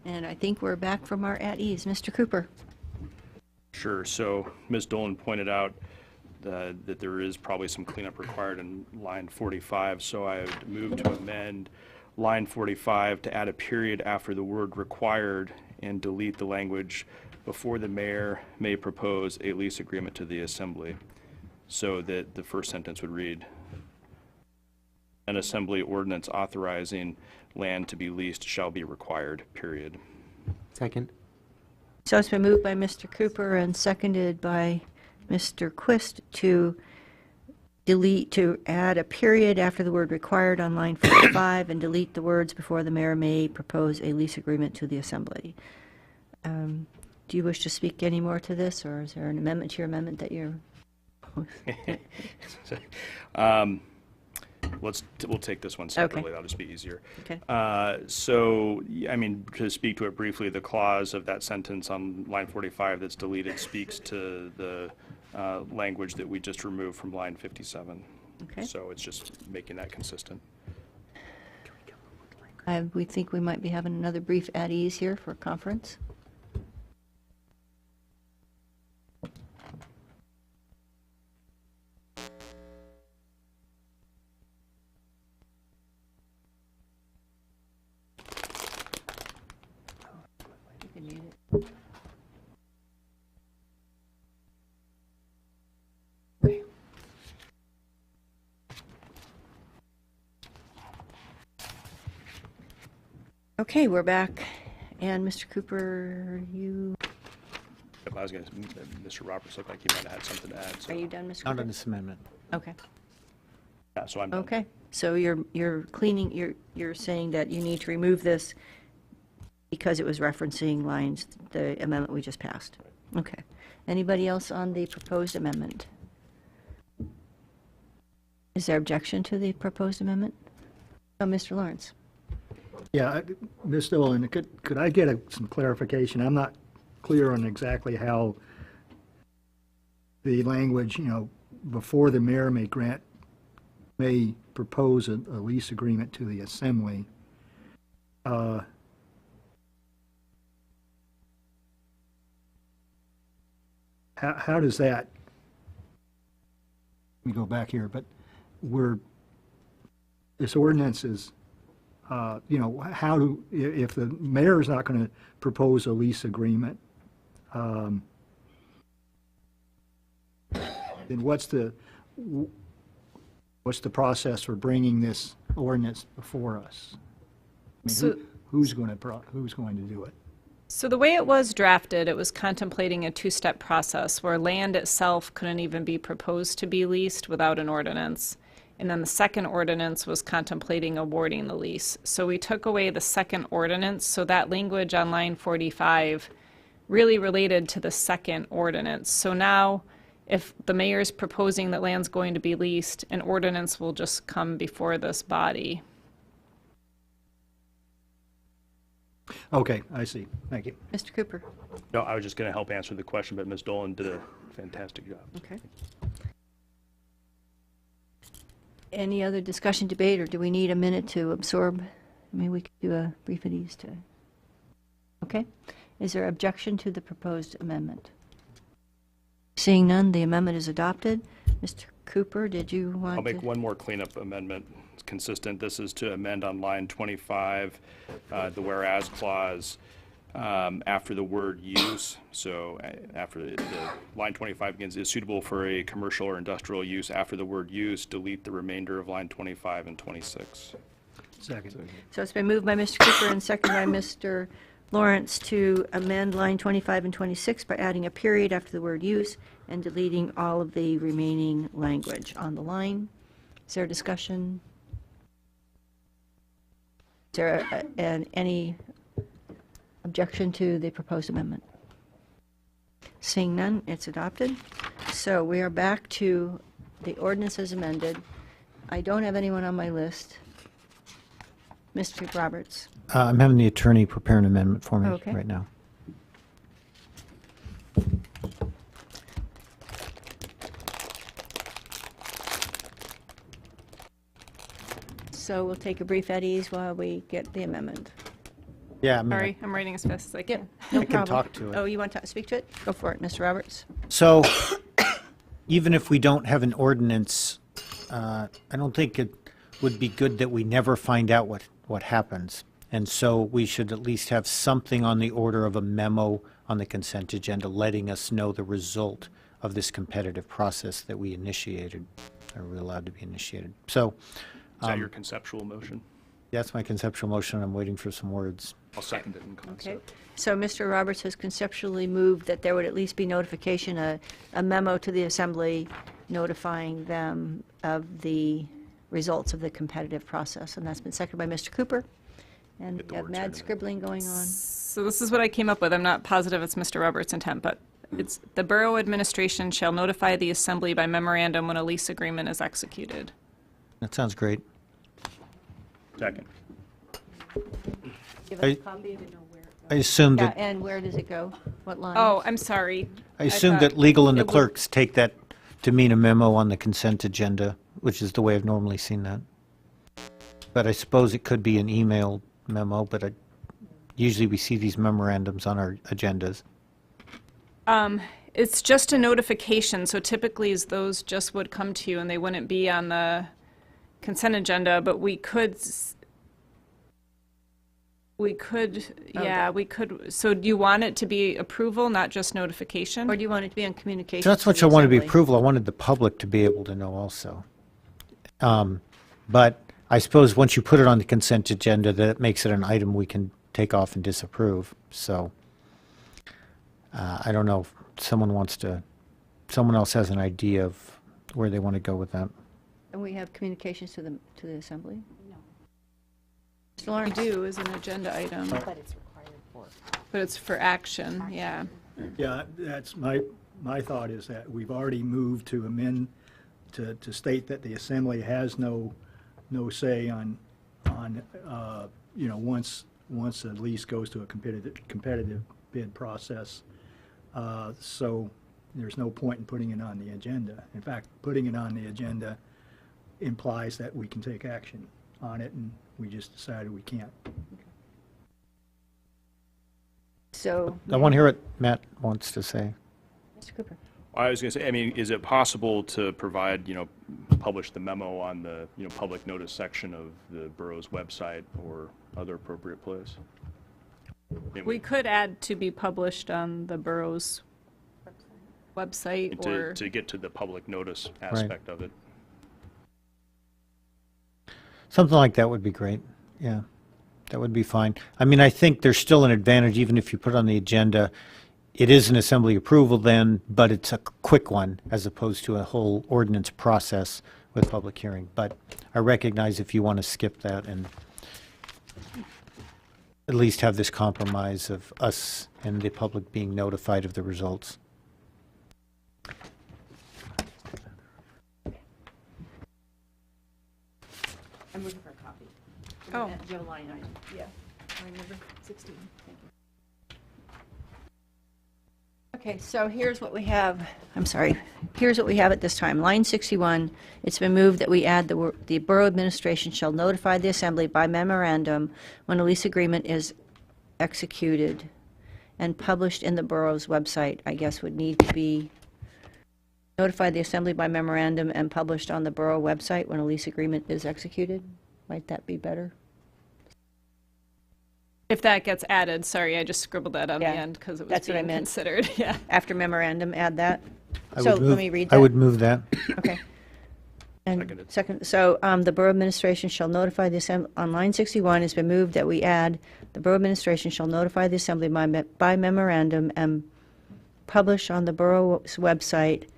And I think we're back from our at ease. Mr. Cooper. Sure. So Ms. Dolan pointed out that there is probably some cleanup required in line 45. So I would move to amend line 45 to add a period after the word required and delete the language before the mayor may propose a lease agreement to the assembly. So that the first sentence would read, an assembly ordinance authorizing land to be leased shall be required, period. Second. So it's been moved by Mr. Cooper and seconded by Mr. Quist to add a period after the word required on line 45 and delete the words before the mayor may propose a lease agreement to the assembly. Do you wish to speak any more to this, or is there an amendment to your amendment that you're... We'll take this one separately. Okay. That'll just be easier. Okay. So, I mean, to speak to it briefly, the clause of that sentence on line 45 that's deleted speaks to the language that we just removed from line 57. Okay. So it's just making that consistent. We think we might be having another brief at ease here for conference. Okay, we're back. And Mr. Cooper, you... I was going to, Mr. Roberts looked like he might have had something to add. So. Are you done, Mr. Not Cooper? on this amendment. Okay. Yeah, so I'm done. Okay. So you're cleaning, you're saying that you need to remove this because it was referencing lines, the amendment we just passed. Okay. Anybody else on the proposed amendment? Is there objection to the proposed amendment? Oh, Mr. Lawrence. Yeah, Ms. Dolan, could I get some clarification? I'm not clear on exactly how the language, before the mayor may propose a lease agreement to the assembly. How does that, let me go back here, but this ordinance is, if the mayor is not going to propose a lease agreement, then what's the process for bringing this ordinance before us? I mean, So- who's going to do it? So the way it was drafted, it was contemplating a two-step process where land itself couldn't even be proposed to be leased without an ordinance. And then the second ordinance was contemplating awarding the lease. So we took away the second ordinance, so that language on line 45 really related to the second ordinance. So now, if the mayor's proposing that land's going to be leased, an ordinance will just come before this body. Okay, I see. Thank you. Mr. Cooper. No, I was just going to help answer the question, but Ms. Dolan did a fantastic job. Okay. Any other discussion, debate, or do we need a minute to absorb? I mean, we could do a brief at ease to... Okay. Is there objection to the proposed amendment? Seeing none, the amendment is adopted. Mr. Cooper, did you want to... I'll make one more cleanup amendment. It's consistent. This is to amend on line 25, the whereas clause after the word use. So after the line 25 begins, is suitable for a commercial or industrial use. After the word use, delete the remainder of line 25 and 26. Second. So it's been moved by Mr. Cooper and seconded by Mr. Lawrence to amend line 25 and 26 by adding a period after the word use and deleting all of the remaining language on the line. Is there a discussion? Is there any objection to the proposed amendment? Seeing none, it's adopted. So we are back to the ordinance as amended. I don't have anyone on my list. Mr. Roberts. I'm having the attorney prepare an amendment for me Okay. right now. So we'll take a brief at ease while we get the amendment. Yeah, I mean, Sorry, I'm writing as fast as I can. No I can problem. talk to it. Oh, you want to speak to it? Go for it, Mr. Roberts. So, even if we don't have an ordinance, I don't think it would be good that we never find out what happens. And so we should at least have something on the order of a memo on the consent agenda letting us know the result of this competitive process that we initiated, or we're allowed to be initiated. So, Is that your conceptual motion? that's my conceptual motion. I'm waiting for some words. I'll second it in Okay. concept. So Mr. Roberts has conceptually moved that there would at least be notification, a memo to the Assembly notifying them of the results of the competitive process. And that's been seconded by Mr. Cooper. And Get the we have words mad right in it. scribbling going on. So this is what I came up with. I'm not positive it's Mr. Roberts' intent, but it's the Borough Administration shall notify the Assembly by memorandum when a lease agreement is executed. That sounds great. Second. Give I- us a copy. I assume Yeah, that, and where does it go? What line? Oh, I'm sorry. I assume thought that legal and the it would- clerks take that to mean a memo on the consent agenda, which is the way I've normally seen that. But I suppose it could be an email memo, but usually we see these memorandums on our agendas. It's just a notification, so typically those just would come to you and they wouldn't be on the consent agenda, but we could, yeah, we could, so do you want it to be approval, not just notification? Or do you want it to be on communication? So that's to what the I wanted to be Assembly? approval. I wanted the public to be able to know also. But I suppose once you put it on the consent agenda, that makes it an item we can take off and disapprove. So I don't know if someone else has an idea of where they want to go with that. And we have communications to the Assembly? No. Mr. We Lawrence? do as an agenda item, But it's required for. but it's for action, yeah. Yeah, that's my thought is that we've already moved to amend, to state that the Assembly has no say on, once a lease goes to a competitive bid process. So there's no point in putting it on the agenda. In fact, putting it on the agenda implies that we can take action on it, and we just decided we can't. So, I want to hear what Matt wants to say. Mr. Cooper? I was going to say, I mean, is it possible to provide, publish the memo on the, public notice section of the borough's website or other appropriate place? We could add to be published on the borough's website or. To get to the public notice aspect of it. Something like that would be great. Yeah, that would be fine. I mean, I think there's still an advantage, even if you put it on the agenda. It is an Assembly approval then, but it's a quick one as opposed to a whole ordinance process with public hearing. But I recognize if you want to skip that and at least have this compromise of us and the public being notified of the results. I'm looking for a copy. Oh. Joe line item, yeah. Line number 16, thank you. Okay, so here's what we have, I'm sorry, here's what we have at this time. Line 61, it's been moved that we add the Borough Administration shall notify the Assembly by memorandum when a lease agreement is executed and published in the borough's website, I guess would need to be notify the Assembly by memorandum and published on the borough website when a lease agreement is executed. Might that be better? If that gets added, sorry, I just scribbled that on the Yeah, end because it was that's what I being meant. considered, yeah. After memorandum, add that? I So would move- let me read that. I would move that. Okay. And Seconded. second, so the Borough Administration shall notify the Assembly, on line 61, it's been moved that we add, the Borough Administration shall notify the Assembly by memorandum and publish on the borough's website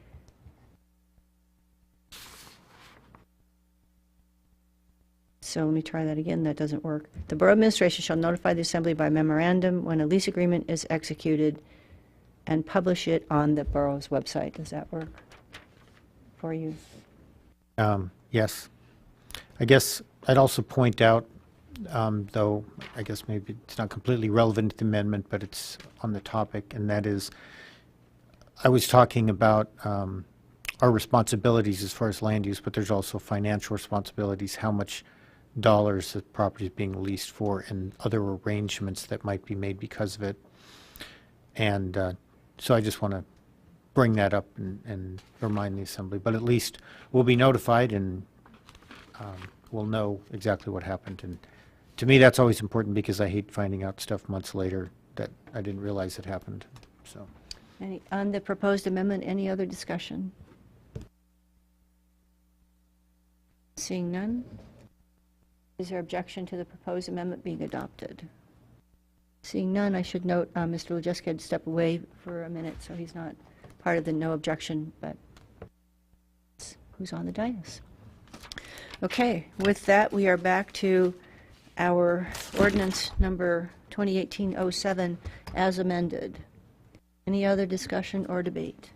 So let me try that again. That doesn't work. The Borough Administration shall notify the Assembly by memorandum when a lease agreement is executed and publish it on the borough's website. Does that work for you? Yes. I guess I'd also point out, though I guess maybe it's not completely relevant to the amendment, but it's on the topic, and that is, I was talking about our responsibilities as far as land use, but there's also financial responsibilities, how much dollars the property is being leased for, and other arrangements that might be made because of it. And so I just want to bring that up and remind the Assembly. But at least we'll be notified, and we'll know exactly what happened. And to me, that's always important because I hate finding out stuff months later that I didn't realize had happened. So, On the proposed amendment, any other discussion? Seeing none? Is there objection to the proposed amendment being adopted? Seeing none, I should note Mr. Lejeski had to step away for a minute, so he's not part of the no objection, but who's on the dais? Okay, with that, we are back to our ordinance number 2018-07 as amended. Any other discussion or debate?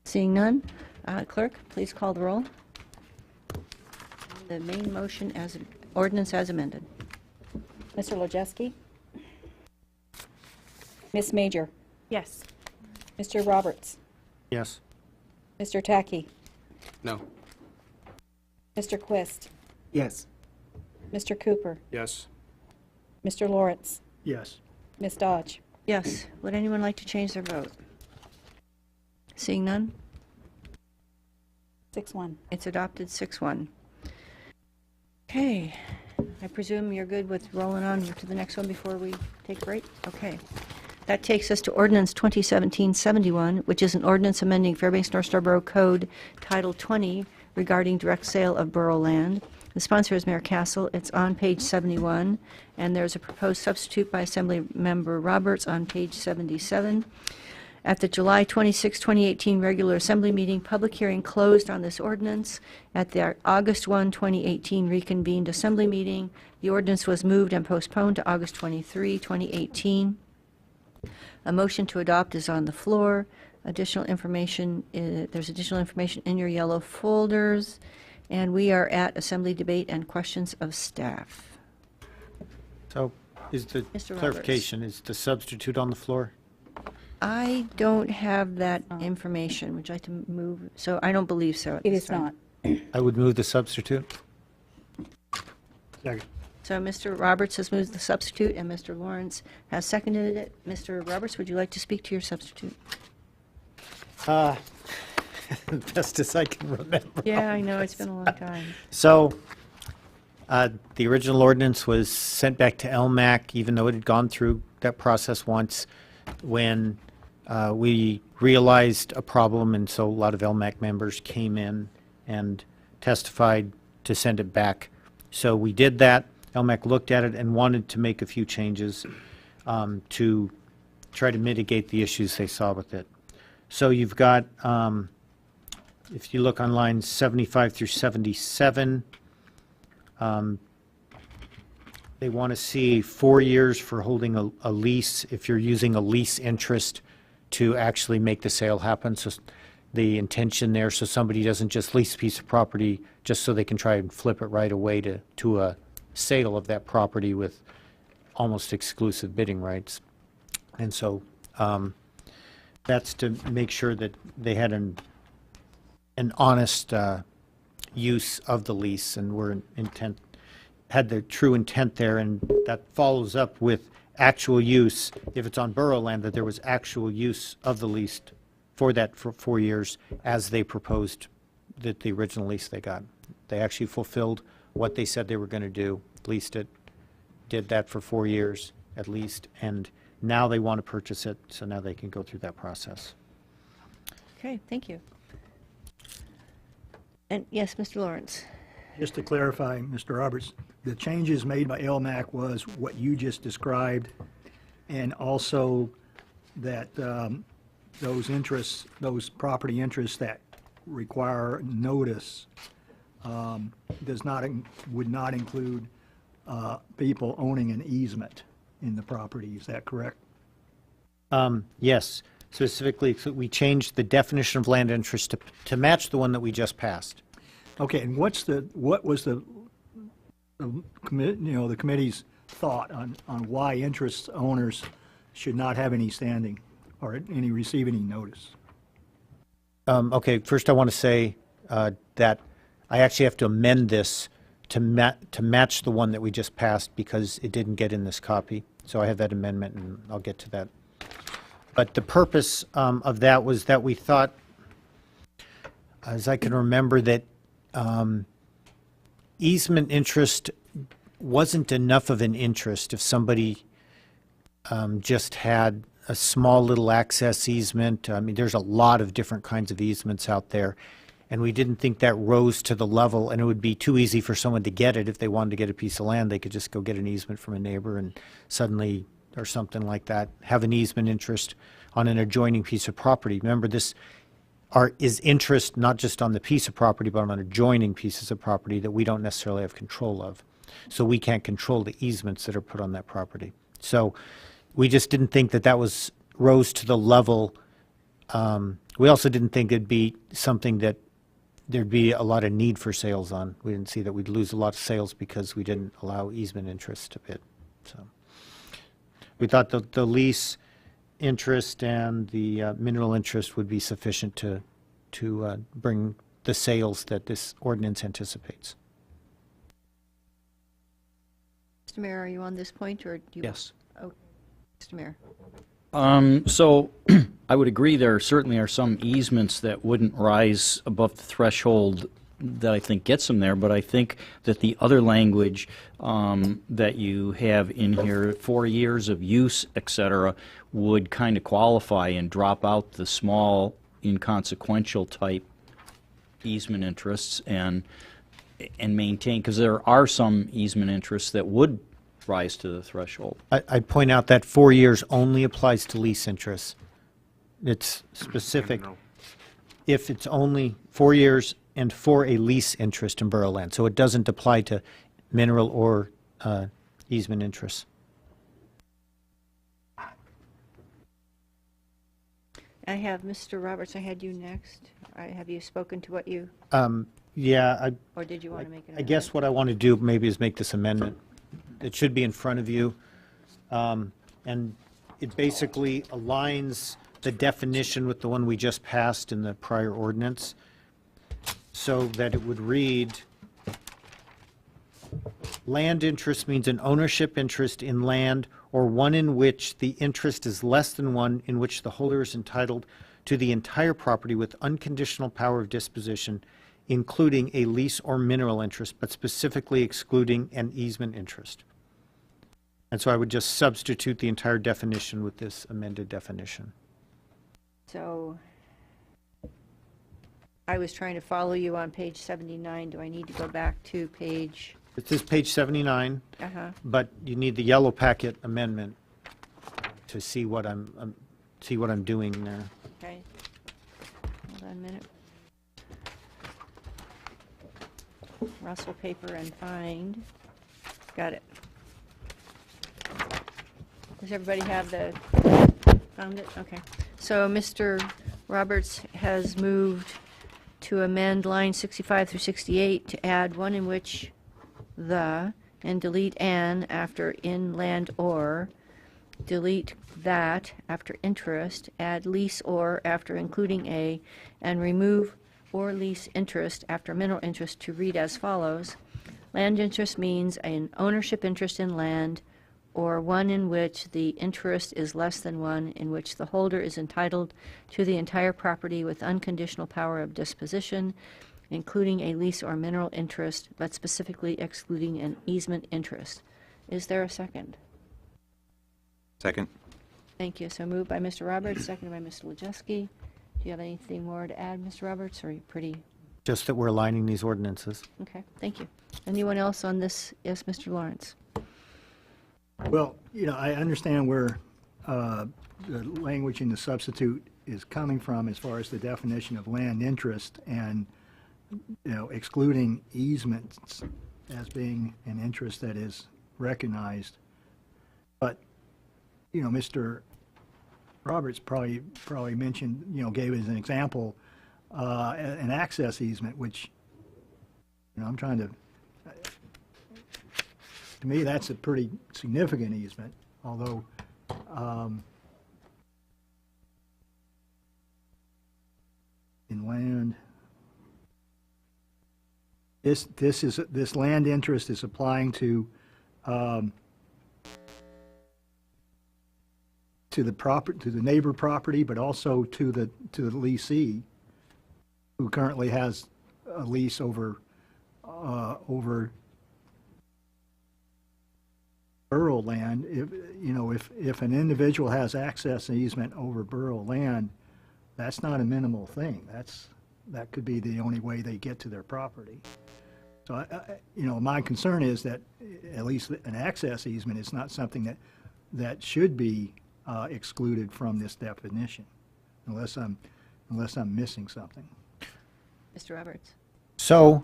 Seeing none, clerk, please call the roll. The main motion as ordinance as amended. Mr. Lejeski? Ms. Major? Yes. Mr. Roberts? yes. Mr. Tackey? No. Mr. Quist? Yes. Mr. Cooper? Yes. Mr. Lawrence? Yes. Ms. Dodge? Yes. Would anyone like to change their vote? Seeing none, 6-1. it's adopted 6-1. Okay, I presume you're good with rolling on to the next one before we take a break? Okay. That takes us to Ordinance 2017-71, which is an ordinance amending Fairbanks North Star Borough Code Title 20 regarding direct sale of borough land. The sponsor is Mayor Castle. It's on page 71, and there's a proposed substitute by Assemblymember Roberts on page 77. At the July 26, 2018 regular Assembly meeting, public hearing closed on this ordinance. At the August 1, 2018 reconvened Assembly meeting, the ordinance was moved and postponed to August 23, 2018. A motion to adopt is on the floor. Additional information, there's additional information in your yellow folders, and we are at Assembly debate and questions of staff. So is the Mr. clarification, is the substitute on the floor? I don't have that information. Would you like to move? So I don't believe so. at It this is time. not. I would move the substitute. Second. So Mr. Roberts has moved the substitute, and Mr. Lawrence has seconded it. Mr. Roberts, would you like to speak to your substitute? Best as I can remember. Yeah, I know, it's been a long time. So, the original ordinance was sent back to LMAC, even though it had gone through that process once, when we realized a problem, and so a lot of LMAC members came in and testified to send it back. So we did that. LMAC looked at it and wanted to make a few changes to try to mitigate the issues they saw with it. So you've got, if you look on lines 75 through 77, they want to see 4 years for holding a lease if you're using a lease interest to actually make the sale happen. So the intention there, so somebody doesn't just lease a piece of property just so they can try and flip it right away to a sale of that property with almost exclusive bidding rights. And so that's to make sure that they had an honest use of the lease and had the true intent there, and that follows up with actual use, if it's on borough land, that there was actual use of the lease for that for 4 years as they proposed that the original lease they got. They actually fulfilled what they said they were going to do, leased it, did that for 4 years at least, and now they want to purchase it, so now they can go through that process. Okay, thank you. And yes, Mr. Lawrence. Just to clarify, Mr. Roberts, the changes made by LMAC was what you just described, and also that those interests, those property interests that require notice would not include people owning an easement in the property. Is that correct? Yes. Specifically, so we changed the definition of land interest to match the one that we just passed. Okay, and what was the committee's thought on why interest owners should not have any standing or receive any notice? Okay, first I want to say that I actually have to amend this to match the one that we just passed because it didn't get in this copy. So I have that amendment, and I'll get to that. But the purpose of that was that we thought, as I can remember, that easement interest wasn't enough of an interest if somebody just had a small little access easement. I mean, there's a lot of different kinds of easements out there, and we didn't think that rose to the level, and it would be too easy for someone to get it. If they wanted to get a piece of land, they could just go get an easement from a neighbor and suddenly, or something like that, have an easement interest on an adjoining piece of property. Remember, this is interest not just on the piece of property, but on adjoining pieces of property that we don't necessarily have control of. So we can't control the easements that are put on that property. So we just didn't think that that rose to the level. We also didn't think it'd be something that there'd be a lot of need for sales on. We didn't see that we'd lose a lot of sales because we didn't allow easement interest to bid. So we thought the lease interest and the mineral interest would be sufficient to bring the sales that this ordinance anticipates. Mr. Mayor, are you on this point, or do you? Yes. Oh, Mr. Mayor. So I would agree there certainly are some easements that wouldn't rise above the threshold that I think gets them there, but I think that the other language that you have in here, 4 years of use, et cetera, would kind of qualify and drop out the small, inconsequential type easement interests and maintain, because there are some easement interests that would rise to the threshold. I'd point out that 4 years only applies to lease interests. It's specific. If it's only 4 years and for a lease interest in borough land. So it doesn't apply to mineral or easement interests. I have Mr. Roberts. I had you next. Have you spoken to what you? Yeah. Or did you want to make an I guess what I want to do maybe is make this amendment. It should be in front of you. And it basically aligns the definition with the one we just passed in the prior ordinance, so that it would read, land interest means an ownership interest in land or one in which the interest is less than one in which the holder is entitled to the entire property with unconditional power of disposition, including a lease or mineral interest, but specifically excluding an easement interest. And so I would just substitute the entire definition with this amended definition. So I was trying to follow you on page 79. Do I need to go back to page? This is page 79, but you need the yellow packet amendment to see what I'm doing there. Okay. Hold on a minute. Rustle paper and find. Got it. Does everybody have found it? Okay. So Mr. Roberts has moved to amend line 65 through 68 to add one in which the, and delete an after in land or, delete that after interest, add lease or after including a, and remove or lease interest after mineral interest to read as follows. Land interest means an ownership interest in land or one in which the interest is less than one in which the holder is entitled to the entire property with unconditional power of disposition, including a lease or mineral interest, but specifically excluding an easement interest. Is there a second? Second. Thank you. So moved by Mr. Roberts, seconded by Mr. Wojcicki. Do you have anything more to add, Mr. Roberts, or are you pretty? Just that we're aligning these ordinances. Okay, thank you. Anyone else on this? Yes, Mr. Lawrence. Well, I understand where the language in the substitute is coming from as far as the definition of land interest and, excluding easements as being an interest that is recognized. But, Mr. Roberts probably mentioned, gave as an example, an access easement, which, I'm trying to me, that's a pretty significant easement, although in land, this land interest is applying to the neighbor property, but also to the leasee, who currently has a lease over borough land. If an individual has access easement over borough land, that's not a minimal thing. That could be the only way they get to their property. So, my concern is that at least an access easement is not something that should be excluded from this definition, unless I'm missing something. Mr. Roberts. So,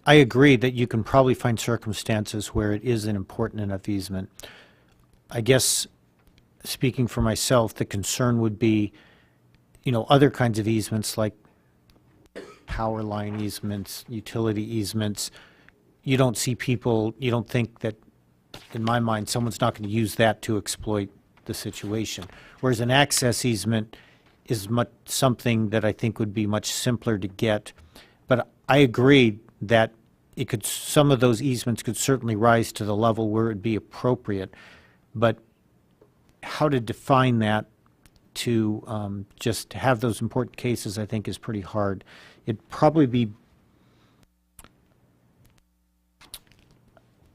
I agree that you can probably find circumstances where it is an important enough easement. I guess, speaking for myself, the concern would be, other kinds of easements like power line easements, utility easements. You don't see people, you don't think that, in my mind, someone's not going to use that to exploit the situation. Whereas an access easement is something that I think would be much simpler to get. But I agree that some of those easements could certainly rise to the level where it would be appropriate, but how to define that to just have those important cases, I think, is pretty hard. It'd probably be,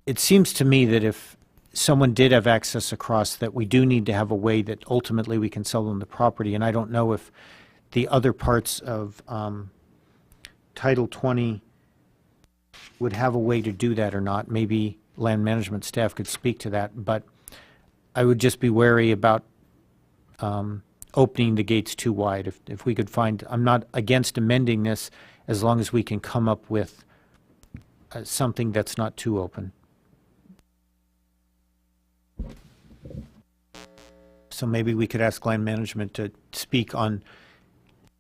it seems to me that if someone did have access across, that we do need to have a way that ultimately we can sell them the property, and I don't know if the other parts of Title 20 would have a way to do that or not. Maybe land management staff could speak to that, but I would just be wary about opening the gates too wide. If we could find, I'm not against amending this as long as we can come up with something that's not too open. So maybe we could ask land management to speak on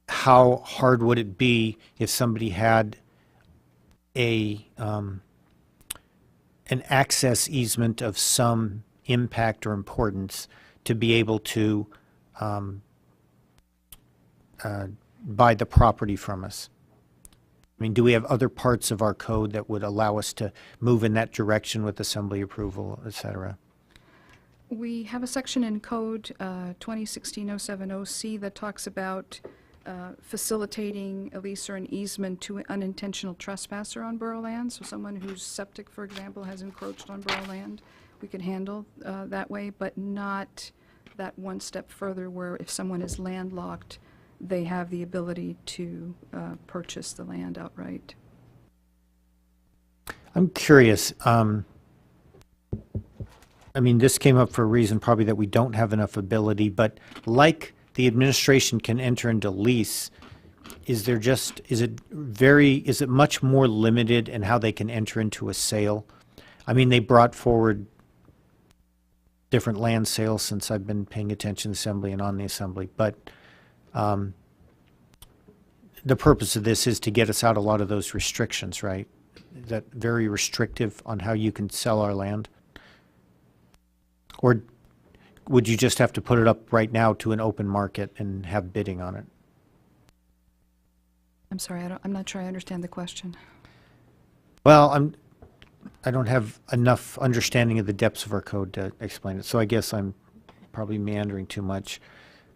how hard would it be if somebody had an access easement of some impact or importance to be able to buy the property from us. I mean, do we have other parts of our code that would allow us to move in that direction with assembly approval, et cetera? We have a section in Code 2016-070C that talks about facilitating a lease or an easement to an unintentional trespasser on borough land. So someone whose septic, for example, has encroached on borough land, we can handle that way, but not that one step further where if someone is landlocked, they have the ability to purchase the land outright. I'm curious. I mean, this came up for a reason probably that we don't have enough ability, but like the administration can enter into lease, is it much more limited in how they can enter into a sale? I mean, they brought forward different land sales since I've been paying attention to the Assembly and on the Assembly, but the purpose of this is to get us out a lot of those restrictions, right? That very restrictive on how you can sell our land? Or would you just have to put it up right now to an open market and have bidding on it? I'm sorry, I'm not sure I understand the question. Well, I don't have enough understanding of the depths of our code to explain it, so I guess I'm probably meandering too much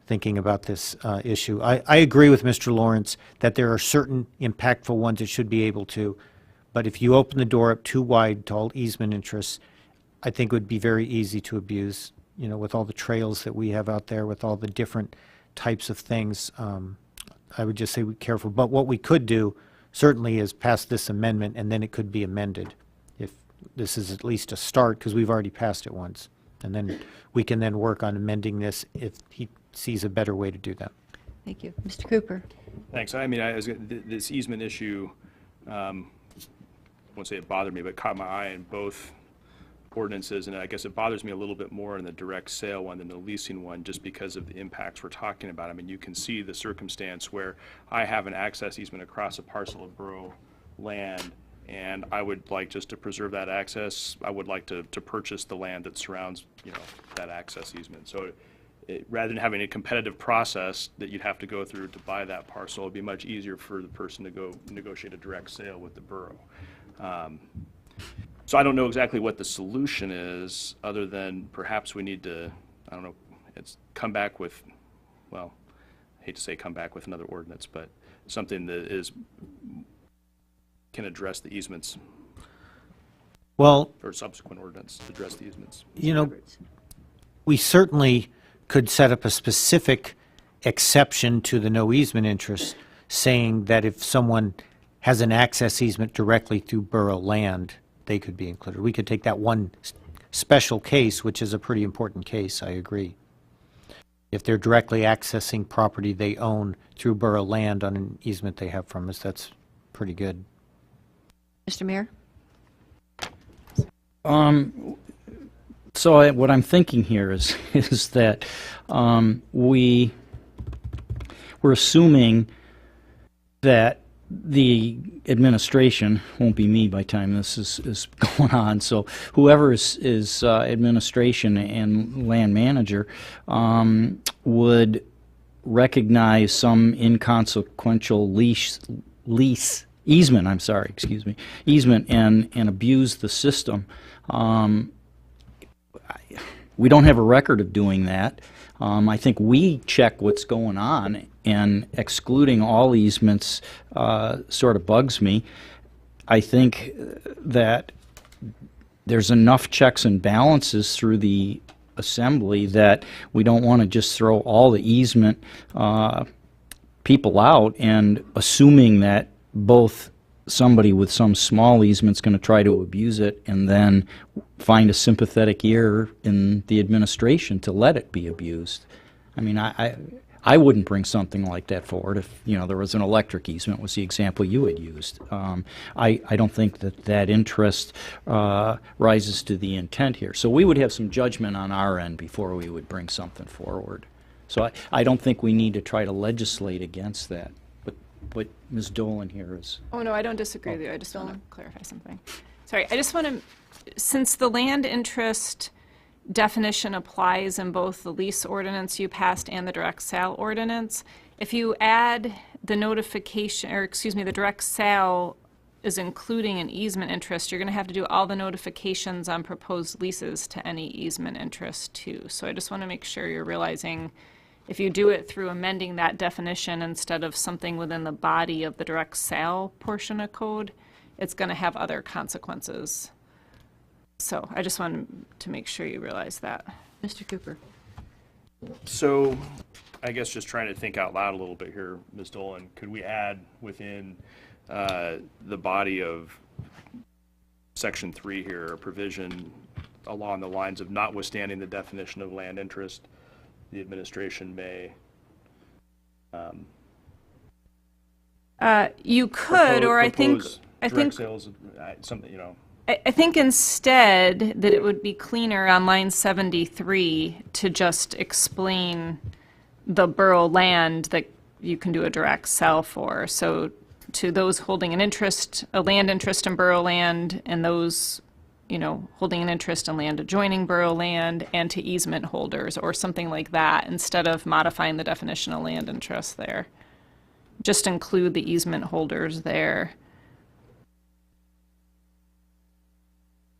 thinking about this issue. I agree with Mr. Lawrence that there are certain impactful ones that should be able to, but if you open the door up too wide to all easement interests, I think it would be very easy to abuse, with all the trails that we have out there, with all the different types of things, I would just say be careful. But what we could do certainly is pass this amendment, and then it could be amended if this is at least a start, because we've already passed it once. And then we can then work on amending this if he sees a better way to do that. Thank you. Mr. Cooper? Thanks. I mean, this easement issue, I won't say it bothered me, but caught my eye in both ordinances, and I guess it bothers me a little bit more in the direct sale one than the leasing one, just because of the impacts we're talking about. I mean, you can see the circumstance where I have an access easement across a parcel of borough land, and I would like just to preserve that access. I would like to purchase the land that surrounds, that access easement. So rather than having a competitive process that you'd have to go through to buy that parcel, it'd be much easier for the person to go negotiate a direct sale with the borough. So I don't know exactly what the solution is, other than perhaps we need to, I don't know, come back with, well, I hate to say come back with another ordinance, but something that can address the easements. Well, or subsequent ordinance to address the easements. We certainly could set up a specific exception to the no easement interest, saying that if someone has an access easement directly through borough land, they could be included. We could take that one special case, which is a pretty important case, I agree. If they're directly accessing property they own through borough land on an easement they have from us, that's pretty good. Mr. Mayor? So what I'm thinking here is that we're assuming that the administration, won't be me by the time this is going on, so whoever is administration and land manager would recognize some inconsequential easement and abuse the system. We don't have a record of doing that. I think we check what's going on, and excluding all easements sort of bugs me. I think that there's enough checks and balances through the Assembly that we don't want to just throw all the easement people out and assuming that both somebody with some small easement's going to try to abuse it and then find a sympathetic ear in the administration to let it be abused. I mean, I wouldn't bring something like that forward if, there was an electric easement, was the example you had used. I don't think that interest rises to the intent here. So we would have some judgment on our end before we would bring something forward. So I don't think we need to try to legislate against that. But Ms. Dolan here is... Oh, no, I don't disagree with you. I just want to clarify something. Sorry, I just want to, since the land interest definition applies in both the lease ordinance you passed and the direct sale ordinance, if you add the notification, or excuse me, the direct sale is including an easement interest, you're going to have to do all the notifications on proposed leases to any easement interest too. So I just want to make sure you're realizing if you do it through amending that definition instead of something within the body of the direct sale portion of code, it's going to have other consequences. So I just wanted to make sure you realize that. Mr. Cooper? So I guess just trying to think out loud a little bit here, Ms. Dolan, could we add within the body of Section 3 here a provision along the lines of notwithstanding the definition of land interest, the administration may you could, or I think sales, something, I think instead that it would be cleaner on line 73 to just explain the borough land that you can do a direct sell for. So to those holding an interest, a land interest in borough land, and those holding an interest in land adjoining borough land, and to easement holders or something like that, instead of modifying the definition of land interest there. Just include the easement holders there.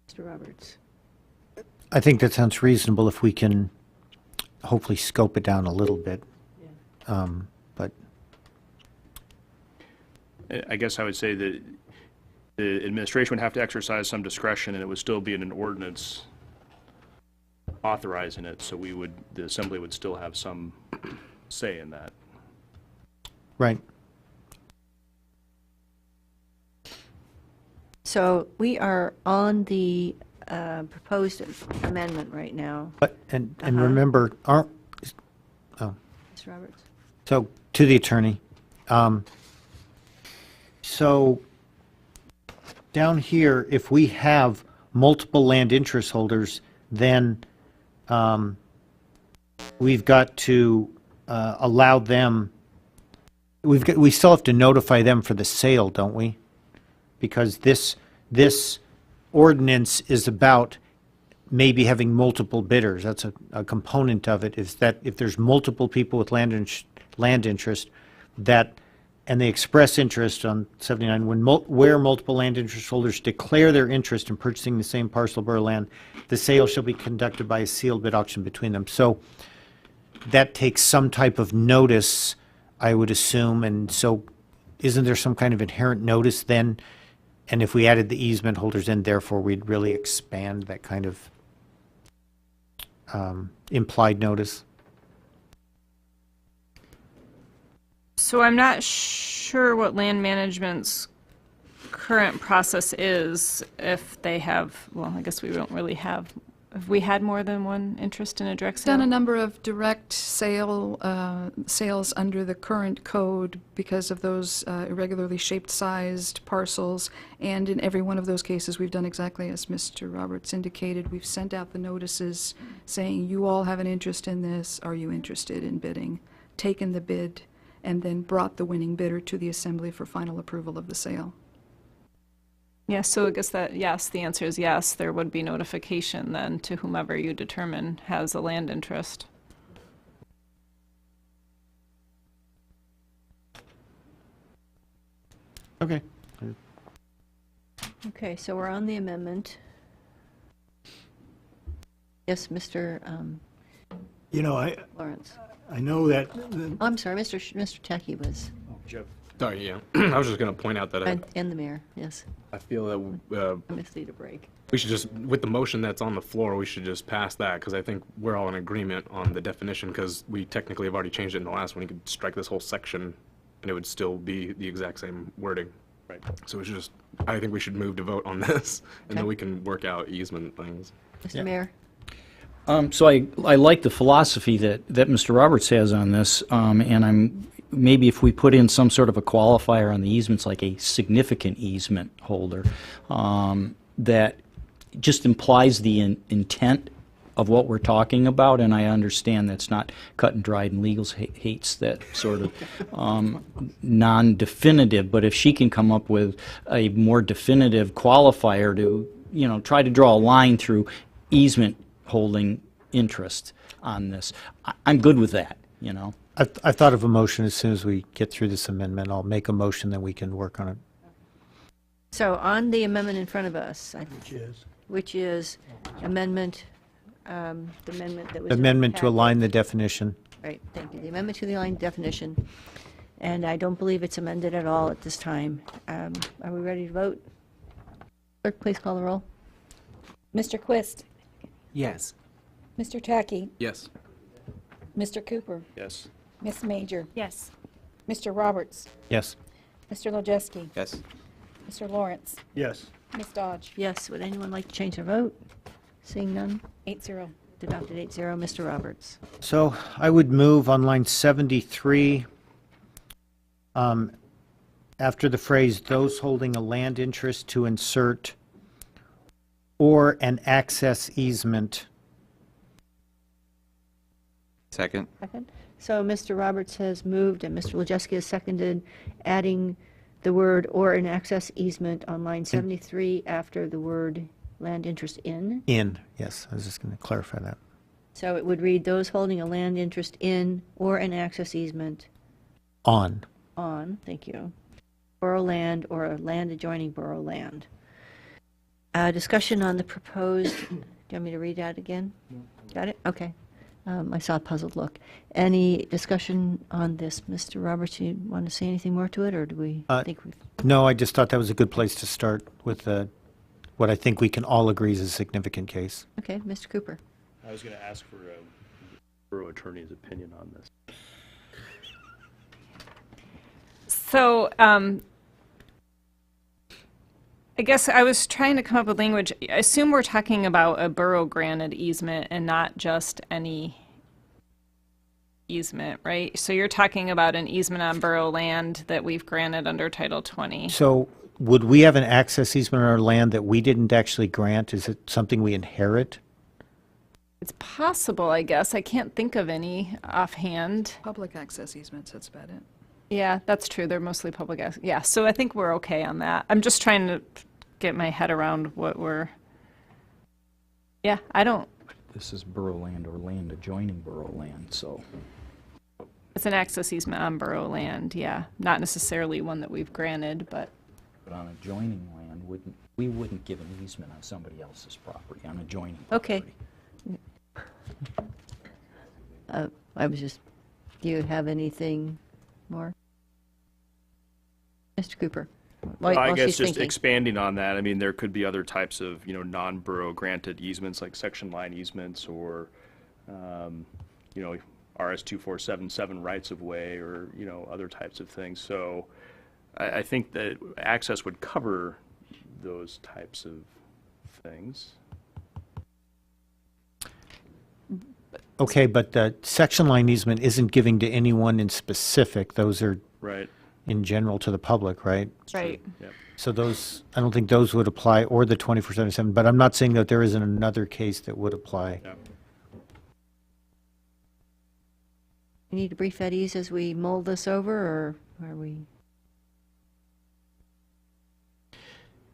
Mr. Roberts? I think that sounds reasonable if we can hopefully scope it down a little bit. Yeah. But I guess I would say that the administration would have to exercise some discretion, and it would still be in an ordinance authorizing it. So the Assembly would still have some say in that. Right. So we are on the proposed amendment right now. But, and remember, oh, Ms. Roberts? so to the attorney. So down here, if we have multiple land interest holders, then we've got to allow them, we still have to notify them for the sale, don't we? Because this ordinance is about maybe having multiple bidders. That's a component of it, is that if there's multiple people with land interest, that, and they express interest on 79, where multiple land interest holders declare their interest in purchasing the same parcel of borough land, the sale shall be conducted by a sealed bid auction between them. So that takes some type of notice, I would assume, and so isn't there some kind of inherent notice then? And if we added the easement holders in, therefore, we'd really expand that kind of implied notice? So I'm not sure what land management's current process is if they have, well, I guess we don't really have we had more than one interest in a direct sale? Done a number of direct sales under the current code because of those irregularly shaped sized parcels, and in every one of those cases we've done exactly as Mr. Roberts indicated. We've sent out the notices saying, you all have an interest in this, are you interested in bidding? Taken the bid and then brought the winning bidder to the assembly for final approval of the sale. Yes, so I guess that, yes, the answer is yes. There would be notification then to whomever you determine has a land interest. Okay. Okay, so we're on the amendment. Yes, Mr. You know, Lawrence. I know that. I'm sorry, Mr. Techie was. Jeff. Sorry, yeah. I was just going to point out that And the mayor, yes. I feel that I must need a break. we should just, with the motion that's on the floor, we should just pass that, because I think we're all in agreement on the definition, because we technically have already changed it in the last one. You could strike this whole section, and it would still be the exact same wording. Right. So we should just, I think we should move to vote on this, and then we can work out easement things. Mr. Mayor? So I like the philosophy that Mr. Roberts has on this, and maybe if we put in some sort of a qualifier on the easements, like a significant easement holder, that just implies the intent of what we're talking about, and I understand that's not cut and dried, and legal hates that sort of non-definitive, but if she can come up with a more definitive qualifier to, you know, try to draw a line through easement holding interest on this, I'm good with that, you know. I thought of a motion as soon as we get through this amendment. I'll make a motion, then we can work on it. So on the amendment in front of us, Which is? amendment, the amendment that was in the Amendment to packet. align the definition. Right, thank you. The amendment to the aligned definition. And I don't believe it's amended at all at this time. Are we ready to vote? Clerk, please call the roll. Mr. Quist, Yes. Mr. Tackey, Yes. Mr. Cooper, Yes. Miss Major, Yes. Mr. Roberts, Yes. Mr. Lojeski, Yes. Mr. Lawrence, Yes. Miss Dodge. Yes, would anyone like to change their vote? Seeing none, 8-0. adopted 8-0. Mr. Roberts. So I would move on line 73, after the phrase, those holding a land interest, to insert or an access easement. Second. Second. So Mr. Roberts has moved and Mr. Lojeski has seconded, adding the word or an access easement on line 73 after the word land interest in. In, yes, I was just going to clarify that. So it would read, those holding a land interest in or an access easement On. thank you, borough land or land adjoining borough land. Discussion on the proposed, do you want me to read that again? Got it? Okay. I saw a puzzled look. Any discussion on this? Mr. Roberts, you want to say anything more to it, or do we think we've... No, I just thought that was a good place to start with what I think we can all agree is a significant case. Okay, Mr. Cooper. I was going to ask for a borough attorney's opinion on this. So, I guess I was trying to come up with language. I assume we're talking about a borough-granted easement and not just any easement, right? So you're talking about an easement on borough land that we've granted under Title 20. So would we have an access easement on our land that we didn't actually grant? Is it something we inherit? It's possible, I guess. I can't think of any offhand. Public access easements, that's about it. Yeah, that's true. They're mostly public access. Yeah, so I think we're okay on that. I'm just trying to get my head around what we're... Yeah, I don't... This is borough land or land adjoining borough land, so. It's an access easement on borough land, yeah. Not necessarily one that we've granted, but... But on adjoining land, we wouldn't give an easement on somebody else's property, on adjoining Okay. property. I was just, do you have anything more? Mr. Cooper? While I guess she's just thinking. expanding on that, I mean, there could be other types of, non-borough granted easements like section line easements or, RS 2477 rights of way or, other types of things. So I think that access would cover those types of things. Okay, but the section line easement isn't giving to anyone in specific. Those are Right. in general to the public, right? Right. Yep. So those, I don't think those would apply, or the 2477, but I'm not saying that there isn't another case that would apply. Yep. You need to brief at ease as we mull this over, or are we?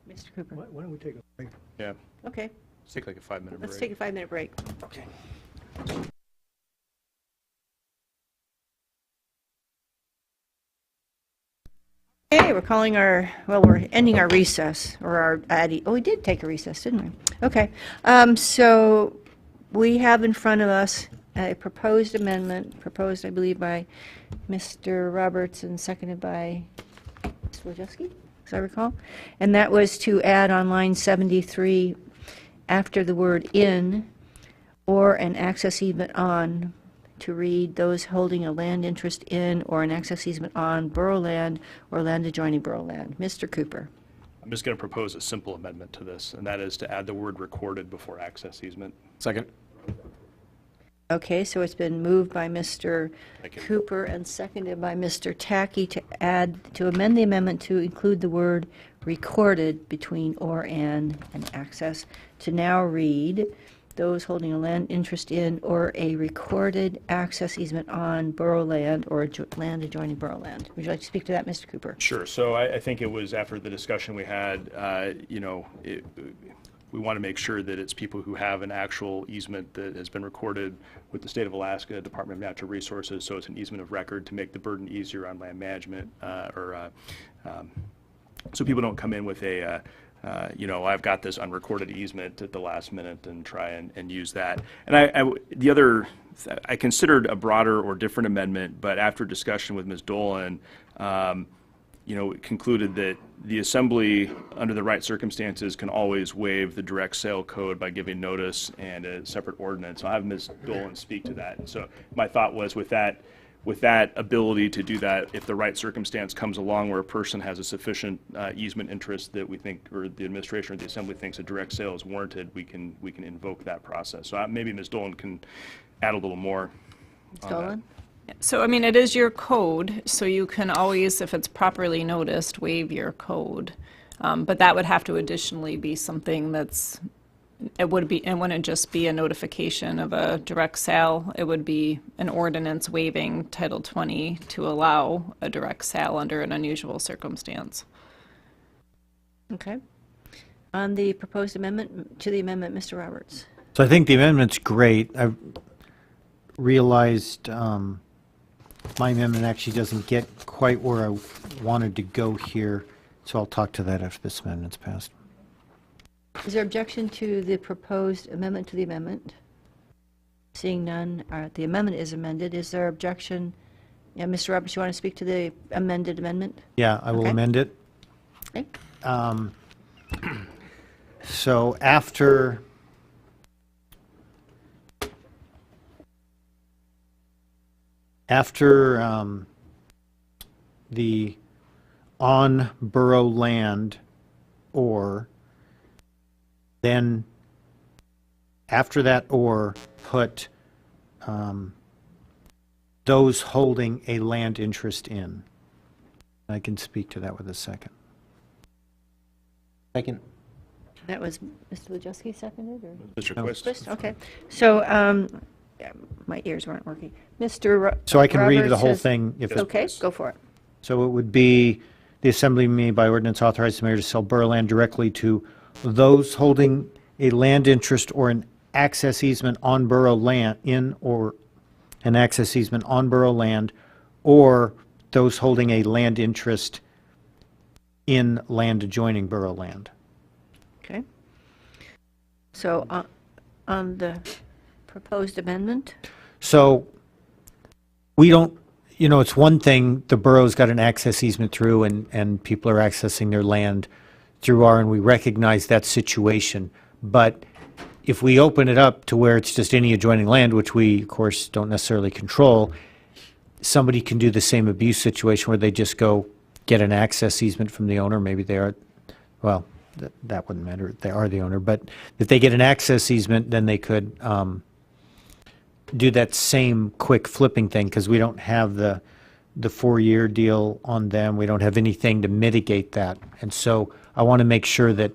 Mr. Cooper? Why don't we take a break? Yeah. Okay, Let's take like a 5-minute break. let's take a 5-minute break. Okay. Okay, we're calling we're ending our recess, or we did take a recess, didn't we? Okay, so we have in front of us a proposed amendment, proposed, I believe, by Mr. Roberts and seconded by Mr. Wojcicki, as I recall. And that was to add on line 73, after the word "in," or an access easement on, to read those holding a land interest in or an access easement on borough land or land adjoining borough land. Mr. Cooper. I'm just going to propose a simple amendment to this, and that is to add the word recorded before access easement. Second. Okay, so it's been moved by Mr. Cooper and seconded by Mr. Tackey to amend the amendment to include the word recorded between or and access, to now read those holding a land interest in or a recorded access easement on borough land or land adjoining borough land. Would you like to speak to that, Mr. Cooper? Sure. So I think it was after the discussion we had, we want to make sure that it's people who have an actual easement that has been recorded with the State of Alaska Department of Natural Resources, so it's an easement of record to make the burden easier on land management, so people don't come in with a, I've got this unrecorded easement at the last minute and try and use that. And I considered a broader or different amendment, but after discussion with Ms. Dolan, concluded that the Assembly, under the right circumstances, can always waive the direct sale code by giving notice and a separate ordinance. I'll have Ms. Dolan speak to that. And so my thought was with that ability to do that, if the right circumstance comes along where a person has a sufficient easement interest that we think, or the administration or the Assembly thinks a direct sale is warranted, we can invoke that process. So maybe Ms. Dolan can add a little more. Ms. Dolan? So, I mean, it is your code, so you can always, if it's properly noticed, waive your code. But that would have to additionally be something it wouldn't just be a notification of a direct sale. It would be an ordinance waiving Title 20 to allow a direct sale under an unusual circumstance. Okay. On the proposed amendment, to the amendment, Mr. Roberts. So I think the amendment's great. I realized my amendment actually doesn't get quite where I wanted to go here, so I'll talk to that after this amendment's passed. Is there objection to the proposed amendment to the amendment? Seeing none, the amendment is amended. Is there objection? Yeah, Mr. Roberts, you want to speak to the amended amendment? Yeah, I will amend it. Okay. So after the on borough land, or then after that or put those holding a land interest in. I can speak to that with a second. Second. That was Mr. Wojcicki seconded, or? Mr. No. Quist. Okay. So, yeah, my ears weren't working. Mr. So I can read the Roberts whole has- thing if it's. Okay, go for it. So it would be, the Assembly may by ordinance authorize the mayor to sell borough land directly to those holding a land interest or an access easement on borough land, or an access easement on borough land, or those holding a land interest in land adjoining borough land. Okay. So, on the proposed amendment? So we don't, it's one thing, the borough's got an access easement through and people are accessing their land through and we recognize that situation. But if we open it up to where it's just any adjoining land, which we, of course, don't necessarily control, somebody can do the same abuse situation where they just go get an access easement from the owner. Maybe they are, well, that wouldn't matter if they are the owner. But if they get an access easement, then they could do that same quick flipping thing, because we don't have the 4-year deal on them. We don't have anything to mitigate that. And so I want to make sure that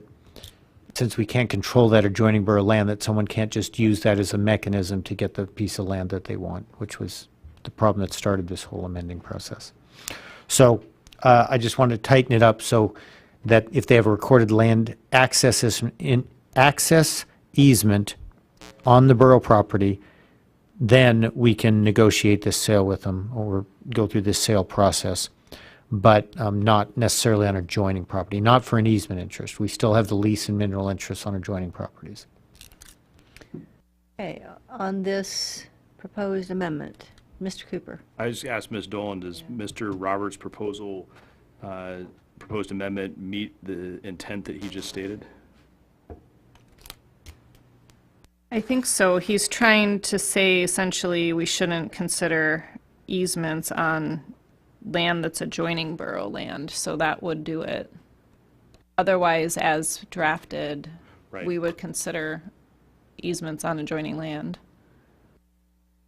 since we can't control that adjoining borough land, that someone can't just use that as a mechanism to get the piece of land that they want, which was the problem that started this whole amending process. So I just want to tighten it up so that if they have a recorded land access easement on the borough property, then we can negotiate this sale with them or go through this sale process, but not necessarily on adjoining property, not for an easement interest. We still have the lease and mineral interest on adjoining properties. Okay, on this proposed amendment, Mr. Cooper. I just asked Ms. Dolan, does Mr. Roberts' proposed amendment meet the intent that he just stated? I think so. He's trying to say essentially we shouldn't consider easements on land that's adjoining borough land, so that would do it. Otherwise, as drafted, Right. we would consider easements on adjoining land.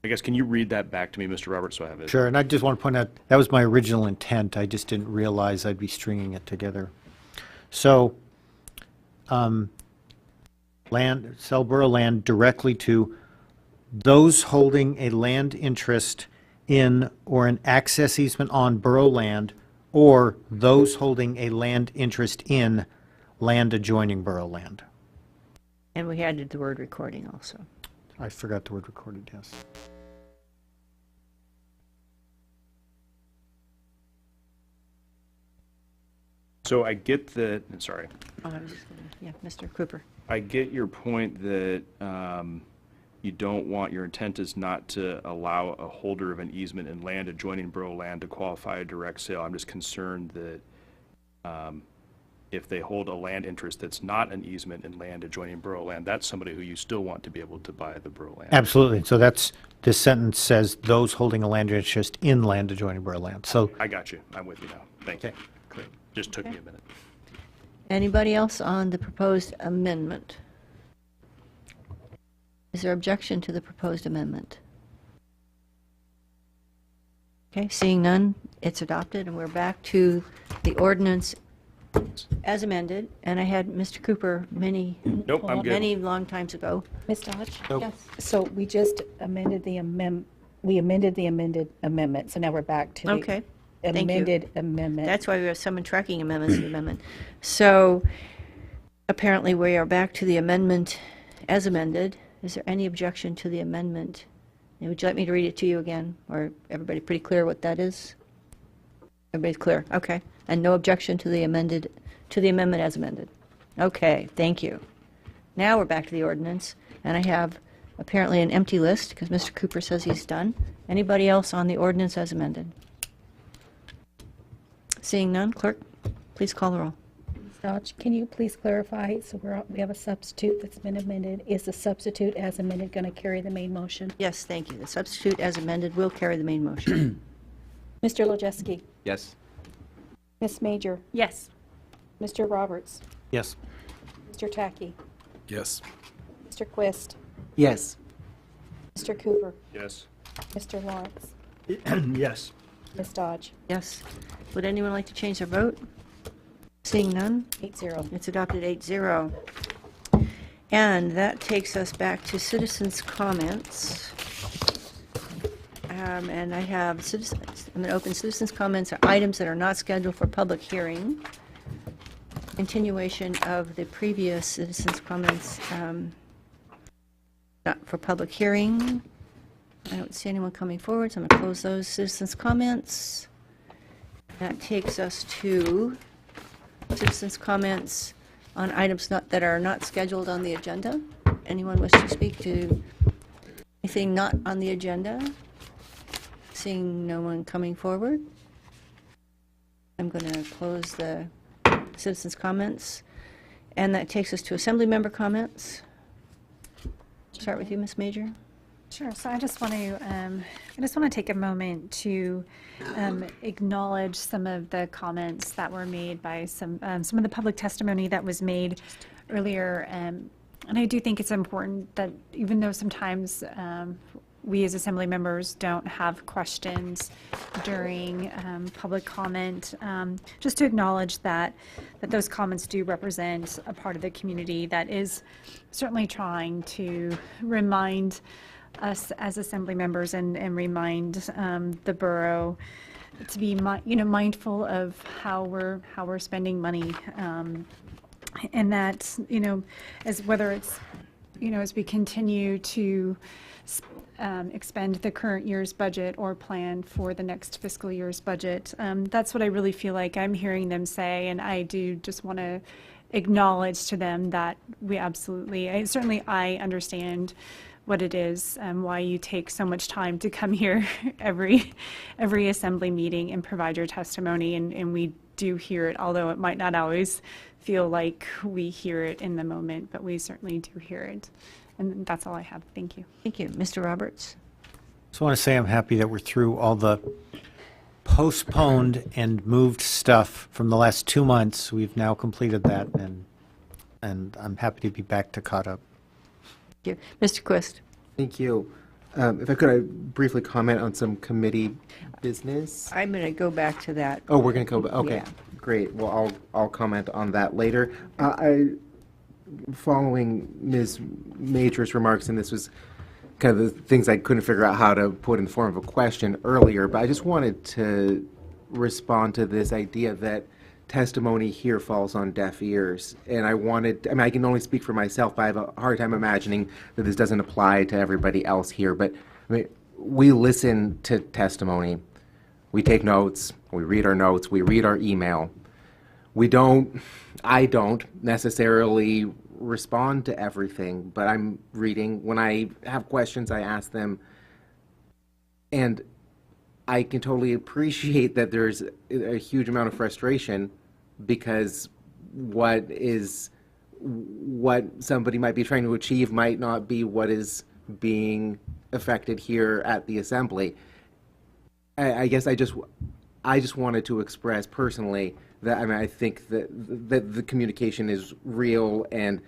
I guess, can you read that back to me, Mr. Roberts, so I have it? Sure, and I just want to point out, that was my original intent. I just didn't realize I'd be stringing it together. So, sell borough land directly to those holding a land interest in or an access easement on borough land, or those holding a land interest in land adjoining borough land. And we added the word recording also. I forgot the word recorded, yes. So I get that, sorry. Oh, I was just gonna, yeah, Mr. Cooper. I get your point that you don't want, your intent is not to allow a holder of an easement in land adjoining borough land to qualify a direct sale. I'm just concerned that if they hold a land interest that's not an easement in land adjoining borough land, that's somebody who you still want to be able to buy the borough land. Absolutely. So this sentence says those holding a land interest in land adjoining borough land. So I got you. I'm with you now. Thank you. great. Just took me a minute. Anybody else on the proposed amendment? Is there objection to the proposed amendment? Okay, seeing none, it's adopted, and we're back to the ordinance as amended. And I had Mr. Cooper many long times ago. Ms. Dodge? Nope. Yes. So we just amended the amended amendment, so now we're back to the Okay. Thank you. amended amendment. That's why we have someone tracking amendments to the amendment. So apparently we are back to the amendment as amended. Is there any objection to the amendment? And would you like me to read it to you again? Or everybody pretty clear what that is? Everybody's clear? Okay. And no objection to the amendment as amended? Okay, thank you. Now we're back to the ordinance, and I have apparently an empty list because Mr. Cooper says he's done. Anybody else on the ordinance as amended? Seeing none, clerk, please call the roll. Ms. Dodge, can you please clarify, so we have a substitute that's been amended. Is the substitute as amended going to carry the main motion? Yes, thank you. The substitute as amended will carry the main motion. Mr. Wojcicki? Yes. Ms. Major, Yes. Mr. Roberts, Yes. Mr. Tackey, Yes. Mr. Quist, Yes. Mr. Cooper, Yes. Mr. Lawrence, Yes. Ms. Dodge. Yes. Would anyone like to change their vote? Seeing none? 8-0. It's adopted 8-0. And that takes us back to citizens' comments. And I have citizens, I'm going to open citizens' comments on items that are not scheduled for public hearing. Continuation of the previous citizens' comments, not for public hearing. I don't see anyone coming forward, so I'm going to close those citizens' comments. That takes us to citizens' comments on items that are not scheduled on the agenda. Anyone wish to speak to anything not on the agenda? Seeing no one coming forward, I'm going to close the citizens' comments. And that takes us to Assemblymember comments. Start with you, Ms. Major. Sure. So I just want to take a moment to acknowledge some of the comments that were made by some of the public testimony that was made earlier. And I do think it's important that even though sometimes we as Assembly members don't have questions during public comment, just to acknowledge that those comments do represent a part of the community that is certainly trying to remind us as Assembly members and remind the borough to be mindful of how we're spending money, and that as whether it's as we continue to expend the current year's budget or plan for the next fiscal year's budget. That's what I really feel like I'm hearing them say, and I do just want to acknowledge to them that we absolutely, I understand what it is and why you take so much time to come here every assembly meeting and provide your testimony, and we do hear it, although it might not always feel like we hear it in the moment, but we certainly do hear it. And that's all I have. Thank you. Thank you. Mr. Roberts? So I want to say I'm happy that we're through all the postponed and moved stuff from the last 2 months. We've now completed that, and I'm happy to be back to caught up. Thank you. Mr. Quist? Thank you. If I could, I briefly comment on some committee business. I'm going to go back to that. Oh, we're going to go back. Okay, Yeah. great. Well, I'll comment on that later. Following Ms. Major's remarks, and this was kind of the things I couldn't figure out how to put in the form of a question earlier, but I just wanted to respond to this idea that testimony here falls on deaf ears. And I can only speak for myself, but I have a hard time imagining that this doesn't apply to everybody else here. But we listen to testimony. We take notes. We read our notes. We read our email. I don't necessarily respond to everything, but I'm reading. When I have questions, I ask them. And I can totally appreciate that there's a huge amount of frustration because what somebody might be trying to achieve might not be what is being affected here at the Assembly. I guess I just wanted to express personally that I think that the communication is real and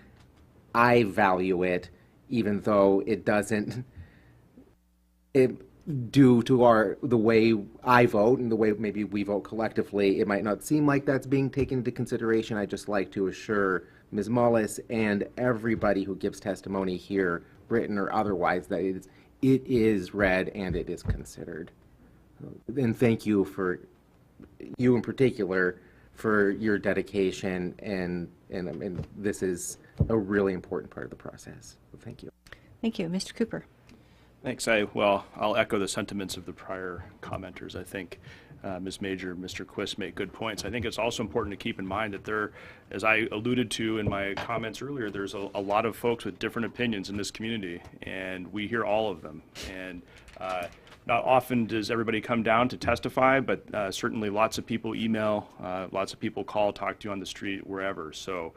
I value it, even though it doesn't. Due to the way I vote and the way maybe we vote collectively, it might not seem like that's being taken into consideration. I just like to assure Ms. Mullis and everybody who gives testimony here, written or otherwise, that it is read and it is considered. And thank you you in particular for your dedication, and this is a really important part of the process. So thank you. Thank you. Mr. Cooper? Thanks. I'll echo the sentiments of the prior commenters. I think Ms. Major and Mr. Quist make good points. I think it's also important to keep in mind that there, as I alluded to in my comments earlier, there's a lot of folks with different opinions in this community, and we hear all of them. And not often does everybody come down to testify, but certainly lots of people email, lots of people call, talk to you on the street, wherever. So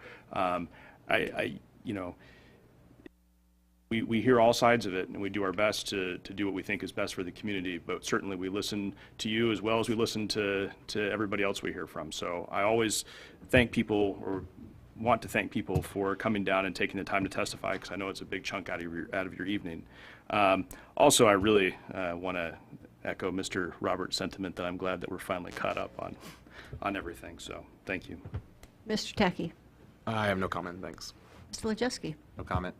we hear all sides of it, and we do our best to do what we think is best for the community, but certainly we listen to you as well as we listen to everybody else we hear from. So I always thank people, or want to thank people, for coming down and taking the time to testify, because I know it's a big chunk out of your evening. Also, I really want to echo Mr. Roberts' sentiment that I'm glad that we're finally caught up on everything. So thank you. Mr. Tacky. I have no comment, thanks. Mr. Wojcicki. No comment.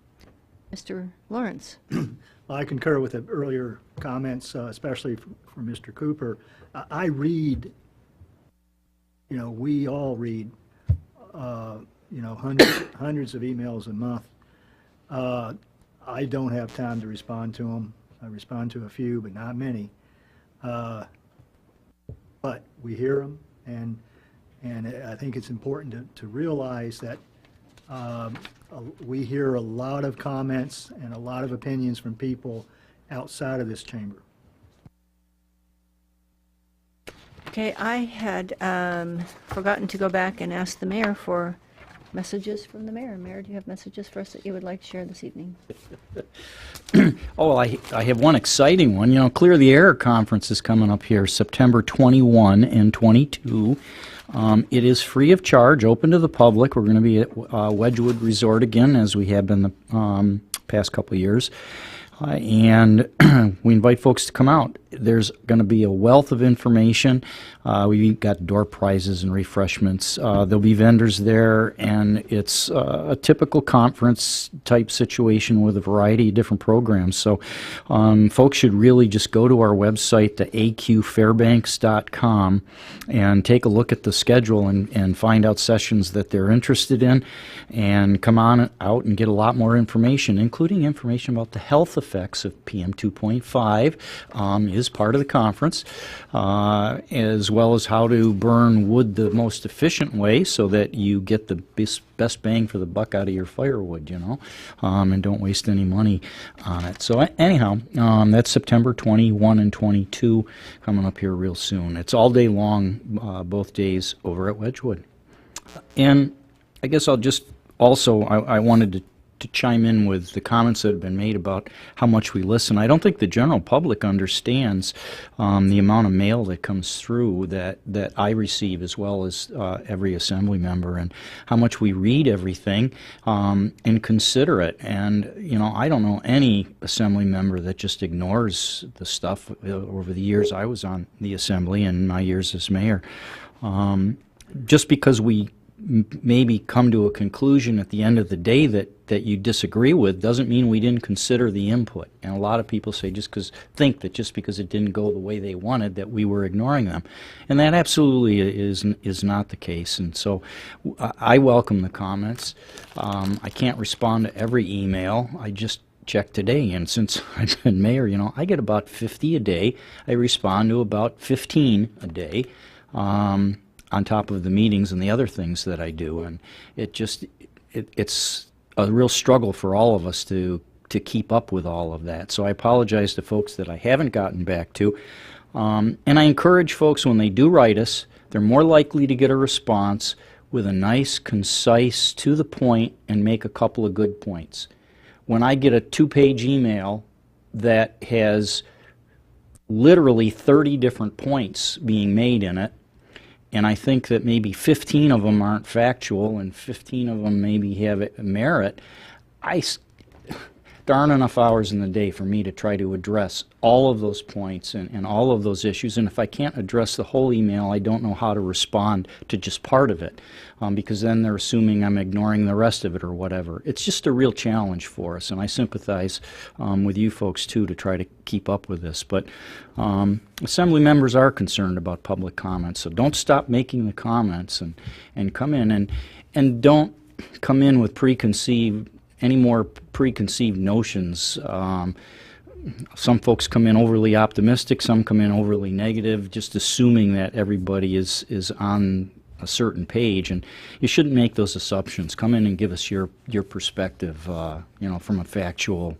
Mr. Lawrence. Well, I concur with the earlier comments, especially for Mr. Cooper. I read, we all read, hundreds of emails a month. I don't have time to respond to them. I respond to a few, but not many. But we hear them, and I think it's important to realize that we hear a lot of comments and a lot of opinions from people outside of this chamber. Okay, I had forgotten to go back and ask the mayor for messages from the mayor. Mayor, do you have messages for us that you would like to share this evening? Oh, I have one exciting one. Clear the Air Conference is coming up here September 21 and 22. It is free of charge, open to the public. We're going to be at Wedgwood Resort again, as we have been the past couple of years. And we invite folks to come out. There's going to be a wealth of information. We've got door prizes and refreshments. There'll be vendors there, and it's a typical conference type situation with a variety of different programs. So folks should really just go to our website, the aqfairbanks.com, and take a look at the schedule and find out sessions that they're interested in, and come on out and get a lot more information, including information about the health effects of PM 2.5 is part of the conference, as well as how to burn wood the most efficient way so that you get the best bang for the buck out of your firewood, and don't waste any money on it. So anyhow, that's September 21 and 22 coming up here real soon. It's all day long, both days over at Wedgwood. And I guess I'll just also, I wanted to chime in with the comments that have been made about how much we listen. I don't think the general public understands the amount of mail that comes through that I receive, as well as every assembly member, and how much we read everything and consider it. And I don't know any assembly member that just ignores the stuff. Over the years I was on the assembly and my years as mayor, just because we maybe come to a conclusion at the end of the day that you disagree with doesn't mean we didn't consider the input. And a lot of people say think that just because it didn't go the way they wanted that we were ignoring them. And that absolutely is not the case. And so I welcome the comments. I can't respond to every email. I just checked today, and since I've been mayor, I get about 50 a day. I respond to about 15 a day. On top of the meetings and the other things that I do, and it's a real struggle for all of us to keep up with all of that. So I apologize to folks that I haven't gotten back to, and I encourage folks, when they do write us, they're more likely to get a response with a nice, concise, to the point, and make a couple of good points. When I get a 2-page email that has literally 30 different points being made in it, and I think that maybe 15 of them aren't factual and 15 of them maybe have merit, there aren't enough hours in the day for me to try to address all of those points and all of those issues. And if I can't address the whole email, I don't know how to respond to just part of it, because then they're assuming I'm ignoring the rest of it or whatever. It's just a real challenge for us, and I sympathize with you folks too to try to keep up with this. But assembly members are concerned about public comments, so don't stop making the comments and come in, and don't come in with any more preconceived notions. Some folks come in overly optimistic, some come in overly negative, just assuming that everybody is on a certain page, and you shouldn't make those assumptions. Come in and give us your perspective, from a factual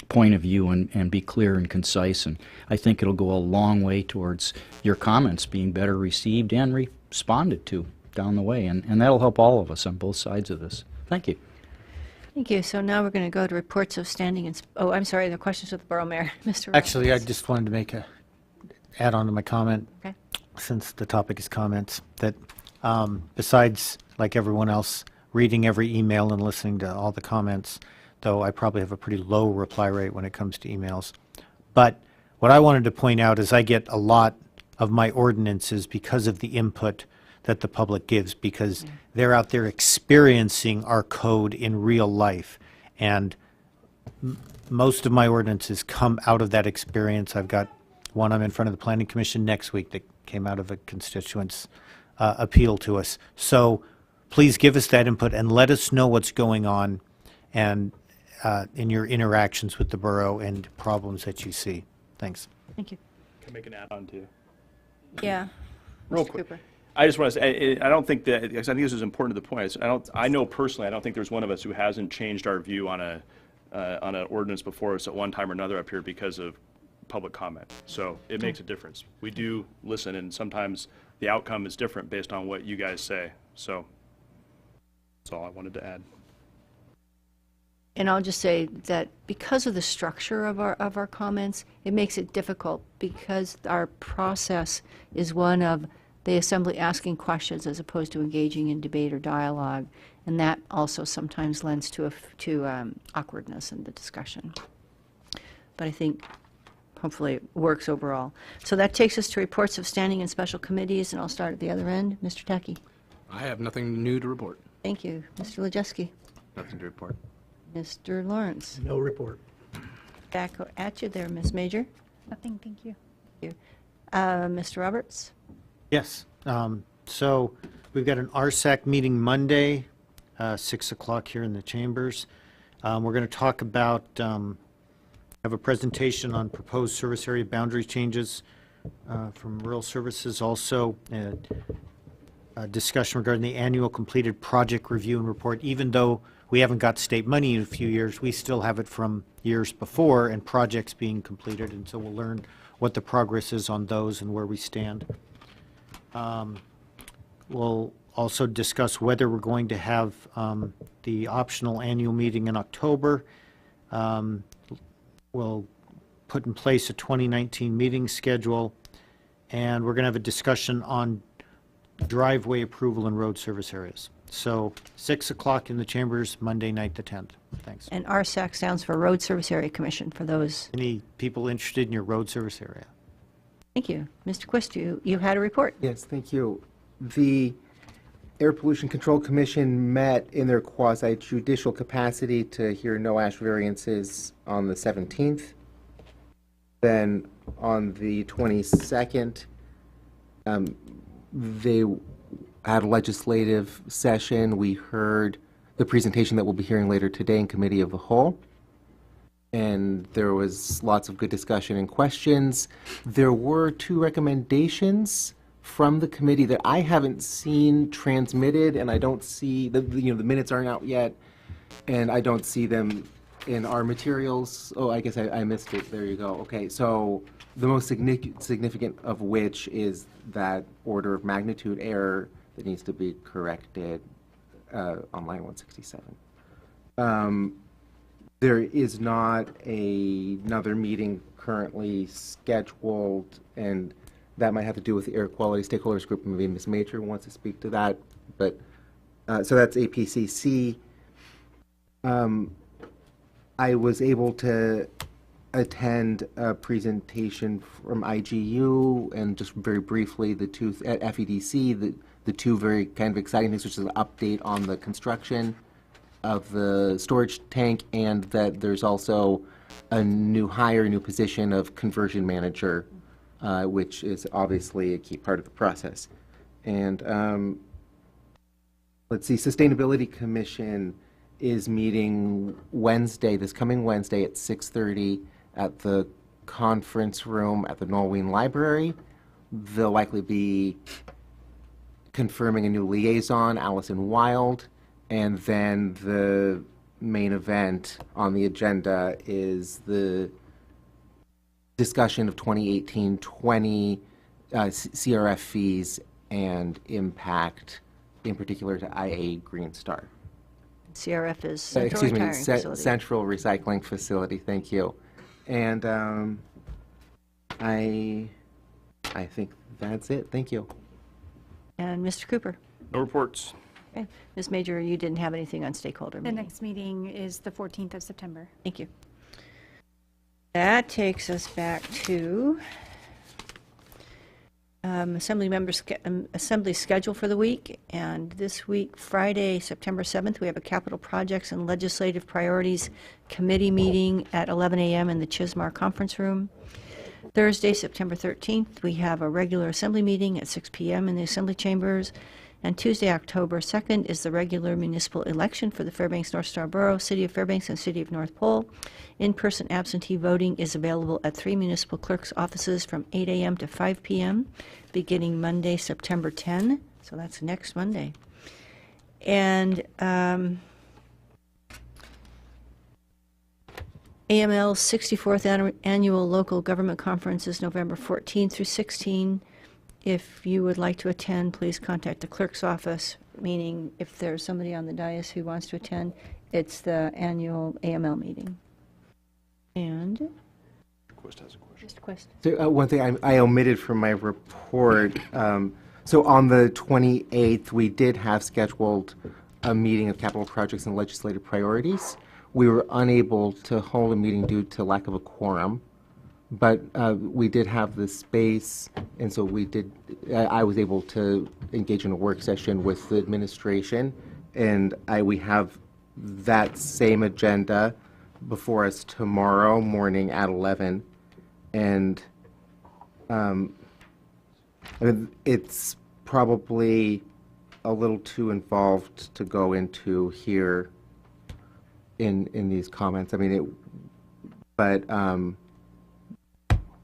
point of view, and be clear and concise, and I think it'll go a long way towards your comments being better received and responded to down the way, and that'll help all of us on both sides of this. Thank you. Thank you. So now we're going to go to reports of standing and, oh, I'm sorry, the questions of the Borough Mayor. Mr. Actually, I Roberts. just wanted to add on to my comment, Okay. since the topic is comments, that besides, like everyone else, reading every email and listening to all the comments, though I probably have a pretty low reply rate when it comes to emails. But what I wanted to point out is I get a lot of my ordinances because of the input that the public gives, because they're out there experiencing our code in real life. And most of my ordinances come out of that experience. I've got one I'm in front of the Planning Commission next week that came out of a constituent's appeal to us. So please give us that input and let us know what's going on and in your interactions with the borough and problems that you see. Thanks. Thank you. Can I make an add-on too? Yeah. Real Mr. quick. Cooper. I just want to say, I don't think that, because I think this is important to the point. I know personally, I don't think there's one of us who hasn't changed our view on an ordinance before us at one time or another up here because of public comment. So it makes a difference. We do listen, and sometimes the outcome is different based on what you guys say. So that's all I wanted to add. And I'll just say that because of the structure of our comments, it makes it difficult because our process is one of the assembly asking questions as opposed to engaging in debate or dialogue, and that also sometimes lends to awkwardness in the discussion. But I think hopefully it works overall. So that takes us to reports of standing and special committees, and I'll start at the other end. Mr. Tacky. I have nothing new to report. Thank you. Mr. Lejeski. Nothing to report. Mr. Lawrence. No report. Back at you there, Ms. Major. Nothing, thank you. Thank you. Mr. Roberts. Yes. So we've got an RSAC meeting Monday, 6 o'clock here in the chambers. We're going to talk about, have a presentation on proposed service area boundary changes from rural services. Also, a discussion regarding the annual completed project review and report. Even though we haven't got state money in a few years, we still have it from years before and projects being completed. And so we'll learn what the progress is on those and where we stand. We'll also discuss whether we're going to have the optional annual meeting in October. We'll put in place a 2019 meeting schedule, and we're going to have a discussion on driveway approval in road service areas. So 6 o'clock in the chambers, Monday night the 10th. Thanks. And RSAC stands for Road Service Area Commission for those. Any people interested in your road service area? Thank you. Mr. Quist, you had a report. Yes, thank you. The Air Pollution Control Commission met in their quasi-judicial capacity to hear no ash variances on the 17th. Then on the 22nd, they had a legislative session. We heard the presentation that we'll be hearing later today in Committee of the Whole. And there was lots of good discussion and questions. There were 2 recommendations from the committee that I haven't seen transmitted, and I don't see the minutes aren't out yet, and I don't see them in our materials. Oh, I guess I missed it. There you go. Okay, so the most significant of which is that order of magnitude error that needs to be corrected on line 167. There is not another meeting currently scheduled, and that might have to do with the air quality stakeholders group. Maybe Ms. Major wants to speak to that. But so that's APCC. I was able to attend a presentation from IGU, and just very briefly, the 2 at FEDC, the 2 very kind of exciting things, which is an update on the construction of the storage tank, and that there's also a new position of conversion manager, which is obviously a key part of the process. And let's see, Sustainability Commission is meeting this coming Wednesday at 6:30 at the conference room at the Norween Library. They'll likely be confirming a new liaison, Allison Wild, and then the main event on the agenda is the discussion of 2018-20 CRF fees and impact, in particular to IA Green Star. CRF is Central Excuse me, Retiring Facility. Central Recycling Facility, thank you. And I think that's it, thank you. And Mr. Cooper? No reports. Okay. Ms. Major, you didn't have anything on stakeholder The meeting? next meeting is the 14th of September. Thank you. That takes us back to assembly schedule for the week. And this week, Friday, September 7th, we have a capital projects and legislative priorities committee meeting at 11 a.m. in the Chismar Conference Room. Thursday, September 13th, we have a regular assembly meeting at 6 p.m. in the assembly chambers. And Tuesday, October 2nd, is the regular municipal election for the Fairbanks North Star Borough, City of Fairbanks, and City of North Pole. In-person absentee voting is available at 3 municipal clerks' offices from 8 a.m. to 5 p.m., beginning Monday, September 10. So that's next Monday. And AML's 64th Annual Local Government Conference is November 14 through 16. If you would like to attend, please contact the clerk's office, meaning if there's somebody on the dais who wants to attend, it's the annual AML meeting. And Quest has a question. Mr. Quest. So, one thing I omitted from my report, so on the 28th, we did have scheduled a meeting of capital projects and legislative priorities. We were unable to hold a meeting due to lack of a quorum, but we did have the space, and so I was able to engage in a work session with the administration, and we have that same agenda before us tomorrow morning at 11. And it's probably a little too involved to go into here in these comments. I mean, but we'll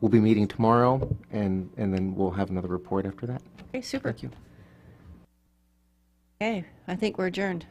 be meeting tomorrow, and then we'll have another report after that. Okay, super. Thank you. Okay, I think we're adjourned.